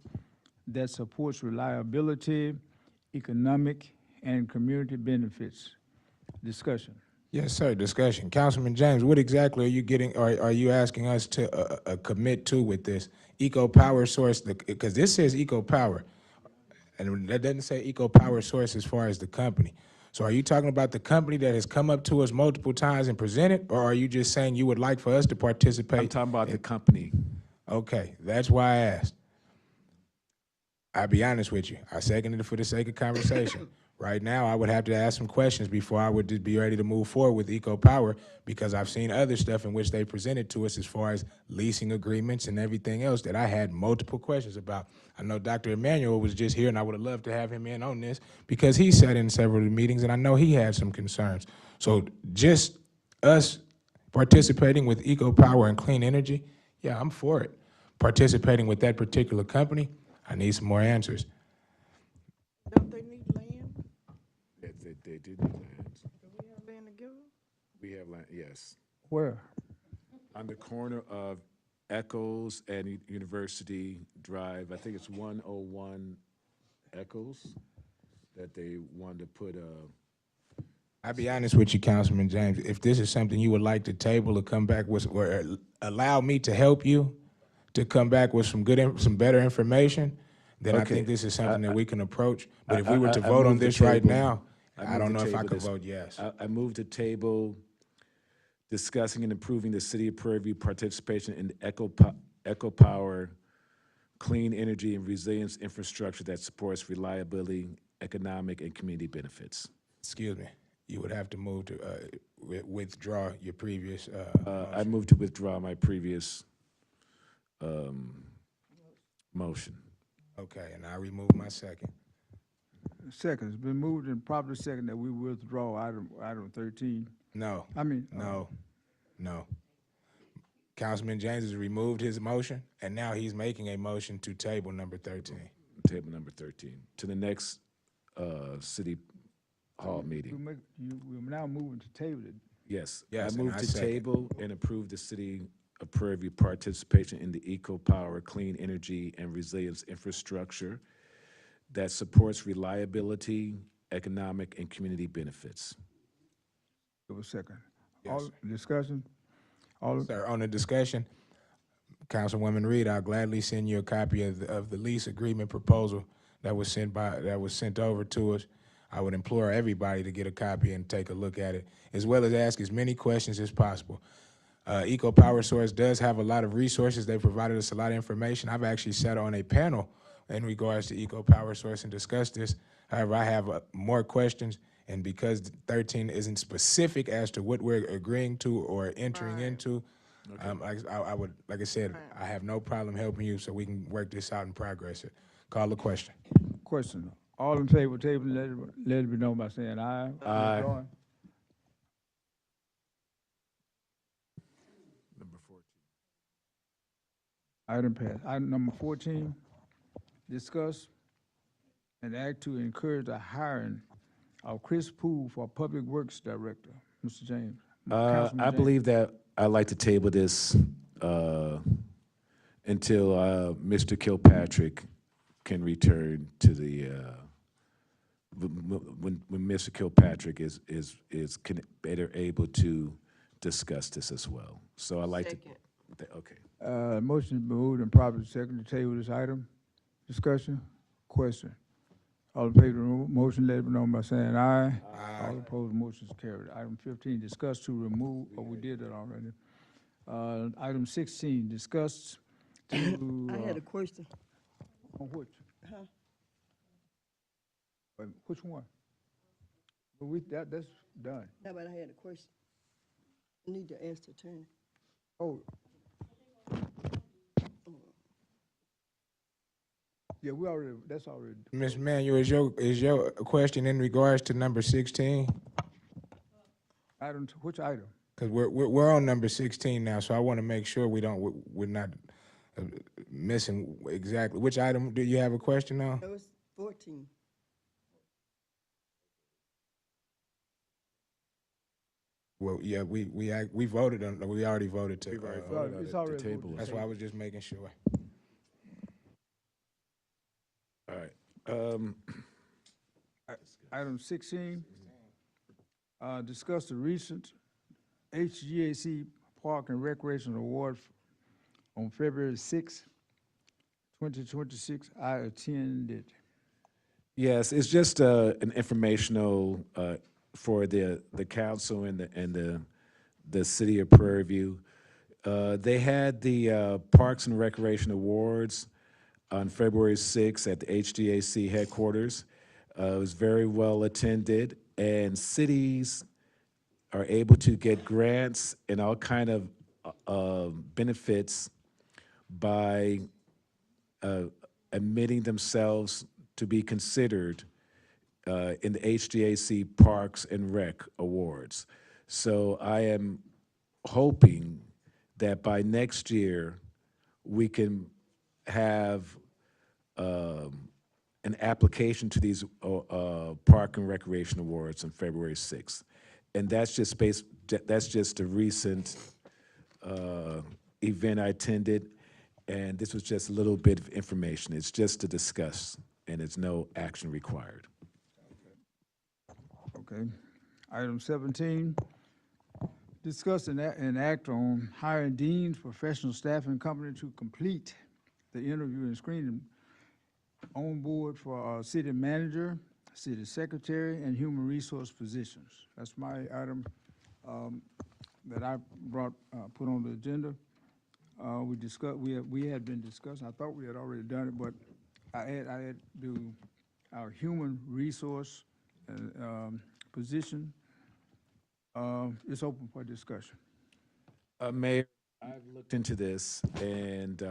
that supports reliability, economic, and community benefits. Discussion. Yes, sir. Discussion. Councilman James, what exactly are you getting, or are you asking us to commit to with this EcoPower source? Because this says EcoPower, and that doesn't say EcoPower source as far as the company. So are you talking about the company that has come up to us multiple times and presented, or are you just saying you would like for us to participate? I'm talking about the company. Okay, that's why I asked. I'll be honest with you. I seconded it for the sake of conversation. Right now, I would have to ask some questions before I would just be ready to move forward with EcoPower, because I've seen other stuff in which they presented to us as far as leasing agreements and everything else that I had multiple questions about. I know Dr. Emmanuel was just here, and I would have loved to have him in on this because he sat in several of the meetings, and I know he had some concerns. So just us participating with EcoPower and clean energy, yeah, I'm for it. Participating with that particular company, I need some more answers. Don't they need land? They do need land. Do we have land to give them? We have land, yes. Where? On the corner of Echoes and University Drive, I think it's 101 Echoes, that they wanted to put I'll be honest with you, Councilman James. If this is something you would like to table or come back with, or allow me to help you to come back with some better information, then I think this is something that we can approach. But if we were to vote on this right now, I don't know if I could vote yes. I move to table discussing and improving the city of Prairie View participation in the EcoPower clean energy and resilience infrastructure that supports reliability, economic, and community benefits. Excuse me. You would have to move to withdraw your previous. I move to withdraw my previous motion. Okay, and I remove my second. Second. It's been moved and properly second that we withdraw item 13. No. I mean. No. Councilman James has removed his motion, and now he's making a motion to table number 13. Table number 13 to the next city hall meeting. We're now moving to table it. Yes, Yes, I and move I to second. table and approve the city of Prairie View participation in the EcoPower clean energy and resilience infrastructure that supports reliability, economic, and community benefits. Give a second. Yes. All discussion? All Sir, on the discussion, Councilwoman Reed, I'll gladly send you a copy of the lease agreement proposal that was sent over to us. I would implore everybody to get a copy and take a look at it, as well as ask as many questions as possible. EcoPower Source does have a lot of resources. They provided us a lot of information. I've actually sat on a panel in regards to EcoPower Source and discussed this. However, I have more questions, and because 13 isn't specific as to what we're agreeing to or entering into, like I said, I have no problem helping you so we can work this out and progress it. Call the question. question. All in favor of table, let it be known by saying aye. Aye. Withdrawing. Number 14. Item passed. Item number 14, discuss and act to encourage the hiring of Chris Poole for Public Works Director. Mr. James. Councilman I James. believe that I'd like to table this until Mr. Kilpatrick can return to the when Mr. Kilpatrick is better able to discuss this as well. So I'd like to, okay. Motion been moved and properly seconded to table this item. Discussion, question. All in favor of the motion, let it be known by saying aye. Aye. All opposed, motion is carried. Item 15, discuss to remove, oh, we did that already. Item 16, discuss to. I had a question. On which? Huh? Wait, which one? Well, that's done. How about I had a question? I need to ask the attorney. Oh. Yeah, we already, that's already. Ms. Manuel, is your question in regards to number 16? Item, which item? Because we're on number 16 now, so I want to make sure we're not missing exactly. Which item do you have a question on? That was 14. Well, yeah, we voted on, we already voted to. It's already table. That's why I was just making sure. All right. Item 16, discuss the recent HGAC Park and Recreation Award on February 6, 2026. I attended. Yes, it's just an informational for the council and the city of Prairie View. They had the Parks and Recreation Awards on February 6th at the HGAC headquarters. It was very well attended, and cities are able to get grants and all kind of benefits by admitting themselves to be considered in the HGAC Parks and Rec Awards. So I am hoping that by next year we can have an application to these Park and Recreation Awards on February 6th. And that's just a recent event I attended, and this was just a little bit of information. It's just to discuss, and it's no action required. Okay. Item 17, discuss and act on hiring deans, professional staffing company to complete the interview and screening on board for our city manager, city secretary, and human resource positions. That's my item that I put on the agenda. We had been discussing. I thought we had already done it, but I had do our human resource position. It's open for discussion. Mayor, I've looked into this, and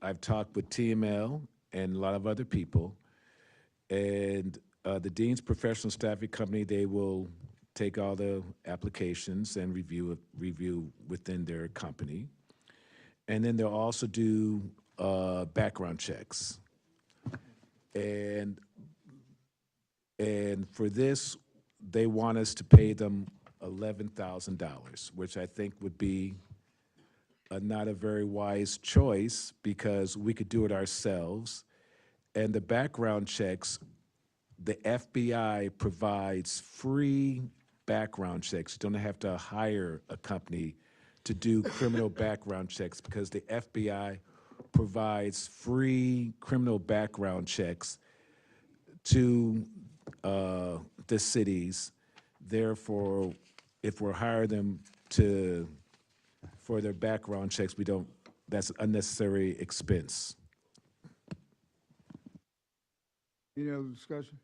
I've talked with TML and a lot of other people, and the Dean's Professional Staffing Company, they will take all the applications and review within their company. And then they'll also do background checks. And for this, they want us to pay them $11,000, which I think would be not a very wise choice because we could do it ourselves. And the background checks, the FBI provides free background checks. You don't have to hire a company to do criminal background checks because the FBI provides free criminal background checks to the cities. Therefore, if we're hiring them for their background checks, that's unnecessary expense. Any other discussion?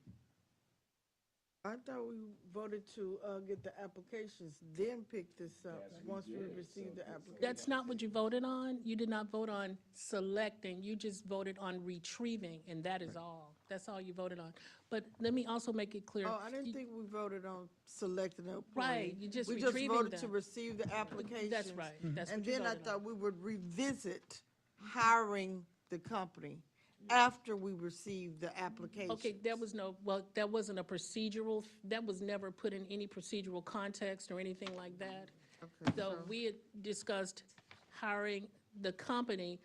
I thought we voted to get the applications, then pick this up once we receive the application. That's not what you voted on. You did not vote on selecting. You just voted on retrieving, and that is all. That's all you voted on. But let me also make it clear. Oh, I didn't think we voted on selecting or appointing. Right, you just We just retrieving voted to them. receive the applications. That's right. That's And what you then I voted on. thought we would revisit hiring the company after we receive the application. Okay, that wasn't a procedural, that was never put in any procedural context or anything like that. So we had discussed hiring the company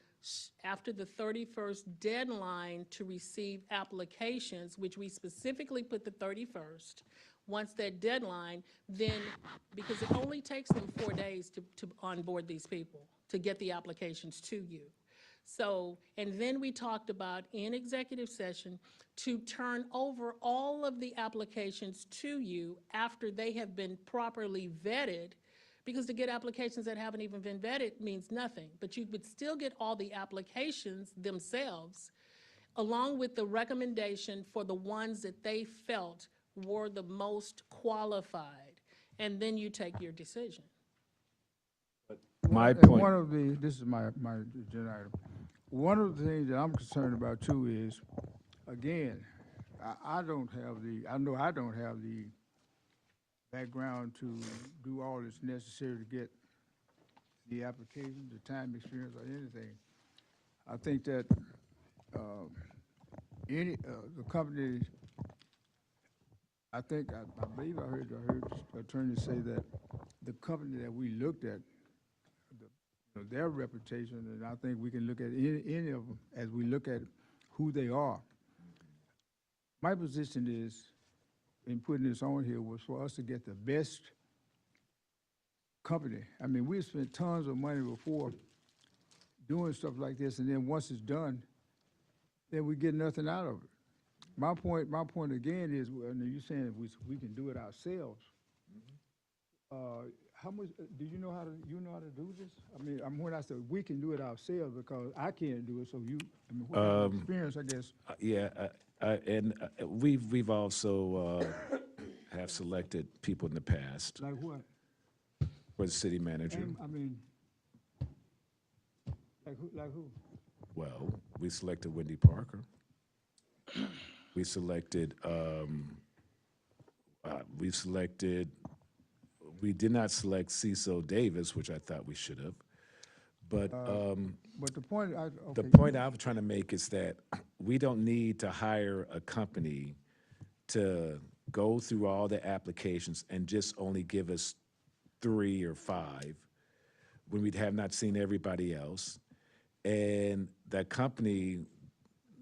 after the 31st deadline to receive applications, which we specifically put the 31st, once that deadline, then, because it only takes them 4 days to onboard these people, to get the applications to you. So, and then we talked about in executive session to turn over all of the applications to you after they have been properly vetted, because to get applications that haven't even been vetted means nothing. But you would still get all the applications themselves, along with the recommendation for the ones that they felt were the most qualified. And then you take your decision. My And point. one of the, this is my agenda item. One of the things that I'm concerned about too is, again, I don't have the, I know I don't have the background to do all that's necessary to get the application, the time, experience, or anything. I think that the company, I believe I heard the attorney say that the company that we looked at, their reputation, and I think we can look at any of them as we look at who they are. My position is, in putting this on here, was for us to get the best company. I mean, we spent tons of money before doing stuff like this, and then once it's done, then we get nothing out of it. My point again is, well, you're saying we can do it ourselves. How much, do you know how to do this? I mean, when I said we can do it ourselves, because I can't do it, so you, I mean, what kind of experience, I guess. Yeah, and we've also have selected people in the past Like what? for the city manager. I mean, like who? Well, we selected Wendy Parker. We selected, we did not select Cecil Davis, which I thought we should have. But the point, the okay. point I was trying to make is that we don't need to hire a company to go through all the applications and just only give us 3 or 5 when we have not seen everybody else. And that company,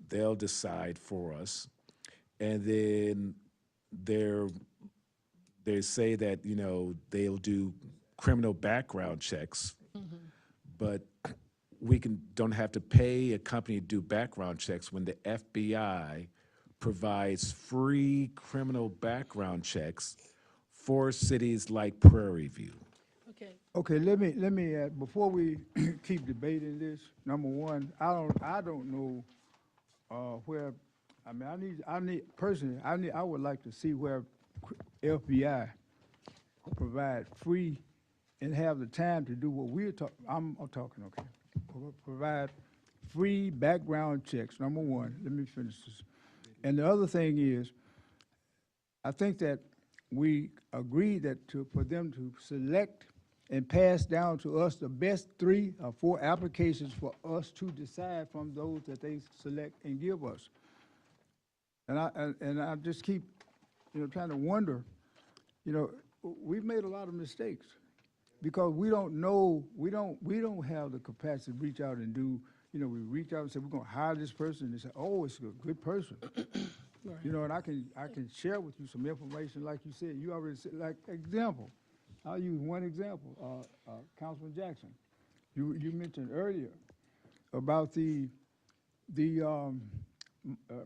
they'll decide for us. And then they say that, you know, they'll do criminal background checks, but we don't have to pay a company to do background checks when the FBI provides free criminal background checks for cities like Prairie View. Okay. Okay, let me add, before we keep debating this, number one, I don't know where, I mean, I would like to see where FBI provide free and have the time to do what we're talking, I'm talking, okay. Provide free background checks, number one. Let me finish this. And the other thing is, I think that we agreed that for them to select and pass down to us the best 3 or 4 applications for us to decide from those that they select and give us. And I just keep, trying to wonder, we've made a lot of mistakes because we don't know, we don't have the capacity to reach out and do, we reach out and say, we're gonna hire this person, and they say, oh, it's a good person. Right. And I can share with you some information, like you said, you already said, like, example. I'll use one example, Councilman Jackson. You mentioned earlier about the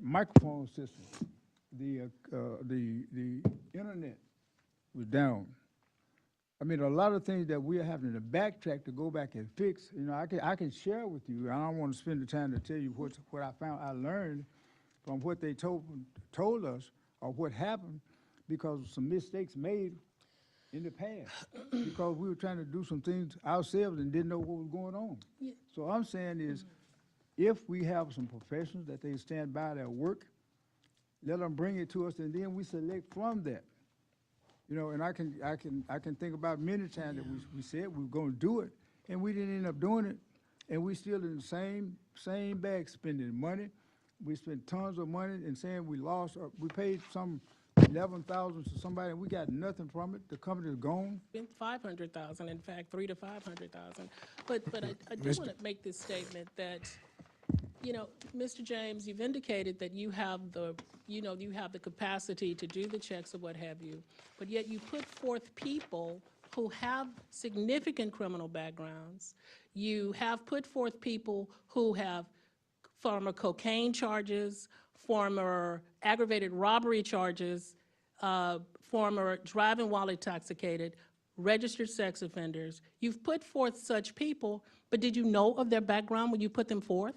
microphone system, the internet was down. I mean, a lot of things that we're having to backtrack to go back and fix. I can share with you. I don't want to spend the time to tell you what I found. I learned from what they told us or what happened because of some mistakes made in the past because we were trying to do some things ourselves and didn't know what was going on. Yeah. So I'm saying is, if we have some professionals that they stand by their work, let them bring it to us, and then we select from that. And I can think about many times that we said we were going to do it, and we didn't end up doing it, and we still in the same bag spending money. We spent tons of money and saying we lost, we paid some 11,000 to somebody, and we got nothing from it, the company's gone? Spent 500,000, in fact, 3 to 500,000. But I do want to make this statement that, you know, Mr. James, you've indicated that you have the, you know, you have the capacity to do the checks or what have you, but yet you put forth people who have significant criminal backgrounds. You have put forth people who have former cocaine charges, former aggravated robbery charges, former driving while intoxicated, registered sex offenders. You've put forth such people, but did you know of their background when you put them forth?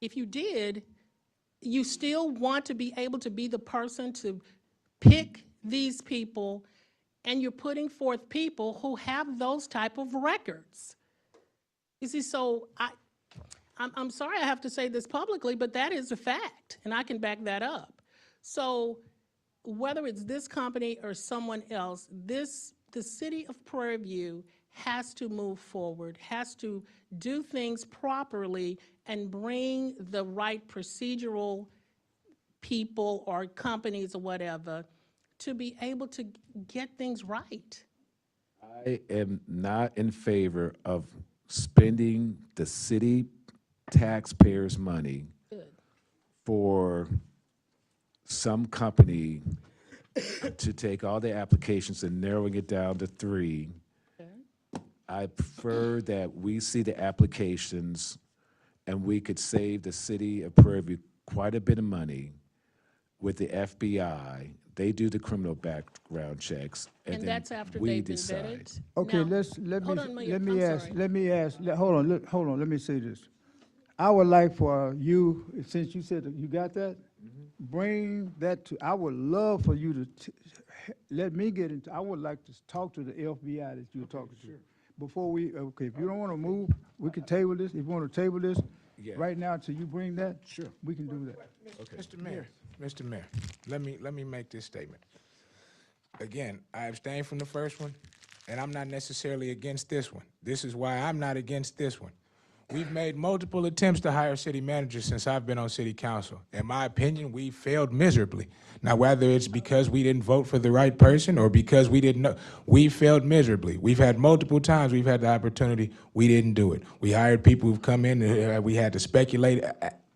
If you did, you still want to be able to be the person to pick these people, and you're putting forth people who have those type of records. You see, so I'm sorry I have to say this publicly, but that is a fact, and I can back that up. So whether it's this company or someone else, the city of Prairie View has to move forward, has to do things properly and bring the right procedural people or companies or whatever to be able to get things right. I am not in favor of spending the city taxpayers' money for some company to take all the applications and narrowing it down to 3. I prefer that we see the applications and we could save the city of Prairie View quite a bit of money with the FBI. They do the criminal background checks, and then that's after we they've been decide. vetted? Okay, Now, let hold on, Mayor, me I'm ask, sorry. hold on, let me say this. I would like for you, since you said that you got that, bring that to, I would love for you to let me get into, I would like to talk to the FBI that you're talking to. Before we, okay, if you don't want to move, we can table this. If you want to table this right now till you bring that, sure, we can do that. Mr. Mayor, let me make this statement. Again, I abstained from the first one, and I'm not necessarily against this one. This is why I'm not against this one. We've made multiple attempts to hire city managers since I've been on city council. In my opinion, we failed miserably. Now, whether it's because we didn't vote for the right person or because we didn't know, we failed miserably. We've had multiple times we've had the opportunity, we didn't do it. We hired people who've come in and we had to speculate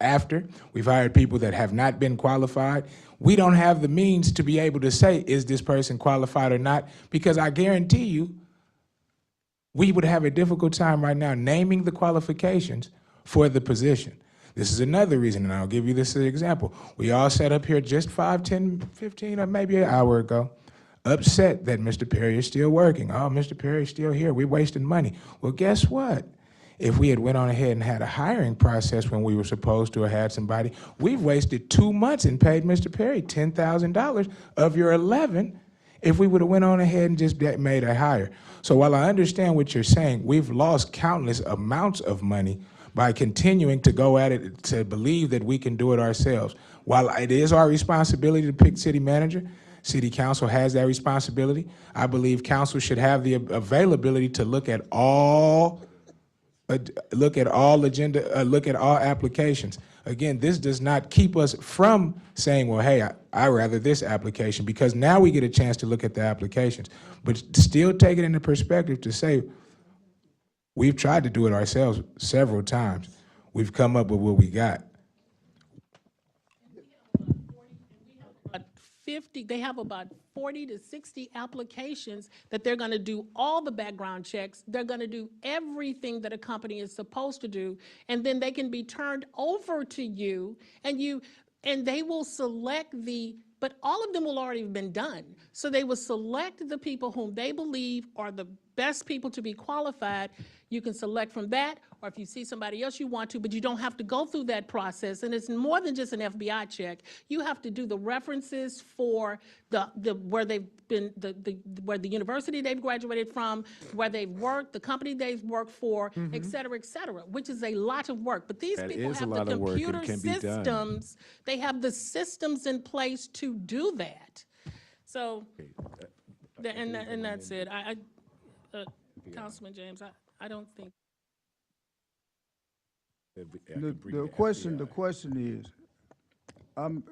after. We've hired people that have not been qualified. We don't have the means to be able to say, is this person qualified or not? Because I guarantee you, we would have a difficult time right now naming the qualifications for the position. This is another reason, and I'll give you this as an example. We all sat up here just 5, 10, 15, or maybe an hour ago, upset that Mr. Perry is still working. Oh, Mr. Perry's still here. We're wasting money. Well, guess what? If we had went on ahead and had a hiring process when we were supposed to have had somebody, we've wasted 2 months and paid Mr. Perry $10,000 of your 11 if we would have went on ahead and just made a hire. So while I understand what you're saying, we've lost countless amounts of money by continuing to go at it, to believe that we can do it ourselves. While it is our responsibility to pick city manager, city council has that responsibility. I believe council should have the availability to look at all applications. Again, this does not keep us from saying, well, hey, I rather this application, because now we get a chance to look at the applications. But still take it into perspective to say, we've tried to do it ourselves several times. We've come up with what we got. They have about 40 to 60 applications that they're going to do all the background checks. They're going to do everything that a company is supposed to do, and then they can be turned over to you, and they will select but all of them will already have been done. So they will select the people whom they believe are the best people to be qualified. You can select from that, or if you see somebody else you want to, but you don't have to go through that process. And it's more than just an FBI check. You have to do the references for where they've been, where the university they've graduated from, where they've worked, the company they've worked for, et cetera, which is a lot of work. But these people have the computer systems. They have the systems in place to do that. So, and that's it. Councilman James, I don't think. The question is,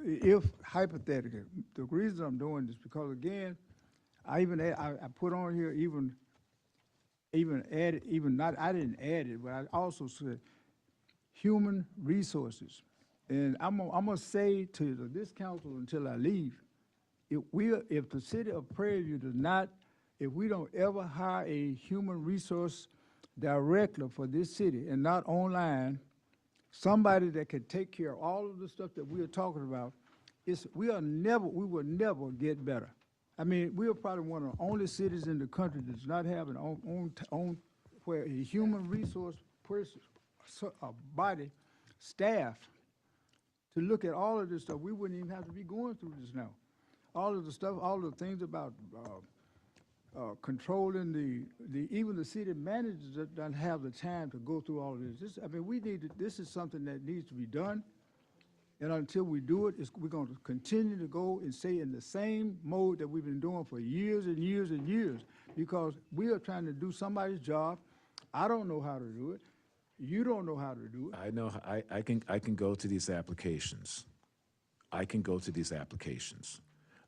if hypothetically, the reason I'm doing this, because again, I put on here even added, even not, I didn't add it, but I also said human resources. And I'm gonna say to this council until I leave, if the city of Prairie View does not, if we don't ever hire a human resource director for this city and not online, somebody that can take care of all of the stuff that we are talking about, we will never get better. I mean, we are probably one of the only cities in the country that does not have an own where a human resource person, a body, staff, to look at all of this stuff. We wouldn't even have to be going through this now. All of the stuff, all the things about controlling even the city managers that don't have the time to go through all of this. I mean, this is something that needs to be done. And until we do it, we're going to continue to go and stay in the same mode that we've been doing for years and years and years, because we are trying to do somebody's job. I don't know how to do it. You don't know how to do it. I know, I can go to these applications. I can go to these applications.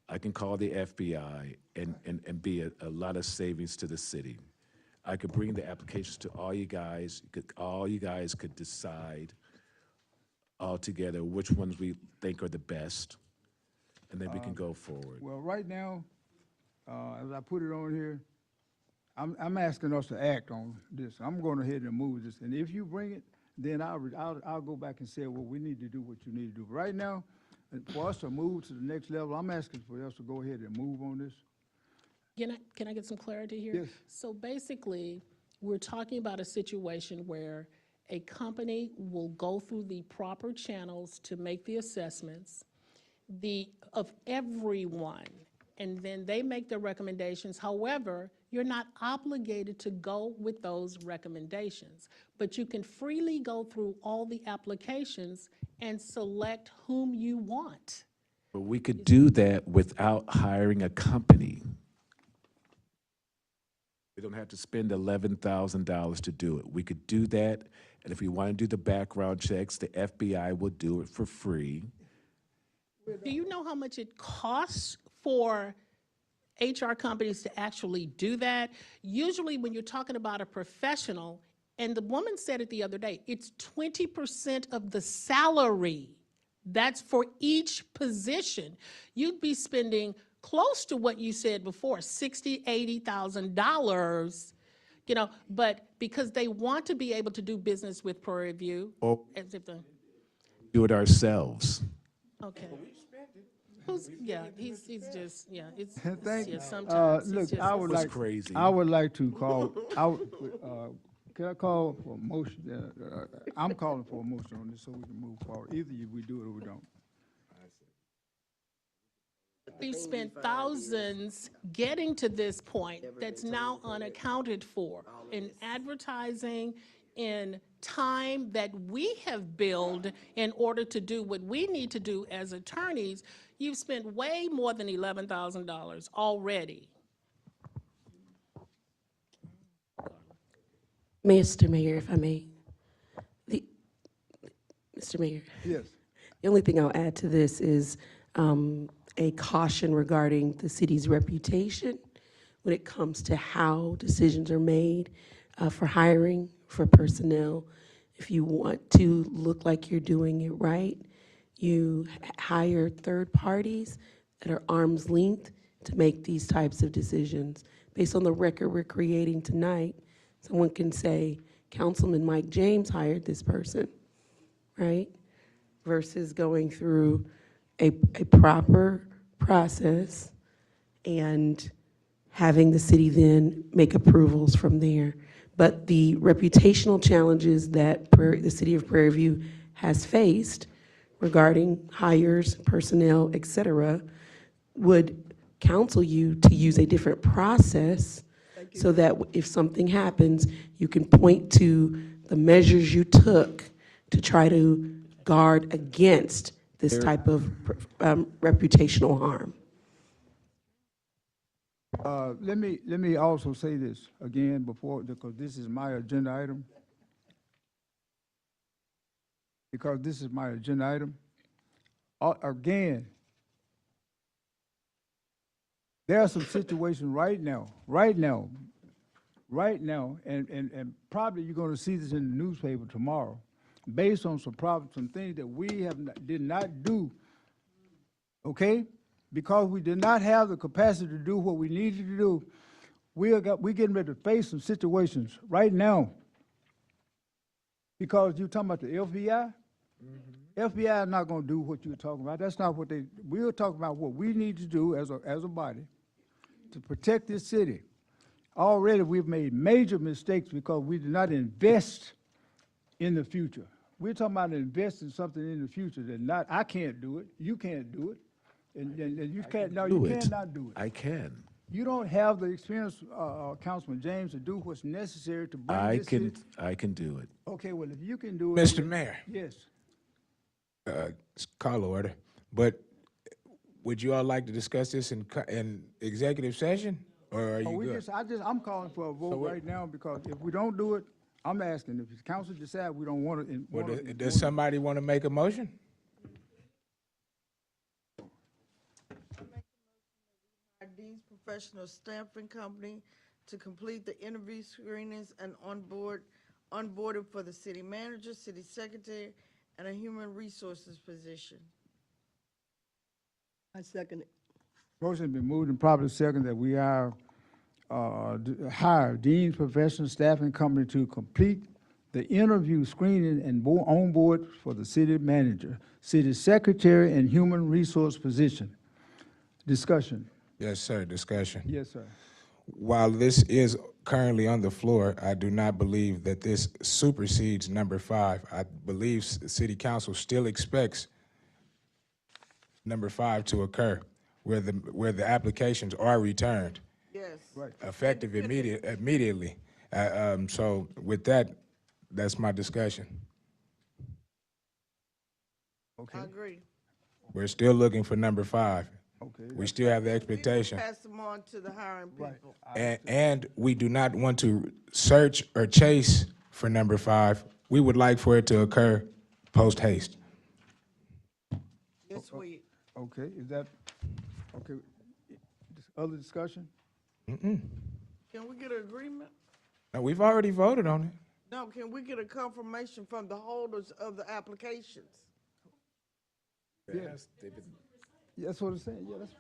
I can call the FBI and be a lot of savings to the city. I could bring the applications to all you guys. All you guys could decide all together which ones we think are the best, and then we can go forward. Well, right now, as I put it on here, I'm asking us to act on this. I'm going ahead and move this, and if you bring it, then I'll go back and say, well, we need to do what you need to do. But right now, for us to move to the next level, I'm asking for us to go ahead and move on this. Can I get some clarity here? Yes. So basically, we're talking about a situation where a company will go through the proper channels to make the assessments of everyone, and then they make their recommendations. However, you're not obligated to go with those recommendations, but you can freely go through all the applications and select whom you want. But we could do that without hiring a company. We don't have to spend $11,000 to do it. We could do that, and if we want to do the background checks, the FBI will do it for free. Do you know how much it costs for HR companies to actually do that? Usually when you're talking about a professional, and the woman said it the other day, it's 20% of the salary. That's for each position. You'd be spending close to what you said before, $60,000, $80,000, you know, but because they want to be able to do business with Prairie View. Or as if the, do it ourselves. okay. He's just, it's, Thank you. yeah, sometimes. Look, it's just- I would was like, crazy. I would like to call, can I call for a motion? I'm calling for a motion on this so we can move forward. Either we do it or we don't. We've spent thousands getting to this point that's now unaccounted for in advertising, in time that we have billed in order to do what we need to do as attorneys. You've spent way more than $11,000 already. Mr. Mayor, if I may. Mr. Mayor. Yes. The only thing I'll add to this is a caution regarding the city's reputation when it comes to how decisions are made for hiring, for personnel. If you want to look like you're doing it right, you hire third parties that are arm's length to make these types of decisions. Based on the record we're creating tonight, someone can say, Councilman Mike James hired this person, right? Versus going through a proper process and having the city then make approvals from there. But the reputational challenges that the city of Prairie View has faced regarding hires, personnel, et cetera, would counsel you to use a different process so that if something happens, you can point to the measures you took to try to guard against this type of reputational harm. Let me also say this again because this is my agenda item. again, there are some situations right now, and probably you're gonna see this in the newspaper tomorrow, based on some problems, some things that we did not do, okay? Because we did not have the capacity to do what we needed to do, we're getting ready to face some situations right now. Because you're talking about the FBI? FBI is not gonna do what you're talking about. That's not what we're talking about what we need to do as a body to protect this city. Already, we've made major mistakes because we did not invest in the future. We're talking about investing something in the future that I can't do it, you can't do it, and you can't, no, you cannot do it. I can. You don't have the experience, Councilman James, to do what's necessary to bring this city. I can do it. Okay, well, if you can do it. Mr. Mayor. Yes. It's call order, but would you all like to discuss this in executive session, or are you good? I'm calling for a vote So what- right now, because if we don't do it, I'm asking, if the council decide we don't want it. Well, does somebody want to make a motion? Dean's Professional Staffing Company to complete the interview screenings and onboarding for the city manager, city secretary, and a human resources position. I second it. Motion been moved and properly second that we hire Dean's Professional Staffing Company to complete the interview screening and on board for the city manager, city secretary, and human resource position. Discussion. Yes, sir, discussion. Yes, sir. While this is currently on the floor, I do not believe that this supersedes number 5. I believe city council still expects number 5 to occur, where the applications are returned. Yes. Right. Effective immediately. So with that, that's my discussion. Okay. I agree. We're still looking for number 5. Okay. We still have the expectation. Pass them on to the hiring people. And we do not want to search or chase for number 5. We would like for it to occur post haste. This week. Okay, is that, okay, other discussion? Can we get an agreement? Now, we've already voted on it. No, can we get a confirmation from the holders of the applications? Yes. Yeah, that's what I'm saying, yeah, that's.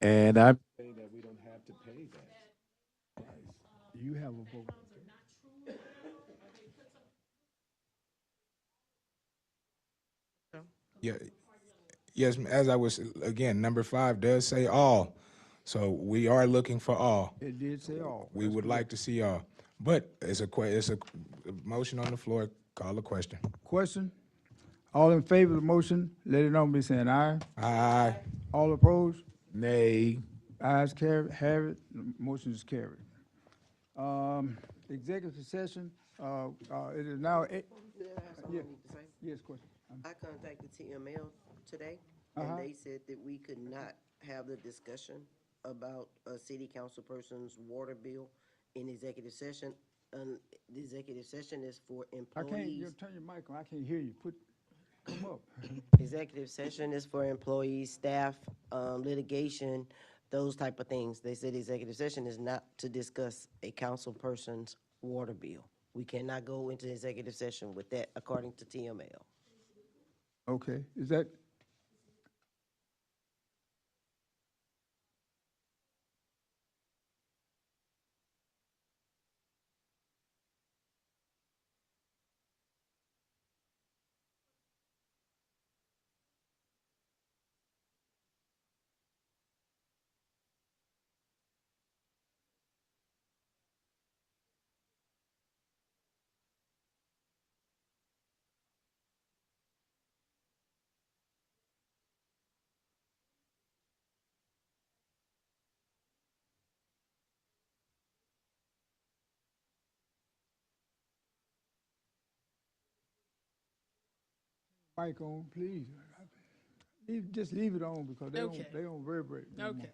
And I'm saying that we don't have to pay that. You have a vote. Yeah. Yes, as I was, again, number 5 does say all. So we are looking for all. It did say all. We would like to see all. But it's a motion on the floor. Call the question. Question? All in favor of the motion, let it know by saying aye. Aye. All opposed? Nay. Ayes carried, have it, the motion is carried. Executive session, it is now eight. Yeah. Yes, question. I contacted TML today, Uh-huh. and they said that we could not have the discussion about a city council person's water bill in executive session. The executive session is for I can't, you employees. turn your mic on, I can't hear you, come up. Executive session is for employees, staff, litigation, those type of things. They said executive session is not to discuss a council person's water bill. We cannot go into executive session with that, according to TML. Okay, is that, Mic on, please. Just leave it on because Okay. they don't vibrate. no more.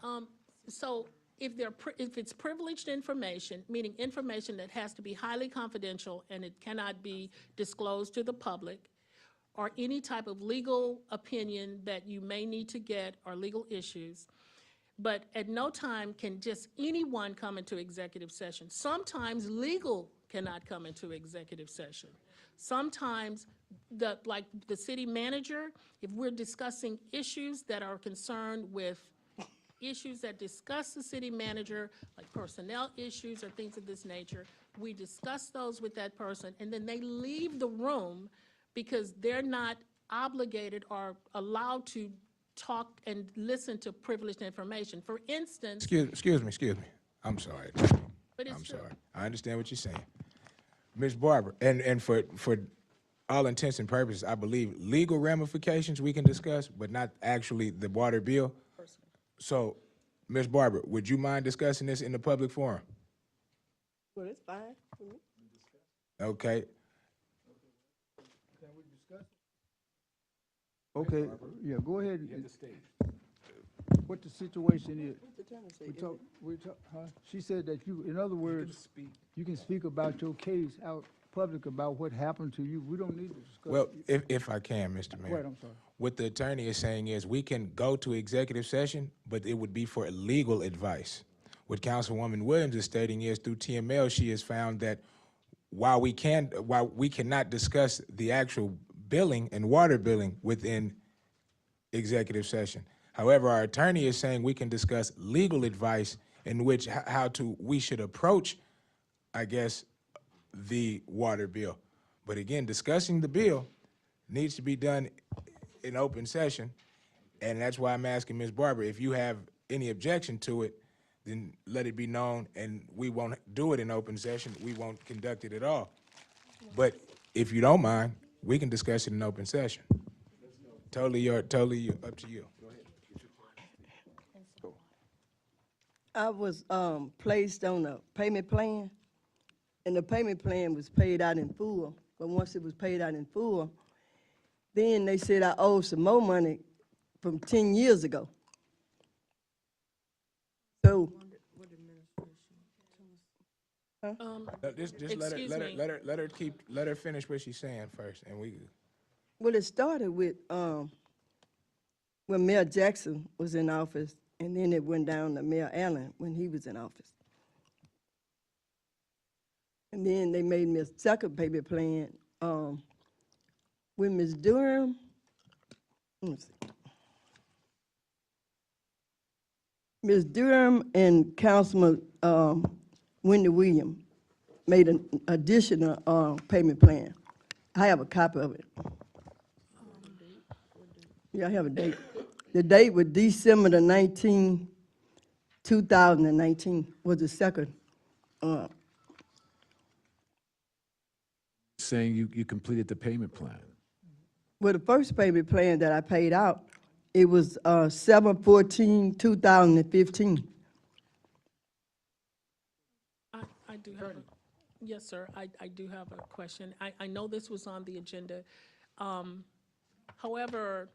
Okay. So if if it's privileged information, meaning information that has to be highly confidential and it cannot be disclosed to the public, or any type of legal opinion that you may need to get or legal issues, but at no time can just anyone come into executive session. Sometimes legal cannot come into executive session. Sometimes like the city manager, if we're discussing issues that are concerned with issues that discuss the city manager, like personnel issues or things of this nature, we discuss those with that person, and then they leave the room because they're not obligated or allowed to talk and listen to privileged information. For instance, Excuse me. I'm sorry. but it's I'm true. sorry. I understand what you're saying. Ms. Barber, and for all intents and purposes, I believe legal ramifications we can discuss, but not actually the water bill. So, Ms. Barber, would you mind discussing this in the public forum? Well, it's fine for me. Okay. Okay, yeah, go ahead. What the situation is. She said that you, in other words, you can speak about your case out public about what happened to you. We don't need to discuss. Well, if I can, Mr. Mayor. Go ahead, I'm sorry. What the attorney is saying is we can go to executive session, but it would be for legal advice. What Councilwoman Williams is stating is through TML, she has found that while we cannot discuss the actual billing and water billing within executive session. However, our attorney is saying we can discuss legal advice in which we should approach, I guess, the water bill. But again, discussing the bill needs to be done in open session, and that's why I'm asking Ms. Barber, if you have any objection to it, then let it be known, and we won't do it in open session. We won't conduct it at all. But if you don't mind, we can discuss it in open session. Totally up to you. I was placed on a payment plan, and the payment plan was paid out in full. But once it was paid out in full, then they said I owed some more money from 10 years ago. So, Just let her finish what she's saying first, and we. well, it started with when Mayor Jackson was in office, and then it went down to Mayor Allen when he was in office. And then they made me a second payment plan with Ms. Durham. Let me see. Ms. Durham and Councilman Wendy Williams made an additional payment plan. I have a copy of it. Yeah, I have a date. The date was December the 19th, 2019 was the second. Saying you completed the payment plan. Well, the first payment plan that I paid out, it was 7/14/2015. I do have yes, sir, I do have a question. I know this was on the agenda. However,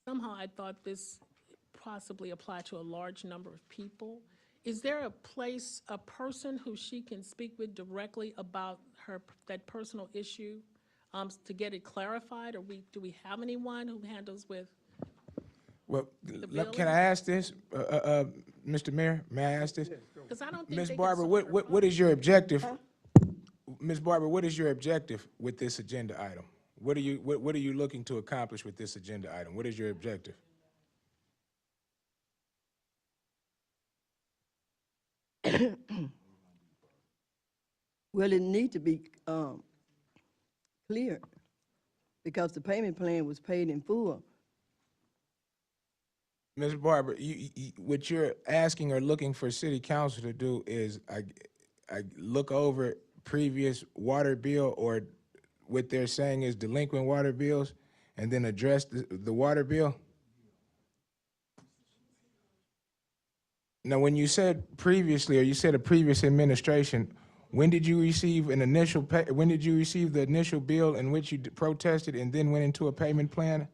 somehow I thought this possibly applied to a large number of people. Is there a person who she can speak with directly about that personal issue to get it clarified? Or do we have anyone who handles with? Well, billing? can I ask this, Mr. Mayor? May I ask this? Because I don't think Ms. they can Barber, solve her what is your objective? Ms. Barber, what is your objective with this agenda item? What are you looking to accomplish with this agenda item? What is your objective? Well, it need to be clear because the payment plan was paid in full. Ms. Barber, what you're asking or looking for city council to do is I look over previous water bill or what they're saying is delinquent water bills and then address the water bill? Now, when you said previously, or you said a previous administration, When did you receive an initial when did you receive the initial bill in which you protested and then went into a payment plan?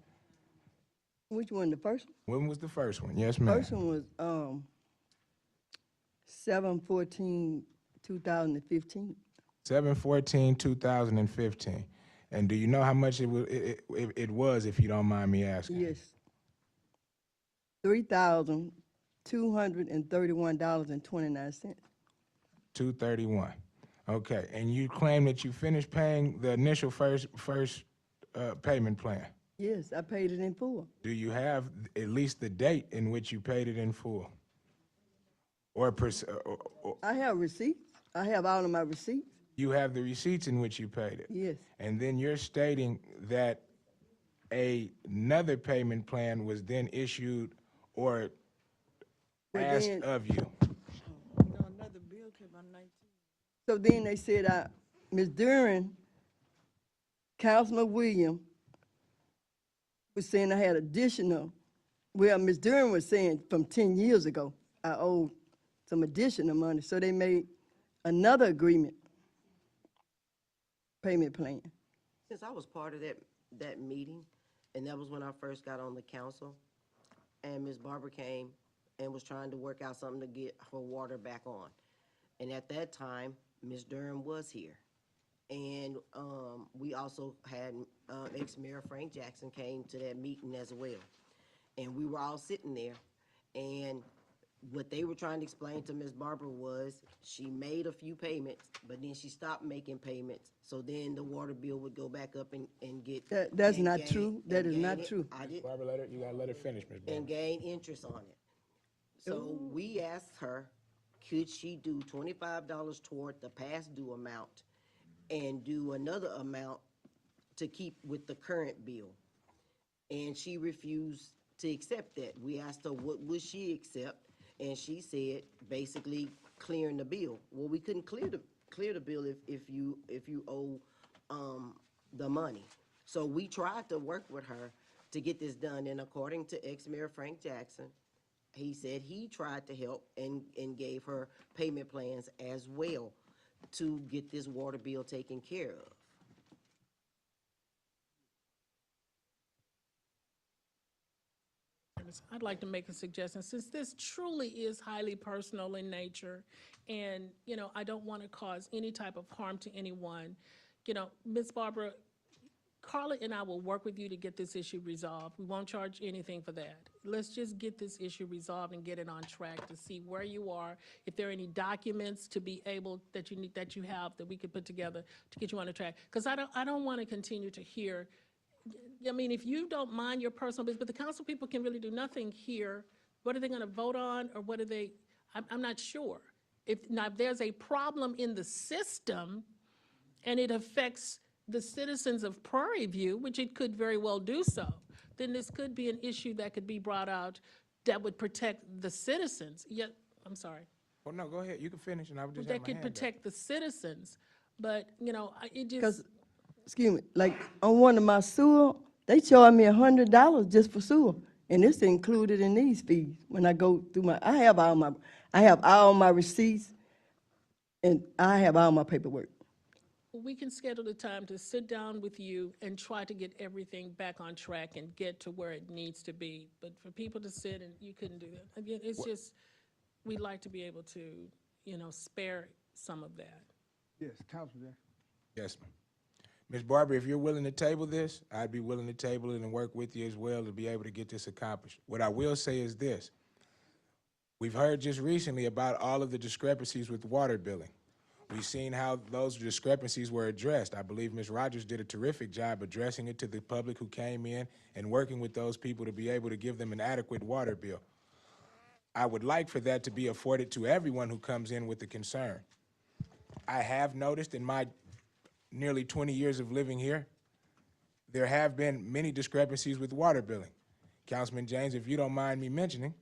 Which one, the first one? When was the first one? Yes, ma'am. First one was 7/14/2015. 7/14/2015. And do you know how much it was, if you don't mind me asking? Yes. $3,231.29. 231. Okay, and you claim that you finished paying the initial first payment plan. Yes, I paid it in full. Do you have at least the date in which you paid it in full? Or I have receipts. I have all of my receipts. you have the receipts in which you paid it? Yes. And then you're stating that another payment plan was then issued or Well, asked then- of you? Another bill came on 19. So then they said, Ms. Duran, Councilman William was saying I had additional, well, Ms. Duran was saying from 10 years ago, I owed some additional money. So they made another agreement, payment plan. Since I was part of that meeting, and that was when I first got on the council, and Ms. Barbara came and was trying to work out something to get her water back on. And at that time, Ms. Durham was here. And we also had ex-mayor Frank Jackson came to that meeting as well. And we were all sitting there, and what they were trying to explain to Ms. Barbara was she made a few payments, but then she stopped making payments. So then the water bill would go back up and get. That's and not gain- true. That and is gain not it. true. I did, Barbara, you gotta let her finish, Ms. Barbara. and gain interest on it. So we asked her, could she do $25 toward the past due amount and do another amount to keep with the current bill? And she refused to accept that. We asked her, what would she accept? And she said, basically clearing the bill. Well, we couldn't clear the bill if you owe, the money. So we tried to work with her to get this done, and according to ex-mayor Frank Jackson, he said he tried to help and gave her payment plans as well to get this water bill taken care of. I'd like to make a suggestion, since this truly is highly personal in nature, and, you know, I don't want to cause any type of harm to anyone. You know, Ms. Barbara, Carla and I will work with you to get this issue resolved. We won't charge anything for that. Let's just get this issue resolved and get it on track to see where you are, if there are any documents to be able, that you have, that we could put together to get you on the track. Because I don't want to continue to hear, I mean, if you don't mind your personal business, but the council people can really do nothing here. What are they going to vote on, or what are they, I'm not sure. If there's a problem in the system and it affects the citizens of Prairie View, which it could very well do so, then this could be an issue that could be brought out that would protect the citizens. Yet, I'm sorry. Well, no, go ahead. You can finish, and I would just have That my could hand up. protect the citizens, but, you know, it just. Because, excuse me, like on one of my sewer, they charge me $100 just for sewer. And it's included in these fees. When I go through I have all my receipts, and I have all my paperwork. We can schedule a time to sit down with you and try to get everything back on track and get to where it needs to be. But for people to sit and you couldn't do that. Again, it's just, we'd like to be able to, you know, spare some of that. Yes, Councilman. Yes, ma'am. Ms. Barber, if you're willing to table this, I'd be willing to table it and work with you as well to be able to get this accomplished. What I will say is this. We've heard just recently about all of the discrepancies with water billing. We've seen how those discrepancies were addressed. I believe Ms. Rogers did a terrific job addressing it to the public who came in and working with those people to be able to give them an adequate water bill. I would like for that to be afforded to everyone who comes in with a concern. I have noticed in my nearly 20 years of living here, there have been many discrepancies with water billing. Councilman James, if you don't mind me mentioning,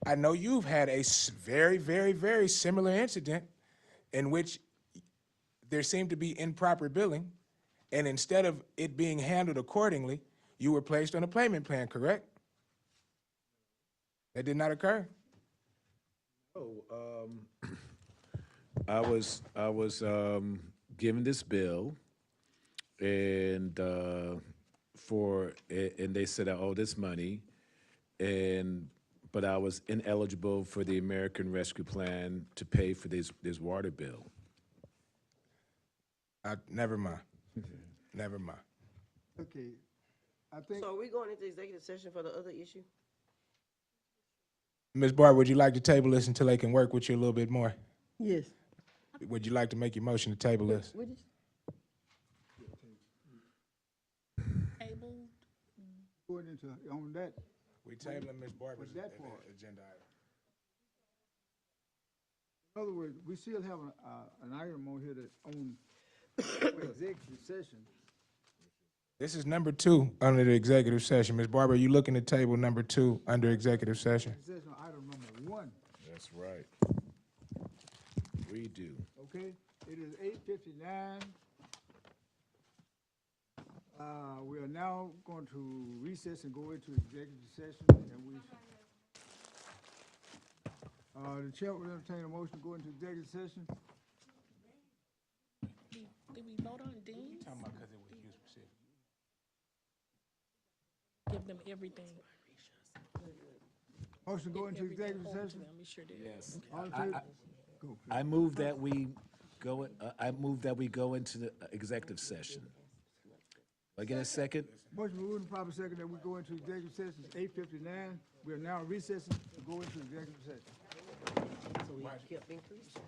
I know you've had a very, very, very similar incident in which there seemed to be improper billing, and instead of it being handled accordingly, you were placed on a payment plan, correct? That did not occur? Oh, I was given this bill, and and they said I owe this money, but I was ineligible for the American Rescue Plan to pay for this water bill. Never mind. Never mind. Okay, I think, So are we going into executive session for the other issue? Ms. Barber, would you like to table this until they can work with you a little bit more? Yes. Would you like to make your motion to table this? Table, going into, on that, We tabling Ms. Barber's With that part. agenda item. in other words, we still have an item on here that on executive session. This is number 2 under the executive session. Ms. Barber, you looking at table number 2 under executive session? Session item number 1, That's right. Redo. okay? It is 8:59. We are now going to recess and go into executive session, and the chair will entertain a motion to go into executive session. did we vote on Dean? Talking about because it was used specific. Give them everything. Motion to go into Everything executive over to session? them, we sure did. Yes. All in I- favor? I- Go. I move that we go. I move that we go into the executive session. Do I get a second? Motion moved and proper second that we go into executive session, 8:59. We are now recessing to go into executive session. So we kept increasing.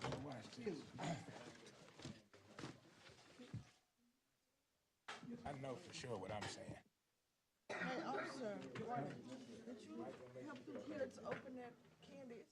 I know for sure what I'm saying. Hey, officer, did you help the kids open that candy?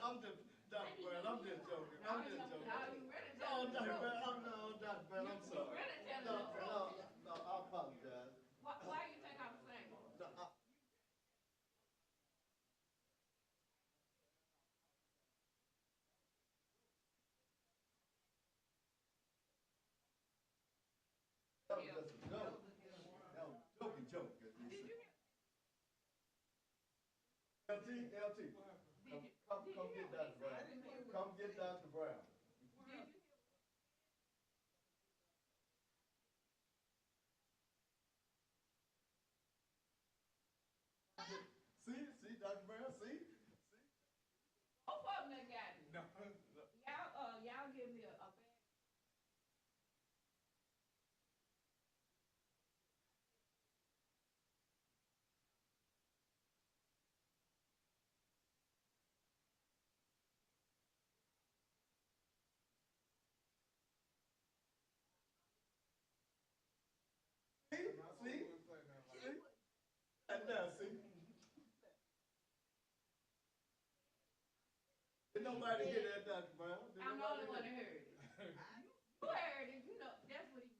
I'm just, Dr. Brown, I'm just joking. I'm just joking. No, Dr. Brown, no, Dr. Brown, I'm sorry. No, I apologize. Why you think I'm saying? No, that was just a joke. That was a joking joke. LT, come get Dr. Brown. Come get Dr. Brown. See, Dr. Brown, see? Both of them that got it. Y'all give me a bad. See? And now, see? Did nobody hear that, Dr. Brown? Did I'm the nobody only one that hear heard it. You heard it, you know, that's what he.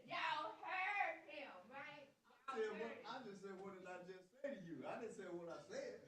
Y'all heard him, right? I just said, what did I just say to you? I didn't say what I said.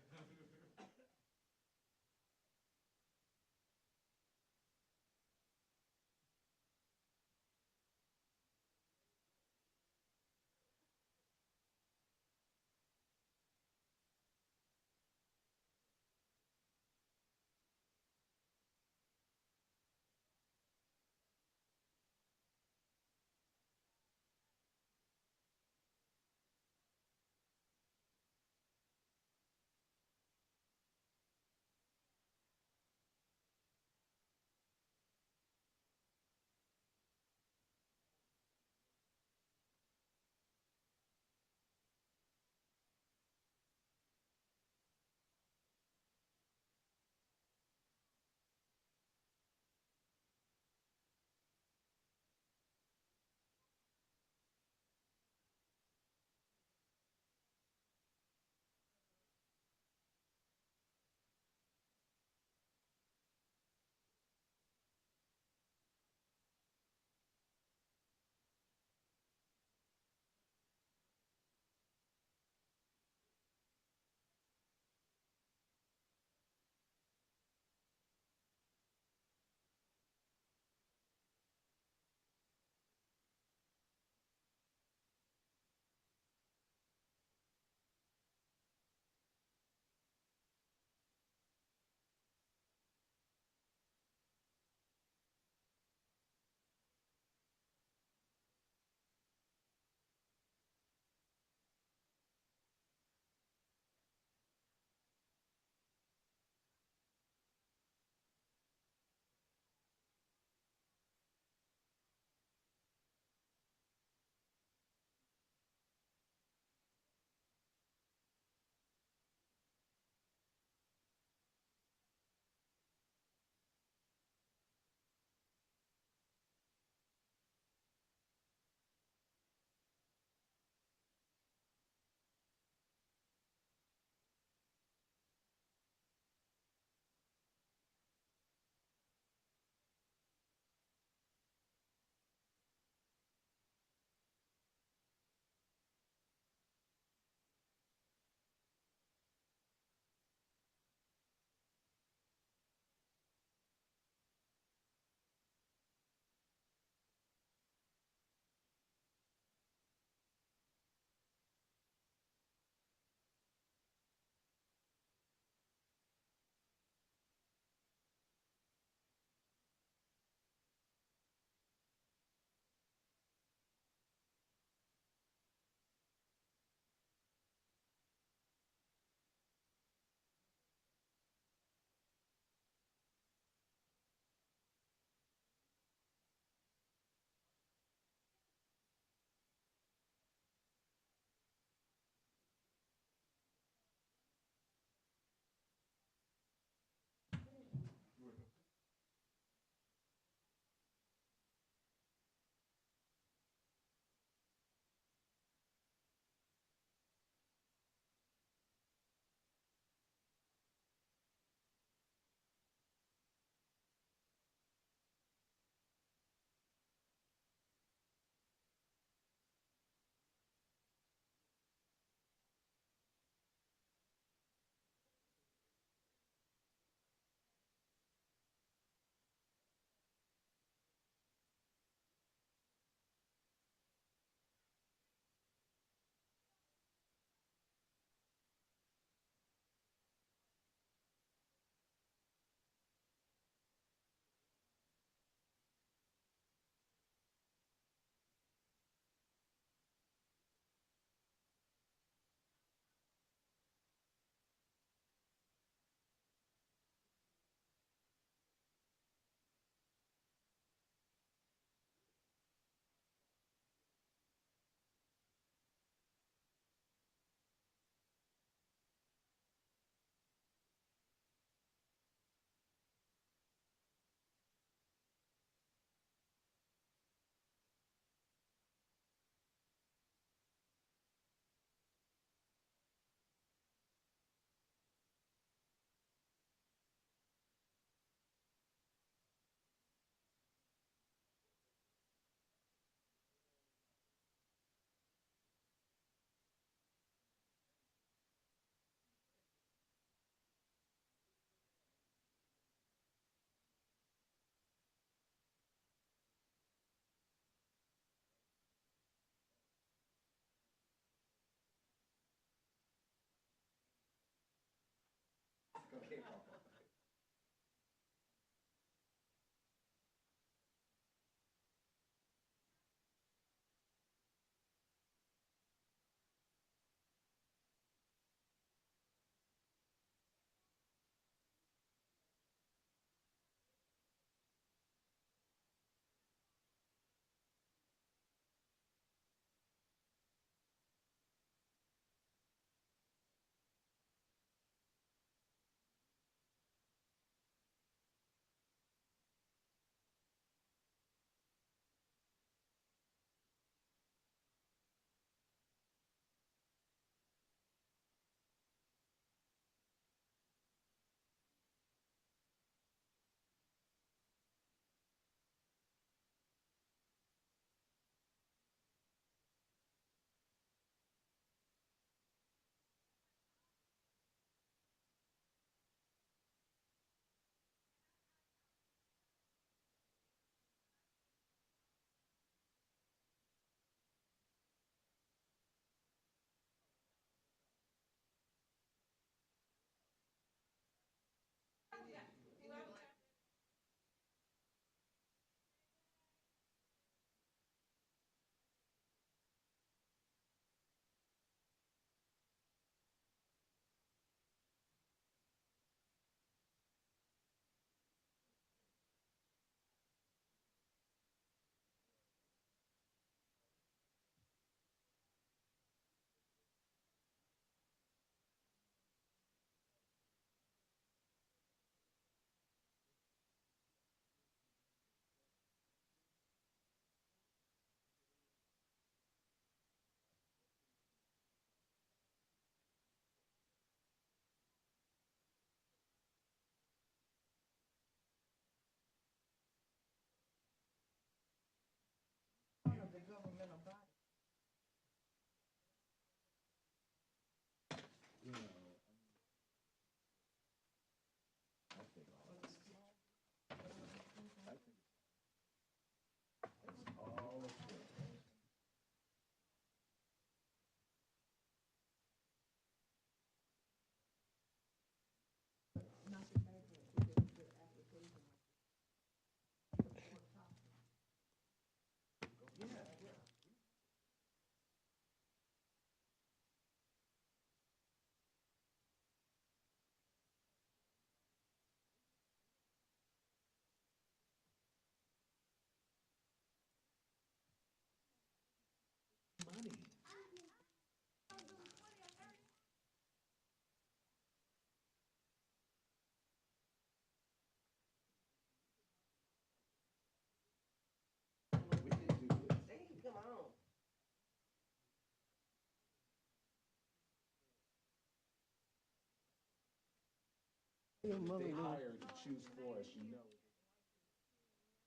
Your mother They do. hire to choose for us, you know.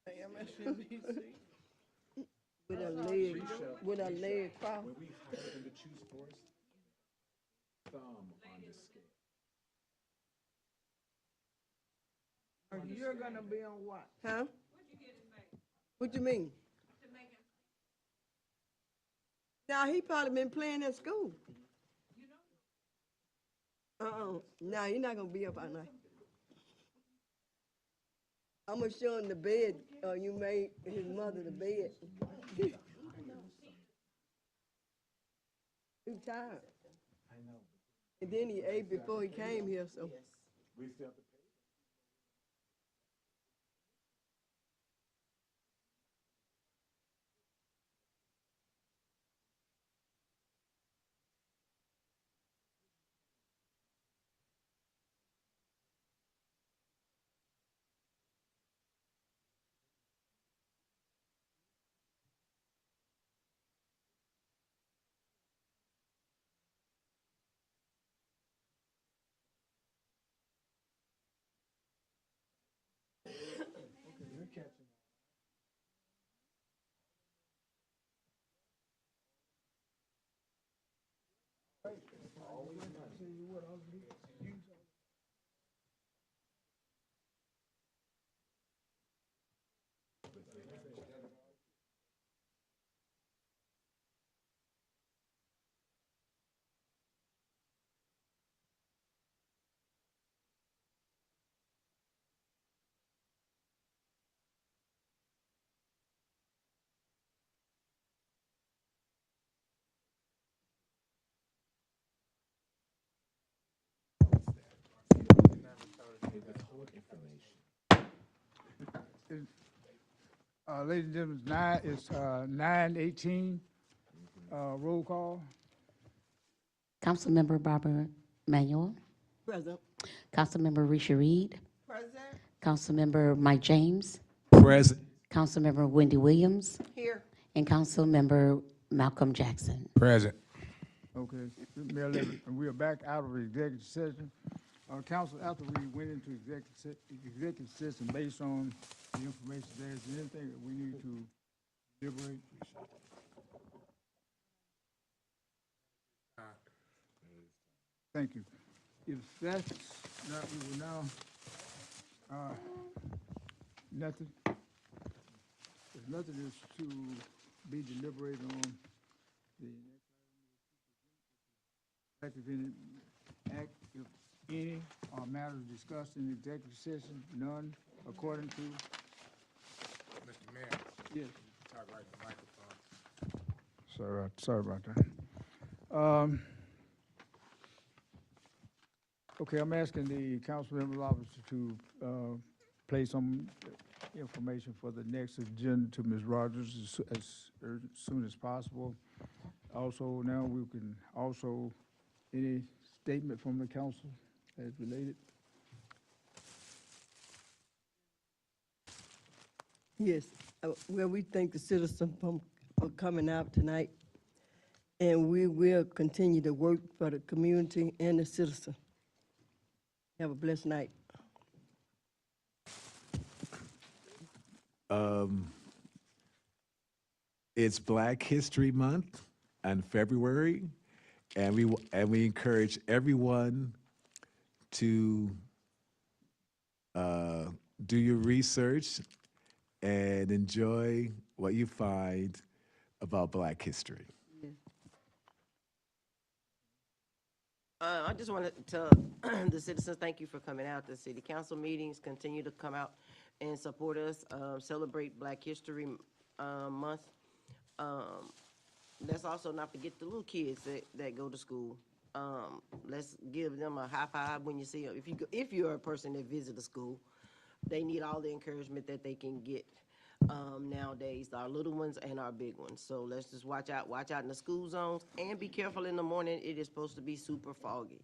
MSNBC. With a leg, with a leg crossed. When we hire them to choose for us, thumb on the scale. You're gonna be on what? Huh? What you mean? Now, he probably been playing at school. Nah, you're not gonna be up all night. I'm gonna show him the bed, you made his mother the bed. Too tired. I know. And then he ate before he came here, so. We still have to pay. Ladies and gentlemen, it's 9:18, roll call. Councilmember Barbara Manuel, Present. Councilmember Risha Reed, President? Councilmember Mike James, Present. Councilmember Wendy Williams, Here. and Councilmember Malcolm Jackson. Present. Okay, Mayor Levy, and we are back out of executive session. Council, after we went into executive session based on the information there, is there anything that we need to deliberate? Thank you. If that's not, we will now, nothing, if nothing is to be deliberated on, the next item act, if any, are matters discussed in executive session, none, according to, Mr. Mayor, yes. talk right to the microphone. Sorry about that. Okay, I'm asking the council member officer to place some information for the next agenda to Ms. Rogers as soon as possible. Also, now we can also, any statement from the council as related? Yes, well, we thank the citizens for coming out tonight, and we will continue to work for the community and the citizen. Have a blessed night. It's Black History Month in February, and we encourage everyone to do your research and enjoy what you find about Black history. I just wanted to tell the citizens, thank you for coming out to city council meetings. Continue to come out and support us, celebrate Black History Month. Let's also not forget the little kids that go to school. Let's give them a high five when you see them. If you're a person that visits a school, they need all the encouragement that they can get nowadays, our little ones and our big ones. So let's just watch out in the school zones, and be careful in the morning. It is supposed to be super foggy.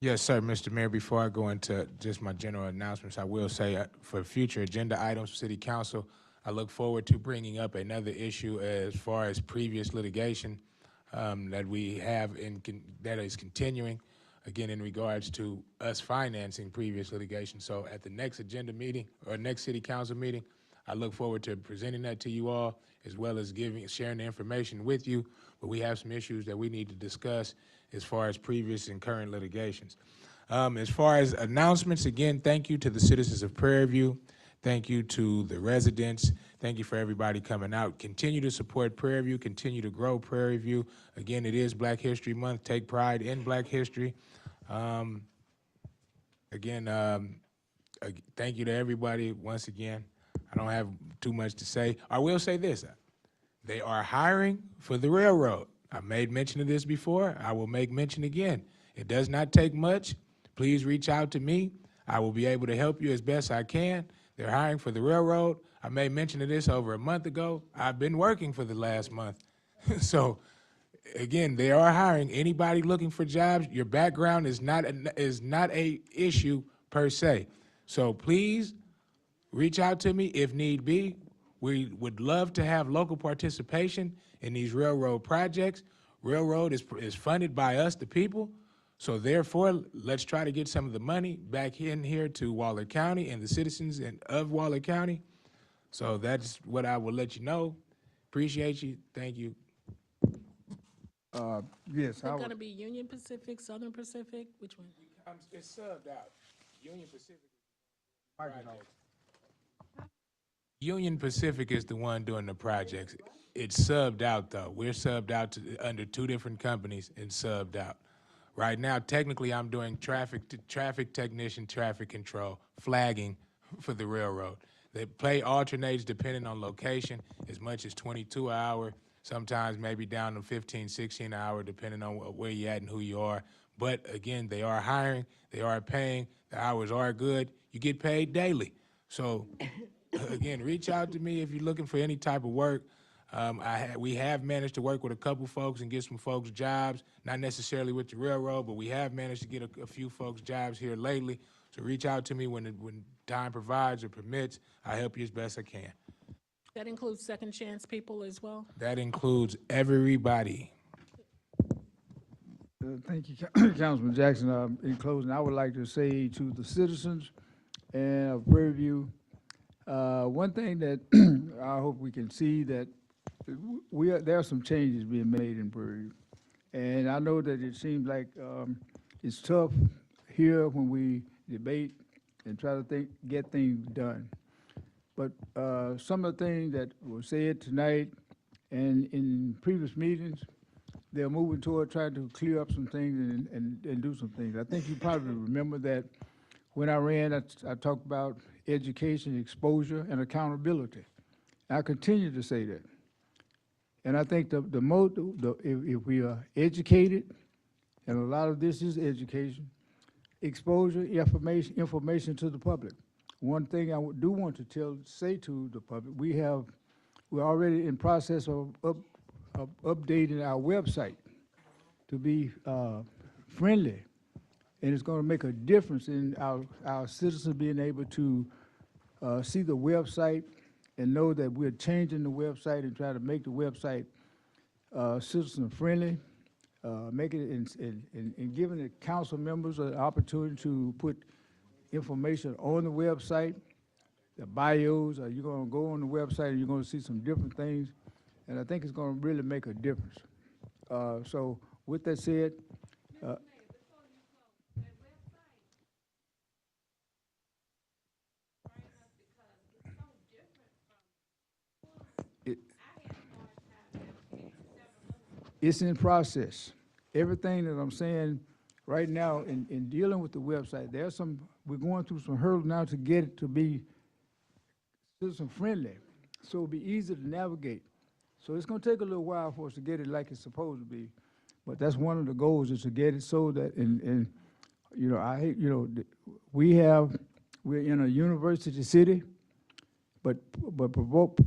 Yes, sir, Mr. Mayor, before I go into just my general announcements, I will say for future agenda items for City Council, I look forward to bringing up another issue as far as previous litigation that we have that is continuing. again, in regards to us financing previous litigation. So at the next agenda meeting or next city council meeting, I look forward to presenting that to you all, as well as sharing the information with you. But we have some issues that we need to discuss as far as previous and current litigations. As far as announcements, again, thank you to the citizens of Prairie View. Thank you to the residents. Thank you for everybody coming out. Continue to support Prairie View. Continue to grow Prairie View. Again, it is Black History Month. Take pride in Black history. Thank you to everybody once again. I don't have too much to say. I will say this. They are hiring for the railroad. I made mention of this before. I will make mention again. It does not take much. Please reach out to me. I will be able to help you as best I can. They're hiring for the railroad. I made mention of this over a month ago. I've been working for the last month. So, again, they are hiring. Anybody looking for jobs, your background is not a issue per se. So please reach out to me if need be. We would love to have local participation in these railroad projects. Railroad is funded by us, the people. So therefore, let's try to get some of the money back in here to Waller County and the citizens of Waller County. So that's what I will let you know. Appreciate you. Thank you. Yes, Is it going to be Union Pacific, Southern Pacific? Which one? It's subbed out. Union Pacific. Union Pacific is the one doing the projects. It's subbed out, though. We're subbed out under two different companies and subbed out. Right now, technically, I'm doing traffic technician, traffic control, flagging for the railroad. The play alternates depending on location, as much as 22 an hour, sometimes maybe down to 15, 16 an hour, depending on where you're at and who you are. But again, they are hiring, they are paying, the hours are good. You get paid daily. So again, reach out to me if you're looking for any type of work. We have managed to work with a couple folks and get some folks jobs, not necessarily with the railroad, but we have managed to get a few folks jobs here lately. So reach out to me when time provides or permits. I'll help you as best I can. That includes second chance people as well? That includes everybody. Thank you, Councilman Jackson. In closing, I would like to say to the citizens and of Prairie View, one thing that I hope we can see that there are some changes being made in Prairie View. And I know that it seems like it's tough here when we debate and try to get things done. But some of the things that were said tonight and in previous meetings, they're moving toward trying to clear up some things and do some things. I think you probably remember that when I ran, I talked about education, exposure, and accountability. I continue to say that. And I think if we are educated, and a lot of this is education, exposure, information to the public. One thing I do want to say to the public, we're already in process of updating our website to be friendly, and it's going to make a difference in our citizens being able to see the website and know that we're changing the website and try to make the website citizen friendly, making it and giving the council members an opportunity to put information on the website, the bios. You're going to go on the website and you're going to see some different things, and I think it's going to really make a difference. So with that said, it's in process. Everything that I'm saying right now in dealing with the website, we're going through some hurdles now to get it to be citizen friendly, so it'll be easy to navigate. So it's going to take a little while for us to get it like it's supposed to be, but that's one of the goals, is to get it so that, and you know, I hate, you know, we're in a university city, but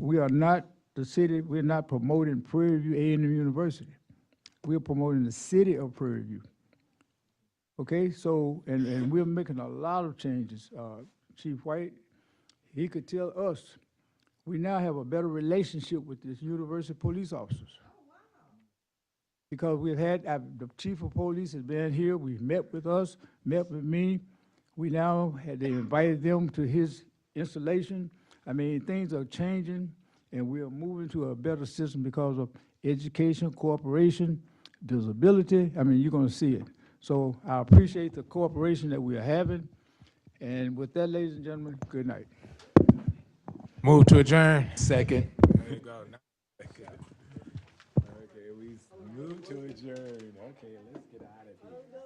we are not the city. We're not promoting Prairie View A&M University. We're promoting the city of Prairie View. Okay, so, and we're making a lot of changes. Chief White, he could tell us, we now have a better relationship with the university police officers. because we've had, the chief of police has been here, we've met with us, met with me. We now had, they invited them to his installation. I mean, things are changing, and we are moving to a better system because of education, cooperation, visibility. I mean, you're gonna see it. So I appreciate the cooperation that we are having. And with that, ladies and gentlemen, good night. Move to adjourn. Second. There you go. Okay, we move to adjourn. Okay, let's get out of here. No,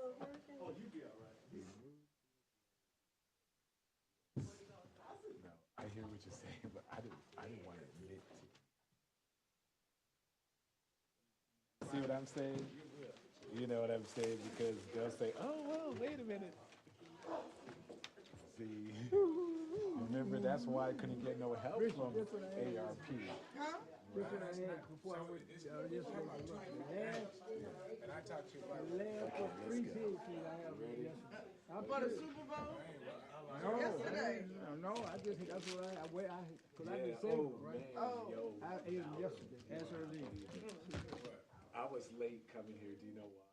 I hear what you're saying, but I didn't want to admit to. See what I'm saying? You know what I'm saying? Because they'll say, oh, well, wait a minute. See, remember, that's why I couldn't get no help from ARP. This one I had before I went, And I talked to you about For the Super Bowl? Yesterday. No, I just, that's what cause I didn't say it, right? Oh. I ate them yesterday, as her leave. I was late coming here, do you know why?